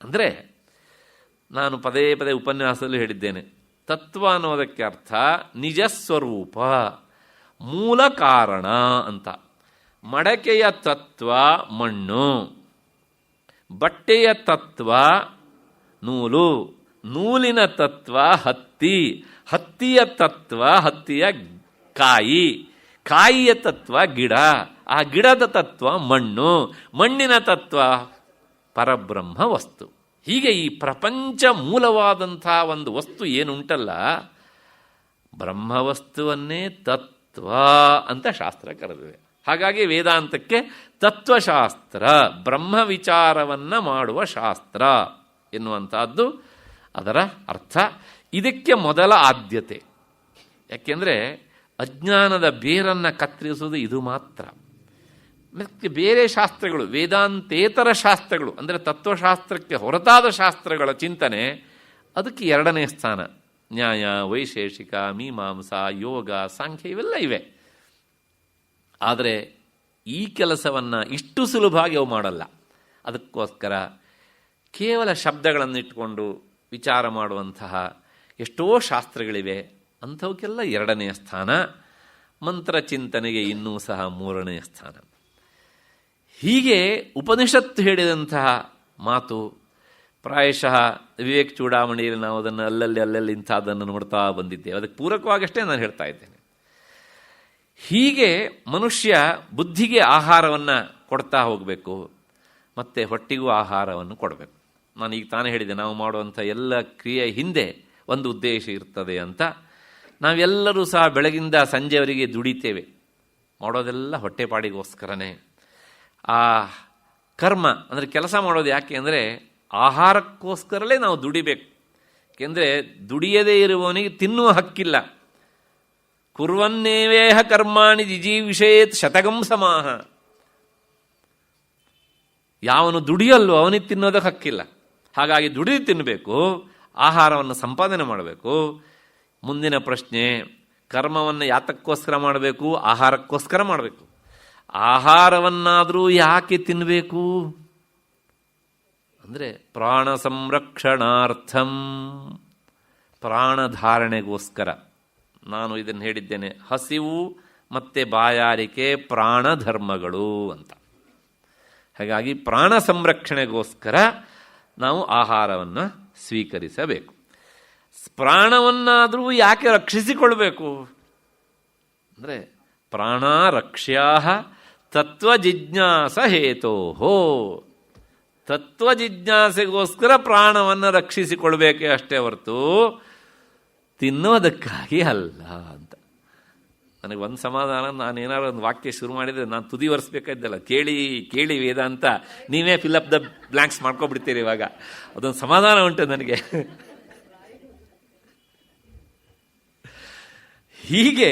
[SPEAKER 3] ಅಂದರೆ, ನಾನು ಪದೇ ಪದೇ ಉಪನ್ಯಾಸದಲ್ಲಿ ಹೇಳಿದ್ದೇನೆ, ತತ್ವ ಅನ್ನೋದಕ್ಕೆ ಅರ್ಥ ನಿಜ ಸ್ವರೂಪ, ಮೂಲ ಕಾರಣ ಅಂತ. ಮಡಕೆಯ ತತ್ವ ಮಣ್ಣು, ಬಟ್ಟೆಯ ತತ್ವ ನೂಲು, ನೂಲಿನ ತತ್ವ ಹತ್ತಿ, ಹತ್ತಿಯ ತತ್ವ ಹತ್ತಿಯ ಕಾಯಿ, ಕಾಯಿಯ ತತ್ವ ಗಿಡ, ಆ ಗಿಡದ ತತ್ವ ಮಣ್ಣು, ಮಣ್ಣಿನ ತತ್ವ ಪರಬ್ರಹ್ಮ ವಸ್ತು. ಹೀಗೆ ಈ ಪ್ರಪಂಚ ಮೂಲವಾದಂಥ ಒಂದು ವಸ್ತು ಏನುಂಟಲ್ಲ, ಬ್ರಹ್ಮವಸ್ತುವನ್ನೇ ತತ್ವ ಅಂತ ಶಾಸ್ತ್ರ ಕರೆದಿವೆ. ಹಾಗಾಗಿ ವೇದಾಂತಕ್ಕೆ ತತ್ವಶಾಸ್ತ್ರ, ಬ್ರಹ್ಮ ವಿಚಾರವನ್ನು ಮಾಡುವ ಶಾಸ್ತ್ರ ಎನ್ನುವಂಥದ್ದು ಅದರ ಅರ್ಥ. ಇದಕ್ಕೆ ಮೊದಲ ಆದ್ಯತೆ. ಯಾಕೆಂದರೆ ಅಜ್ಞಾನದ ಬೇರನ್ನು ಕತ್ತರಿಸುವುದು ಇದು ಮಾತ್ರ. ಮತ್ತು ಬೇರೆ ಶಾಸ್ತ್ರಗಳು, ವೇದಾಂತೇತರ ಶಾಸ್ತ್ರಗಳು ಅಂದರೆ ತತ್ವಶಾಸ್ತ್ರಕ್ಕೆ ಹೊರತಾದ ಶಾಸ್ತ್ರಗಳ ಚಿಂತನೆ, ಅದಕ್ಕೆ ಎರಡನೇ ಸ್ಥಾನ. ನ್ಯಾಯ, ವೈಶೇಷಿಕ, ಮೀಮಾಂಸಾ, ಯೋಗ, ಸಾಂಖ್ಯ ಇವೆಲ್ಲ ಇವೆ. ಆದರೆ ಈ ಕೆಲಸವನ್ನು ಇಷ್ಟು ಸುಲಭವಾಗಿ ಅವು ಮಾಡಲ್ಲ. ಅದಕ್ಕೋಸ್ಕರ ಕೇವಲ ಶಬ್ದಗಳನ್ನು ಇಟ್ಟುಕೊಂಡು ವಿಚಾರ ಮಾಡುವಂತಹ ಎಷ್ಟೋ ಶಾಸ್ತ್ರಗಳಿವೆ. ಅಂಥವಕ್ಕೆಲ್ಲ ಎರಡನೆಯ ಸ್ಥಾನ. ಮಂತ್ರ ಚಿಂತನೆಗೆ ಇನ್ನೂ ಸಹ ಮೂರನೆಯ ಸ್ಥಾನ. ಹೀಗೆ ಉಪನಿಷತ್ತು ಹೇಳಿದಂತಹ ಮಾತು ಪ್ರಾಯಶಃ ವಿವೇಕ ಚೂಡಾಮಣಿಯಲ್ಲಿ ನಾವು ಅದನ್ನು ಅಲ್ಲಲ್ಲಿ ಇಂಥದ್ದನ್ನು ನೋಡ್ತಾ ಬಂದಿದ್ದೇವೆ. ಅದಕ್ಕೆ ಪೂರಕವಾಗಷ್ಟೇ ನಾನು ಹೇಳ್ತಾ ಇದ್ದೇನೆ. ಹೀಗೆ ಮನುಷ್ಯ ಬುದ್ಧಿಗೆ ಆಹಾರವನ್ನು ಕೊಡ್ತಾ ಹೋಗಬೇಕು, ಮತ್ತು ಹೊಟ್ಟಿಗೂ ಆಹಾರವನ್ನು ಕೊಡಬೇಕು. ನಾನು ಈಗ ತಾನೇ ಹೇಳಿದೆ, ನಾವು ಮಾಡುವಂಥ ಎಲ್ಲ ಕ್ರಿಯೆ ಹಿಂದೆ ಒಂದು ಉದ್ದೇಶ ಇರ್ತದೆ ಅಂತ. ನಾವೆಲ್ಲರೂ ಸಹ ಬೆಳಗಿಂದ ಸಂಜೆವರೆಗೆ ದುಡಿತೇವೆ, ಮಾಡೋದೆಲ್ಲ ಹೊಟ್ಟೆಪಾಡಿಗೋಸ್ಕರನೇ. ಆ ಕರ್ಮ ಅಂದರೆ ಕೆಲಸ ಮಾಡೋದು ಯಾಕೆ ಅಂದರೆ ಆಹಾರಕ್ಕೋಸ್ಕರಲೇ ನಾವು ದುಡಿಬೇಕು. ಏಕೆಂದರೆ ದುಡಿಯದೇ ಇರುವವನಿಗೆ ತಿನ್ನುವ ಹಕ್ಕಿಲ್ಲ. ಕುರ್ವನ್ನೇವೇಹ ಕರ್ಮಾಣಿ ಜಿಜೀವಿಷೇತ್ ಶತಗಂ ಸಮಾಹ. ಯಾವನು ದುಡಿಯಲ್ಲೋ ಅವನಿಗೆ ತಿನ್ನೋದಕ್ಕೆ ಹಕ್ಕಿಲ್ಲ. ಹಾಗಾಗಿ ದುಡಿದು ತಿನ್ನಬೇಕು, ಆಹಾರವನ್ನು ಸಂಪಾದನೆ ಮಾಡಬೇಕು. ಮುಂದಿನ ಪ್ರಶ್ನೆ, ಕರ್ಮವನ್ನು ಯಾತಕ್ಕೋಸ್ಕರ ಮಾಡಬೇಕು? ಆಹಾರಕ್ಕೋಸ್ಕರ ಮಾಡಬೇಕು. ಆಹಾರವನ್ನಾದರೂ ಯಾಕೆ ತಿನ್ನಬೇಕು ಅಂದರೆ ಪ್ರಾಣ ಸಂರಕ್ಷಣಾರ್ಥಂ, ಪ್ರಾಣಧಾರಣೆಗೋಸ್ಕರ. ನಾನು ಇದನ್ನು ಹೇಳಿದ್ದೇನೆ, ಹಸಿವು ಮತ್ತು ಬಾಯಾರಿಕೆ ಪ್ರಾಣಧರ್ಮಗಳು ಅಂತ. ಹಾಗಾಗಿ ಪ್ರಾಣ ಸಂರಕ್ಷಣೆಗೋಸ್ಕರ ನಾವು ಆಹಾರವನ್ನು ಸ್ವೀಕರಿಸಬೇಕು. ಪ್ರಾಣವನ್ನಾದರೂ ಯಾಕೆ ರಕ್ಷಿಸಿಕೊಳ್ಬೇಕು ಅಂದರೆ ಪ್ರಾಣ ರಕ್ಷ್ಯಾ ತತ್ವಜಿಜ್ಞಾಸ ಹೇತೋಹೋ. ತತ್ವಜಿಜ್ಞಾಸೆಗೋಸ್ಕರ ಪ್ರಾಣವನ್ನು ರಕ್ಷಿಸಿಕೊಳ್ಬೇಕೇ ಅಷ್ಟೇ ಹೊರತು ತಿನ್ನೋದಕ್ಕಾಗಿ ಅಲ್ಲ ಅಂತ. ನನಗೆ ಒಂದು ಸಮಾಧಾನ, ನಾನೇನಾದ್ರು ಒಂದು ವಾಕ್ಯ ಶುರು ಮಾಡಿದರೆ ನಾನು ತುದಿ ಒರೆಸ್ಬೇಕಾದ್ದಲ್ಲ, ಕೇಳಿ ಕೇಳಿ ವೇದಾಂತ ನೀವೇ ಫಿಲಪ್ ದ ಬ್ಲ್ಯಾಂಕ್ಸ್ ಮಾಡ್ಕೊಬಿಡ್ತೀರಿ. ಇವಾಗ ಅದೊಂದು ಸಮಾಧಾನ ಉಂಟು ನನಗೆ. ಹೀಗೆ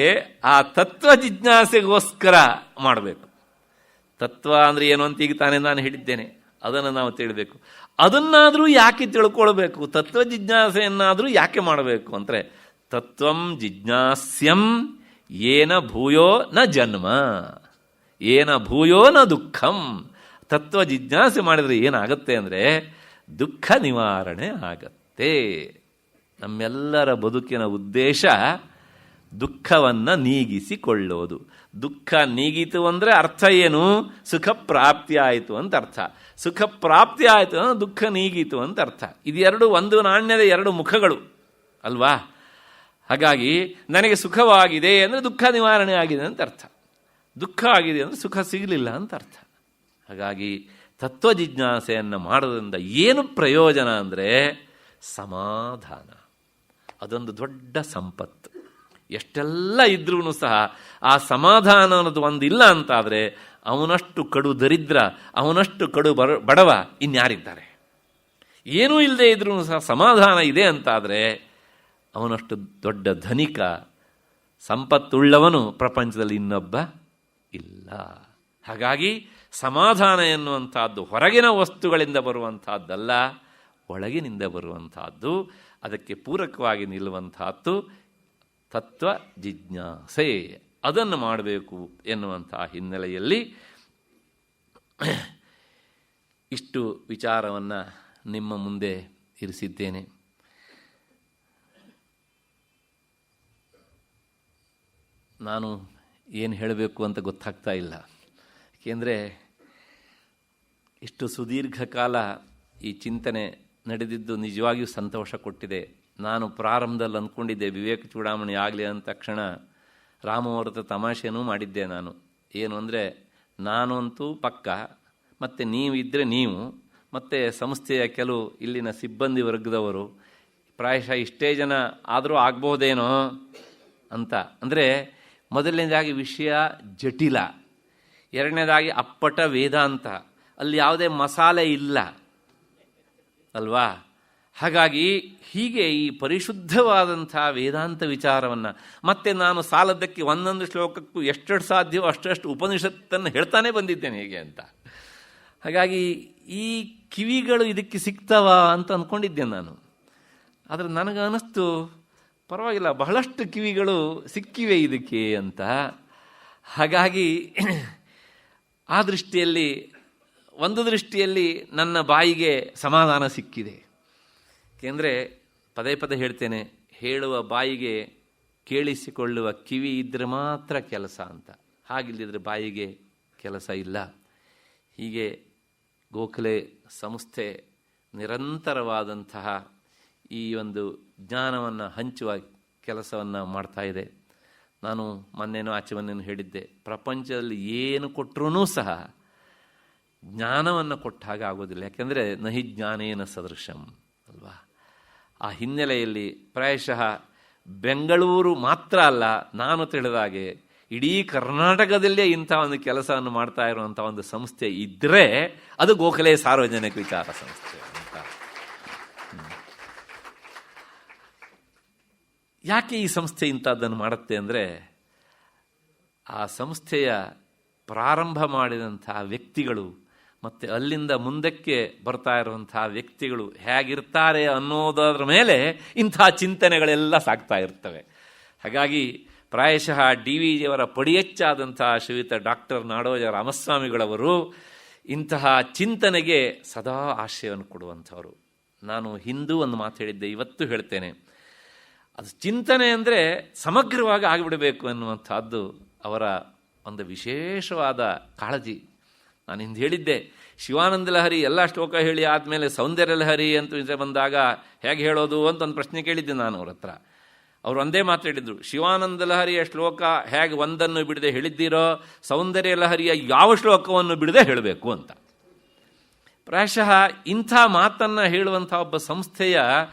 [SPEAKER 3] ಆ ತತ್ವ ಜಿಜ್ಞಾಸೆಗೋಸ್ಕರ ಮಾಡಬೇಕು. ತತ್ವ ಅಂದರೆ ಏನು ಅಂತ ಈಗ ತಾನೇ ನಾನು ಹೇಳಿದ್ದೇನೆ, ಅದನ್ನು ನಾವು ತಿಳಿಬೇಕು. ಅದನ್ನಾದರೂ ಯಾಕೆ ತಿಳ್ಕೊಳ್ಬೇಕು? ತತ್ವ ಜಿಜ್ಞಾಸೆಯನ್ನಾದರೂ ಯಾಕೆ ಮಾಡಬೇಕು ಅಂದರೆ ತತ್ವಂ ಜಿಜ್ಞಾಸ್ಯಂ ಏನ ಭೂಯೋ ನ ಜನ್ಮ, ಏನ ಭೂಯೋ ನ ದುಃಖಂ. ತತ್ವ ಜಿಜ್ಞಾಸೆ ಮಾಡಿದರೆ ಏನಾಗುತ್ತೆ ಅಂದರೆ ದುಃಖ ನಿವಾರಣೆ ಆಗತ್ತೆ. ನಮ್ಮೆಲ್ಲರ ಬದುಕಿನ ಉದ್ದೇಶ ದುಃಖವನ್ನು ನೀಗಿಸಿಕೊಳ್ಳೋದು. ದುಃಖ ನೀಗಿತು ಅಂದರೆ ಅರ್ಥ ಏನು? ಸುಖ ಪ್ರಾಪ್ತಿ ಆಯಿತು ಅಂತ ಅರ್ಥ. ಸುಖ ಪ್ರಾಪ್ತಿ ಆಯಿತು ಅಂದರೆ ದುಃಖ ನೀಗಿತು ಅಂತ ಅರ್ಥ. ಇದೆರಡು ಒಂದು ನಾಣ್ಯದ ಎರಡು ಮುಖಗಳು ಅಲ್ವಾ? ಹಾಗಾಗಿ ನನಗೆ ಸುಖವಾಗಿದೆ ಅಂದರೆ ದುಃಖ ನಿವಾರಣೆ ಆಗಿದೆ ಅಂತ ಅರ್ಥ, ದುಃಖ ಆಗಿದೆ ಅಂದರೆ ಸುಖ ಸಿಗಲಿಲ್ಲ ಅಂತ ಅರ್ಥ. ಹಾಗಾಗಿ ತತ್ವ ಜಿಜ್ಞಾಸೆಯನ್ನು ಮಾಡೋದ್ರಿಂದ ಏನು ಪ್ರಯೋಜನ ಅಂದರೆ ಸಮಾಧಾನ. ಅದೊಂದು ದೊಡ್ಡ ಸಂಪತ್ತು. ಎಷ್ಟೆಲ್ಲ ಇದ್ರೂ ಸಹ ಆ ಸಮಾಧಾನ ಅನ್ನೋದು ಒಂದಿಲ್ಲ ಅಂತಾದರೆ ಅವನಷ್ಟು ಕಡು ದರಿದ್ರ, ಅವನಷ್ಟು ಕಡು ಬಡವ ಇನ್ಯಾರಿದ್ದಾರೆ? ಏನೂ ಇಲ್ಲದೆ ಇದ್ರೂ ಸಹ ಸಮಾಧಾನ ಇದೆ ಅಂತಾದರೆ ಅವನಷ್ಟು ದೊಡ್ಡ ಧನಿಕ, ಸಂಪತ್ತುಳ್ಳವನು ಪ್ರಪಂಚದಲ್ಲಿ ಇನ್ನೊಬ್ಬ ಇಲ್ಲ. ಹಾಗಾಗಿ ಸಮಾಧಾನ ಎನ್ನುವಂಥದ್ದು ಹೊರಗಿನ ವಸ್ತುಗಳಿಂದ ಬರುವಂಥದ್ದಲ್ಲ, ಒಳಗಿನಿಂದ ಬರುವಂಥದ್ದು. ಅದಕ್ಕೆ ಪೂರಕವಾಗಿ ನಿಲ್ಲುವಂಥದ್ದು ತತ್ವ ಜಿಜ್ಞಾಸೆ. ಅದನ್ನು ಮಾಡಬೇಕು ಎನ್ನುವಂಥ ಹಿನ್ನೆಲೆಯಲ್ಲಿ ಇಷ್ಟು ವಿಚಾರವನ್ನು ನಿಮ್ಮ ಮುಂದೆ ಇರಿಸಿದ್ದೇನೆ. ನಾನು ಏನು ಹೇಳಬೇಕು ಅಂತ ಗೊತ್ತಾಗ್ತಾ ಇಲ್ಲ. ಏಕೆಂದರೆ ಇಷ್ಟು ಸುದೀರ್ಘ ಕಾಲ ಈ ಚಿಂತನೆ ನಡೆದಿದ್ದು ನಿಜವಾಗಿಯೂ ಸಂತೋಷ ಕೊಟ್ಟಿದೆ. ನಾನು ಪ್ರಾರಂಭದಲ್ಲಿ ಅಂದ್ಕೊಂಡಿದ್ದೆ ವಿವೇಕ ಚೂಡಾಮಣಿ ಆಗಲಿ ಅಂದ ತಕ್ಷಣ ರಾಮವರ್ತ ತಮಾಷೆನೂ ಮಾಡಿದ್ದೆ. ನಾನು ಏನು ಅಂದರೆ, ನಾನು ಅಂತೂ ಪಕ್ಕ, ಮತ್ತು ನೀವಿದ್ದರೆ ನೀವು, ಮತ್ತು ಸಂಸ್ಥೆಯ ಕೆಲವು ಇಲ್ಲಿನ ಸಿಬ್ಬಂದಿ ವರ್ಗದವರು ಪ್ರಾಯಶಃ ಇಷ್ಟೇ ಜನ ಆದರೂ ಆಗ್ಬಹುದೇನೋ ಅಂತ. ಅಂದರೆ ಮೊದಲನೇದಾಗಿ ವಿಷಯ ಜಟಿಲ, ಎರಡನೇದಾಗಿ ಅಪ್ಪಟ ವೇದಾಂತ, ಅಲ್ಲಿ ಯಾವುದೇ ಮಸಾಲೆ ಇಲ್ಲ ಅಲ್ವಾ? ಹಾಗಾಗಿ ಹೀಗೆ ಈ ಪರಿಶುದ್ಧವಾದಂಥ ವೇದಾಂತ ವಿಚಾರವನ್ನು, ಮತ್ತು ನಾನು ಸಾಲದ್ದಕ್ಕೆ ಒಂದೊಂದು ಶ್ಲೋಕಕ್ಕೂ ಎಷ್ಟೆಷ್ಟು ಸಾಧ್ಯವೋ ಅಷ್ಟಷ್ಟು ಉಪನಿಷತ್ತನ್ನು ಹೇಳ್ತಾನೆ ಬಂದಿದ್ದೇನೆ ಹೇಗೆ ಅಂತ. ಹಾಗಾಗಿ ಈ ಕಿವಿಗಳು ಇದಕ್ಕೆ ಸಿಗ್ತವ ಅಂತ ಅಂದ್ಕೊಂಡಿದ್ದೇನೆ ನಾನು. ಆದರೆ ನನಗೆ ಅನ್ನಿಸ್ತು ಪರವಾಗಿಲ್ಲ, ಬಹಳಷ್ಟು ಕಿವಿಗಳು ಸಿಕ್ಕಿವೆ ಇದಕ್ಕೆ ಅಂತ. ಹಾಗಾಗಿ ಆ ದೃಷ್ಟಿಯಲ್ಲಿ, ಒಂದು ದೃಷ್ಟಿಯಲ್ಲಿ ನನ್ನ ಬಾಯಿಗೆ ಸಮಾಧಾನ ಸಿಕ್ಕಿದೆ. ಏಕೆಂದರೆ ಪದೇ ಪದೇ ಹೇಳ್ತೇನೆ, ಹೇಳುವ ಬಾಯಿಗೆ ಕೇಳಿಸಿಕೊಳ್ಳುವ ಕಿವಿ ಇದ್ದರೆ ಮಾತ್ರ ಕೆಲಸ ಅಂತ. ಹಾಗಿಲ್ಲದಿದ್ದರೆ ಬಾಯಿಗೆ ಕೆಲಸ ಇಲ್ಲ. ಹೀಗೆ ಗೋಖಲೆ ಸಂಸ್ಥೆ ನಿರಂತರವಾದಂತಹ ಈ ಒಂದು ಜ್ಞಾನವನ್ನು ಹಂಚುವ ಕೆಲಸವನ್ನು ಮಾಡ್ತಾ ಇದೆ. ನಾನು ಮೊನ್ನೆನೋ ಆಚೆಮನ್ನೇನು ಹೇಳಿದ್ದೆ, ಪ್ರಪಂಚದಲ್ಲಿ ಏನು ಕೊಟ್ಟರೂ ಸಹ ಜ್ಞಾನವನ್ನು ಕೊಟ್ಟ ಹಾಗೆ ಆಗೋದಿಲ್ಲ. ಯಾಕೆಂದರೆ ನಹಿ ಜ್ಞಾನೇನ ಸದೃಶಂ ಅಲ್ವಾ? ಆ ಹಿನ್ನೆಲೆಯಲ್ಲಿ ಪ್ರಾಯಶಃ ಬೆಂಗಳೂರು ಮಾತ್ರ ಅಲ್ಲ, ನಾನು ತಿಳಿದಾಗೆ ಇಡೀ ಕರ್ನಾಟಕದಲ್ಲೇ ಇಂಥ ಒಂದು ಕೆಲಸವನ್ನು ಮಾಡ್ತಾ ಇರುವಂಥ ಒಂದು ಸಂಸ್ಥೆ ಇದ್ದರೆ ಅದು ಗೋಖಲೆ ಸಾರ್ವಜನಿಕ ವಿಚಾರ ಸಂಸ್ಥೆ ಅಂತ. ಯಾಕೆ ಈ ಸಂಸ್ಥೆ ಇಂಥದ್ದನ್ನು ಮಾಡುತ್ತೆ ಅಂದರೆ, ಆ ಸಂಸ್ಥೆಯ ಪ್ರಾರಂಭ ಮಾಡಿದಂಥ ವ್ಯಕ್ತಿಗಳು ಮತ್ತು ಅಲ್ಲಿಂದ ಮುಂದಕ್ಕೆ ಬರ್ತಾ ಇರುವಂಥ ವ್ಯಕ್ತಿಗಳು ಹೇಗಿರ್ತಾರೆ ಅನ್ನೋದರ ಮೇಲೆ ಇಂಥ ಚಿಂತನೆಗಳೆಲ್ಲ ಸಾಗ್ತಾ ಇರ್ತವೆ. ಹಾಗಾಗಿ ಪ್ರಾಯಶಃ ಡಿ ವಿ ಜಿಯವರ ಪಡಿಯಚ್ಚಾದಂಥ ಶ್ರೀಯುತ ಡಾಕ್ಟರ್ ನಾಡೋಜ ರಾಮಸ್ವಾಮಿಗಳವರು ಇಂತಹ ಚಿಂತನೆಗೆ ಸದಾ ಆಶಯವನ್ನು ಕೊಡುವಂಥವರು. ನಾನು ಹಿಂದೂ ಒಂದು ಮಾತು ಹೇಳಿದ್ದೆ, ಇವತ್ತು ಹೇಳ್ತೇನೆ, ಅದು ಚಿಂತನೆ ಅಂದರೆ ಸಮಗ್ರವಾಗಿ ಆಗಿಬಿಡಬೇಕು ಎನ್ನುವಂಥದ್ದು ಅವರ ಒಂದು ವಿಶೇಷವಾದ ಕಾಳಜಿ. ನಾನು ಹಿಂದೆ ಹೇಳಿದ್ದೆ, ಶಿವಾನಂದ ಲಹರಿ ಎಲ್ಲ ಶ್ಲೋಕ ಹೇಳಿ ಆದಮೇಲೆ ಸೌಂದರ್ಯ ಲಹರಿ ಅಂತ ಬಂದಾಗ ಹೇಗೆ ಹೇಳೋದು ಅಂತ ಒಂದು ಪ್ರಶ್ನೆ ಕೇಳಿದ್ದೆ ನಾನು ಅವ್ರ ಹತ್ರ. ಅವರು ಒಂದೇ ಮಾತು ಹೇಳಿದ್ರು, ಶಿವಾನಂದ ಲಹರಿಯ ಶ್ಲೋಕ ಹೇಗೆ ಒಂದನ್ನು ಬಿಡದೆ ಹೇಳಿದ್ದೀರೋ, ಸೌಂದರ್ಯ ಲಹರಿಯ ಯಾವ ಶ್ಲೋಕವನ್ನು ಬಿಡದೆ ಹೇಳಬೇಕು ಅಂತ. ಪ್ರಾಯಶಃ ಇಂಥ ಮಾತನ್ನು ಹೇಳುವಂಥ ಒಬ್ಬ ಸಂಸ್ಥೆಯ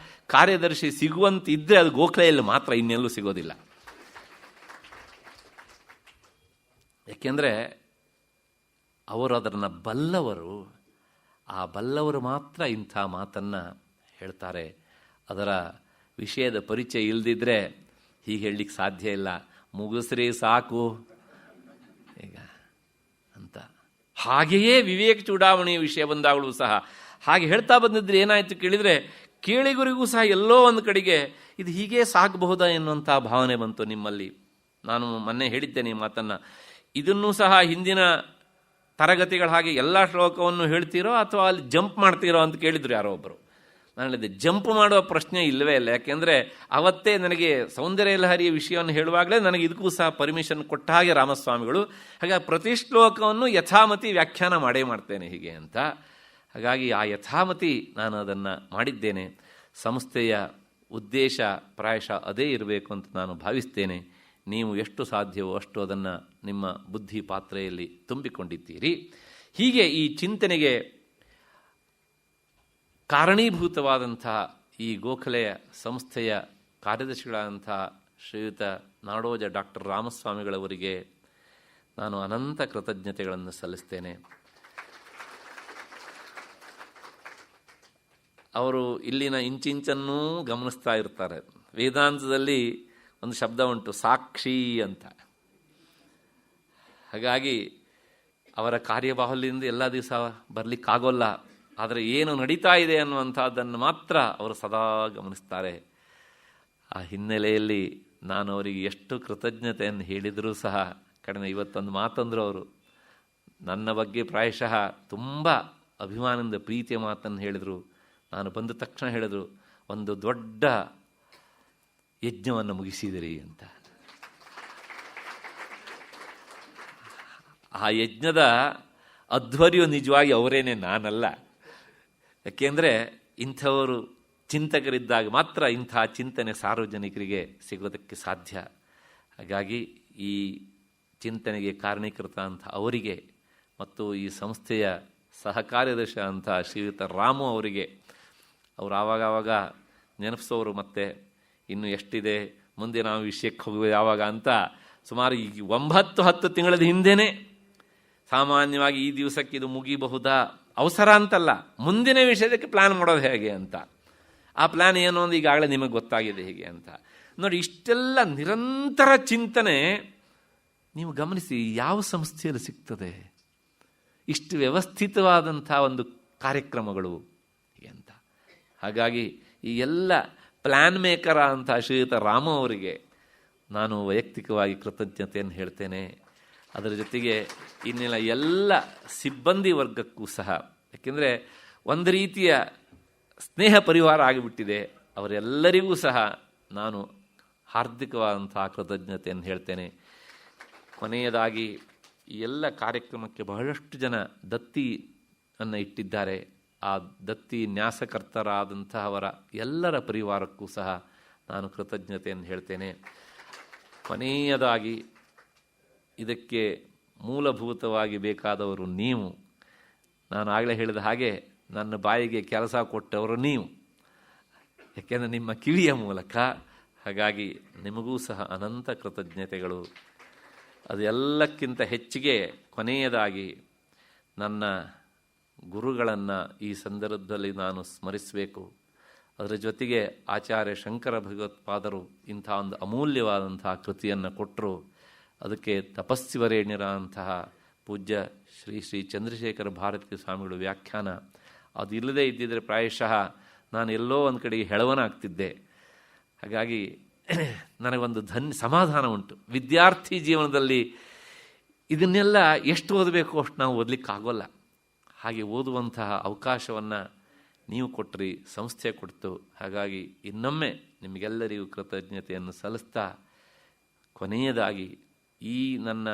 [SPEAKER 3] ಕಾರ್ಯದರ್ಶಿ ಸಿಗುವಂತಿದ್ದರೆ ಅದು ಗೋಖಲೆಯಲ್ಲಿ ಮಾತ್ರ, ಇನ್ನೆಲ್ಲೂ ಸಿಗೋದಿಲ್ಲ. ಯಾಕೆಂದರೆ ಅವರು ಅದನ್ನು ಬಲ್ಲವರು, ಆ ಬಲ್ಲವರು ಮಾತ್ರ ಇಂಥ ಮಾತನ್ನು ಹೇಳ್ತಾರೆ. ಅದರ ವಿಷಯದ ಪರಿಚಯ ಇಲ್ಲದಿದ್ದರೆ ಹೀಗೆ ಹೇಳಲಿಕ್ಕೆ ಸಾಧ್ಯ ಇಲ್ಲ. ಮುಗಿಸ್ರಿ ಸಾಕು ಈಗ ಅಂತ. ಹಾಗೆಯೇ ವಿವೇಕ ಚೂಡಾವಣೆಯ ವಿಷಯ ಬಂದಾಗಲೂ ಸಹ ಹಾಗೆ ಹೇಳ್ತಾ ಬಂದಿದ್ರೆ ಏನಾಯಿತು ಕೇಳಿದರೆ, ಕೇಳಿಗರಿಗೂ ಸಹ ಎಲ್ಲೋ ಒಂದು ಕಡೆಗೆ ಇದು ಹೀಗೆ ಸಾಗಬಹುದಾ ಎನ್ನುವಂಥ ಭಾವನೆ ಬಂತು ನಿಮ್ಮಲ್ಲಿ. ನಾನು ಮೊನ್ನೆ ಹೇಳಿದ್ದೇನೆ ಈ ಮಾತನ್ನು. ಇದನ್ನೂ ಸಹ ಹಿಂದಿನ ತರಗತಿಗಳ ಹಾಗೆ ಎಲ್ಲ ಶ್ಲೋಕವನ್ನು ಹೇಳ್ತೀರೋ ಅಥವಾ ಅಲ್ಲಿ ಜಂಪ್ ಮಾಡ್ತೀರೋ ಅಂತ ಕೇಳಿದ್ರು ಯಾರೋ ಒಬ್ಬರು. ನಾನು ಹೇಳಿದೆ ಜಂಪ್ ಮಾಡುವ ಪ್ರಶ್ನೆ ಇಲ್ಲವೇ ಇಲ್ಲ. ಯಾಕೆಂದರೆ ಅವತ್ತೇ ನನಗೆ ಸೌಂದರ್ಯ ಲಹರಿಯ ವಿಷಯವನ್ನು ಹೇಳುವಾಗಲೇ ನನಗೆ ಇದಕ್ಕೂ ಸಹ ಪರ್ಮಿಷನ್ ಕೊಟ್ಟ ಹಾಗೆ ರಾಮಸ್ವಾಮಿಗಳು. ಹಾಗಾಗಿ ಪ್ರತಿ ಶ್ಲೋಕವನ್ನು ಯಥಾಮತಿ ವ್ಯಾಖ್ಯಾನ ಮಾಡೇ ಮಾಡ್ತೇನೆ ಹೀಗೆ ಅಂತ. ಹಾಗಾಗಿ ಆ ಯಥಾಮತಿ ನಾನು ಅದನ್ನು ಮಾಡಿದ್ದೇನೆ. ಸಂಸ್ಥೆಯ ಉದ್ದೇಶ ಪ್ರಾಯಶಃ ಅದೇ ಇರಬೇಕು ಅಂತ ನಾನು ಭಾವಿಸ್ತೇನೆ. ನೀವು ಎಷ್ಟು ಸಾಧ್ಯವೋ ಅಷ್ಟು ಅದನ್ನು ನಿಮ್ಮ ಬುದ್ಧಿ ಪಾತ್ರೆಯಲ್ಲಿ ತುಂಬಿಕೊಂಡಿದ್ದೀರಿ. ಹೀಗೆ ಈ ಚಿಂತನೆಗೆ ಕಾರಣೀಭೂತವಾದಂತಹ ಈ ಗೋಖಲೆಯ ಸಂಸ್ಥೆಯ ಕಾರ್ಯದರ್ಶಿಗಳಾದಂಥ ಶ್ರೀಯುತ ನಾಡೋಜ ಡಾಕ್ಟರ್ ರಾಮಸ್ವಾಮಿಗಳವರಿಗೆ ನಾನು ಅನಂತ ಕೃತಜ್ಞತೆಗಳನ್ನು ಸಲ್ಲಿಸ್ತೇನೆ. ಅವರು ಇಲ್ಲಿನ ಇಂಚಿಂಚನ್ನೂ ಗಮನಿಸ್ತಾ ಇರ್ತಾರೆ. ವೇದಾಂತದಲ್ಲಿ ಒಂದು ಶಬ್ದ ಉಂಟು, ಸಾಕ್ಷಿ ಅಂತ. ಹಾಗಾಗಿ ಅವರ ಕಾರ್ಯಬಾಹುಲ್ಯದಿಂದ ಎಲ್ಲ ದಿವಸ ಬರಲಿಕ್ಕಾಗೋಲ್ಲ. ಆದರೆ ಏನು ನಡೀತಾ ಇದೆ ಅನ್ನುವಂಥದ್ದನ್ನು ಮಾತ್ರ ಅವರು ಸದಾ ಗಮನಿಸ್ತಾರೆ. ಆ ಹಿನ್ನೆಲೆಯಲ್ಲಿ ನಾನು ಅವರಿಗೆ ಎಷ್ಟು ಕೃತಜ್ಞತೆಯನ್ನು ಹೇಳಿದರೂ ಸಹ ಕಡಿಮೆ. ಇವತ್ತೊಂದು ಮಾತಂದರು ಅವರು ನನ್ನ ಬಗ್ಗೆ ಪ್ರಾಯಶಃ ತುಂಬ ಅಭಿಮಾನದಿಂದ ಪ್ರೀತಿಯ ಮಾತನ್ನು ಹೇಳಿದರು. ನಾನು ಬಂದ ತಕ್ಷಣ ಹೇಳಿದರು, ಒಂದು ದೊಡ್ಡ ಯಜ್ಞವನ್ನು ಮುಗಿಸಿದಿರಿ ಅಂತ. ಆ ಯಜ್ಞದ ಅಧ್ವರ್ಯು ನಿಜವಾಗಿ ಅವರೇನೆ, ನಾನಲ್ಲ. ಯಾಕೆಂದರೆ ಇಂಥವರು ಚಿಂತಕರಿದ್ದಾಗ ಮಾತ್ರ ಇಂಥ ಚಿಂತನೆ ಸಾರ್ವಜನಿಕರಿಗೆ ಸಿಗೋದಕ್ಕೆ ಸಾಧ್ಯ. ಹಾಗಾಗಿ ಈ ಚಿಂತನೆಗೆ ಕಾರಣೀಕೃತ ಅಂತ ಅವರಿಗೆ ಮತ್ತು ಈ ಸಂಸ್ಥೆಯ ಸಹಕಾರ್ಯದರ್ಶಿ ಅಂತ ಶ್ರೀಯುತ ರಾಮು ಅವರಿಗೆ, ಅವರು ಆವಾಗ ನೆನಪಿಸೋರು. ಮತ್ತೆ ಇನ್ನು ಎಷ್ಟಿದೆ, ಮುಂದೆ ನಾವು ವಿಷಯಕ್ಕೆ ಹೋಗುವ ಯಾವಾಗ ಅಂತ ಸುಮಾರು ಈ 9-10 ತಿಂಗಳ ಹಿಂದೆಯೇ ಸಾಮಾನ್ಯವಾಗಿ ಈ ದಿವಸಕ್ಕೆ ಇದು ಮುಗಿಬಹುದಾ, ಅವಸರ ಅಂತಲ್ಲ, ಮುಂದಿನ ವಿಷಯಕ್ಕೆ ಪ್ಲ್ಯಾನ್ ಮಾಡೋದು ಹೇಗೆ ಅಂತ. ಆ ಪ್ಲ್ಯಾನ್ ಏನು ಅಂತ ಈಗಾಗಲೇ ನಿಮಗೆ ಗೊತ್ತಾಗಿದೆ ಹೇಗೆ ಅಂತ. ನೋಡಿ, ಇಷ್ಟೆಲ್ಲ ನಿರಂತರ ಚಿಂತನೆ ನೀವು ಗಮನಿಸಿ ಯಾವ ಸಂಸ್ಥೆಯಲ್ಲಿ ಸಿಗ್ತದೆ ಇಷ್ಟು ವ್ಯವಸ್ಥಿತವಾದಂಥ ಒಂದು ಕಾರ್ಯಕ್ರಮಗಳು ಅಂತ. ಹಾಗಾಗಿ ಈ ಎಲ್ಲ ಪ್ಲ್ಯಾನ್ ಮೇಕರ ಅಂತ ಶ್ರೀಯುತ ರಾಮ ಅವರಿಗೆ ನಾನು ವೈಯಕ್ತಿಕವಾಗಿ ಕೃತಜ್ಞತೆಯನ್ನು ಹೇಳ್ತೇನೆ. ಅದರ ಜೊತೆಗೆ ಇನ್ನೆಲ್ಲ ಎಲ್ಲ ಸಿಬ್ಬಂದಿ ವರ್ಗಕ್ಕೂ ಸಹ, ಯಾಕೆಂದರೆ ಒಂದು ರೀತಿಯ ಸ್ನೇಹ ಪರಿವಾರ ಆಗಿಬಿಟ್ಟಿದೆ. ಅವರೆಲ್ಲರಿಗೂ ಸಹ ನಾನು ಹಾರ್ದಿಕವಾದಂಥ ಕೃತಜ್ಞತೆಯನ್ನು ಹೇಳ್ತೇನೆ. ಕೊನೆಯದಾಗಿ ಈ ಎಲ್ಲ ಕಾರ್ಯಕ್ರಮಕ್ಕೆ ಬಹಳಷ್ಟು ಜನ ದತ್ತಿಯನ್ನು ಇಟ್ಟಿದ್ದಾರೆ. ಆ ದತ್ತಿ ನ್ಯಾಸಕರ್ತರಾದಂತಹವರ ಎಲ್ಲರ ಪರಿವಾರಕ್ಕೂ ಸಹ ನಾನು ಕೃತಜ್ಞತೆಯನ್ನು ಹೇಳ್ತೇನೆ. ಕೊನೆಯದಾಗಿ ಇದಕ್ಕೆ ಮೂಲಭೂತವಾಗಿ ಬೇಕಾದವರು ನೀವು. ನಾನು ಆಗಲೇ ಹೇಳಿದ ಹಾಗೆ ನನ್ನ ಬಾಯಿಗೆ ಕೆಲಸ ಕೊಟ್ಟವರು ನೀವು, ಯಾಕೆಂದರೆ ನಿಮ್ಮ ಕಿವಿಯ ಮೂಲಕ. ಹಾಗಾಗಿ ನಿಮಗೂ ಸಹ ಅನಂತ ಕೃತಜ್ಞತೆಗಳು. ಅದು ಎಲ್ಲಕ್ಕಿಂತ ಹೆಚ್ಚಿಗೆ ಕೊನೆಯದಾಗಿ ನನ್ನ ಗುರುಗಳನ್ನು ಈ ಸಂದರ್ಭದಲ್ಲಿ ನಾನು ಸ್ಮರಿಸಬೇಕು. ಅದರ ಜೊತೆಗೆ ಆಚಾರ್ಯ ಶಂಕರ ಭಗವತ್ಪಾದರು ಇಂಥ ಒಂದು ಅಮೂಲ್ಯವಾದಂತಹ ಕೃತಿಯನ್ನು ಕೊಟ್ಟರು. ಅದಕ್ಕೆ ತಪಸ್ಸಿವರೇಣ್ಯರಾದಂತಹ ಪೂಜ್ಯ ಶ್ರೀ ಶ್ರೀ ಚಂದ್ರಶೇಖರ ಭಾರತೀಯ ಸ್ವಾಮಿಗಳು ವ್ಯಾಖ್ಯಾನ. ಅದು ಇಲ್ಲದೇ ಇದ್ದಿದ್ದರೆ ಪ್ರಾಯಶಃ ನಾನು ಎಲ್ಲೋ ಒಂದು ಕಡೆಗೆ ಹೆಳವನಾಗ್ತಿದ್ದೆ. ಹಾಗಾಗಿ ನನಗೊಂದು ಸಮಾಧಾನ ಉಂಟು. ವಿದ್ಯಾರ್ಥಿ ಜೀವನದಲ್ಲಿ ಇದನ್ನೆಲ್ಲ ಎಷ್ಟು ಓದಬೇಕು ಅಷ್ಟು ನಾವು ಓದಲಿಕ್ಕಾಗೋಲ್ಲ. ಹಾಗೆ ಓದುವಂತಹ ಅವಕಾಶವನ್ನು ನೀವು ಕೊಟ್ಟರಿ, ಸಂಸ್ಥೆ ಕೊಡ್ತು. ಹಾಗಾಗಿ ಇನ್ನೊಮ್ಮೆ ನಿಮಗೆಲ್ಲರಿಗೂ ಕೃತಜ್ಞತೆಯನ್ನು ಸಲ್ಲಿಸ್ತಾ, ಕೊನೆಯದಾಗಿ ಈ ನನ್ನ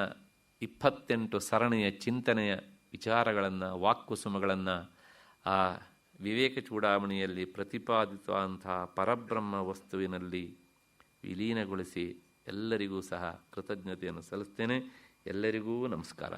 [SPEAKER 3] 28 ಸರಣಿಯ ಚಿಂತನೆಯ ವಿಚಾರಗಳನ್ನು, ವಾಕ್ಕುಸುಮಗಳನ್ನು ಆ ವಿವೇಕ ಚೂಡಾಮಣಿಯಲ್ಲಿ ಪ್ರತಿಪಾದಿತವಾದಂತಹ ಪರಬ್ರಹ್ಮ ವಸ್ತುವಿನಲ್ಲಿ ವಿಲೀನಗೊಳಿಸಿ ಎಲ್ಲರಿಗೂ ಸಹ ಕೃತಜ್ಞತೆಯನ್ನು ಸಲ್ಲಿಸ್ತೇನೆ. ಎಲ್ಲರಿಗೂ ನಮಸ್ಕಾರ.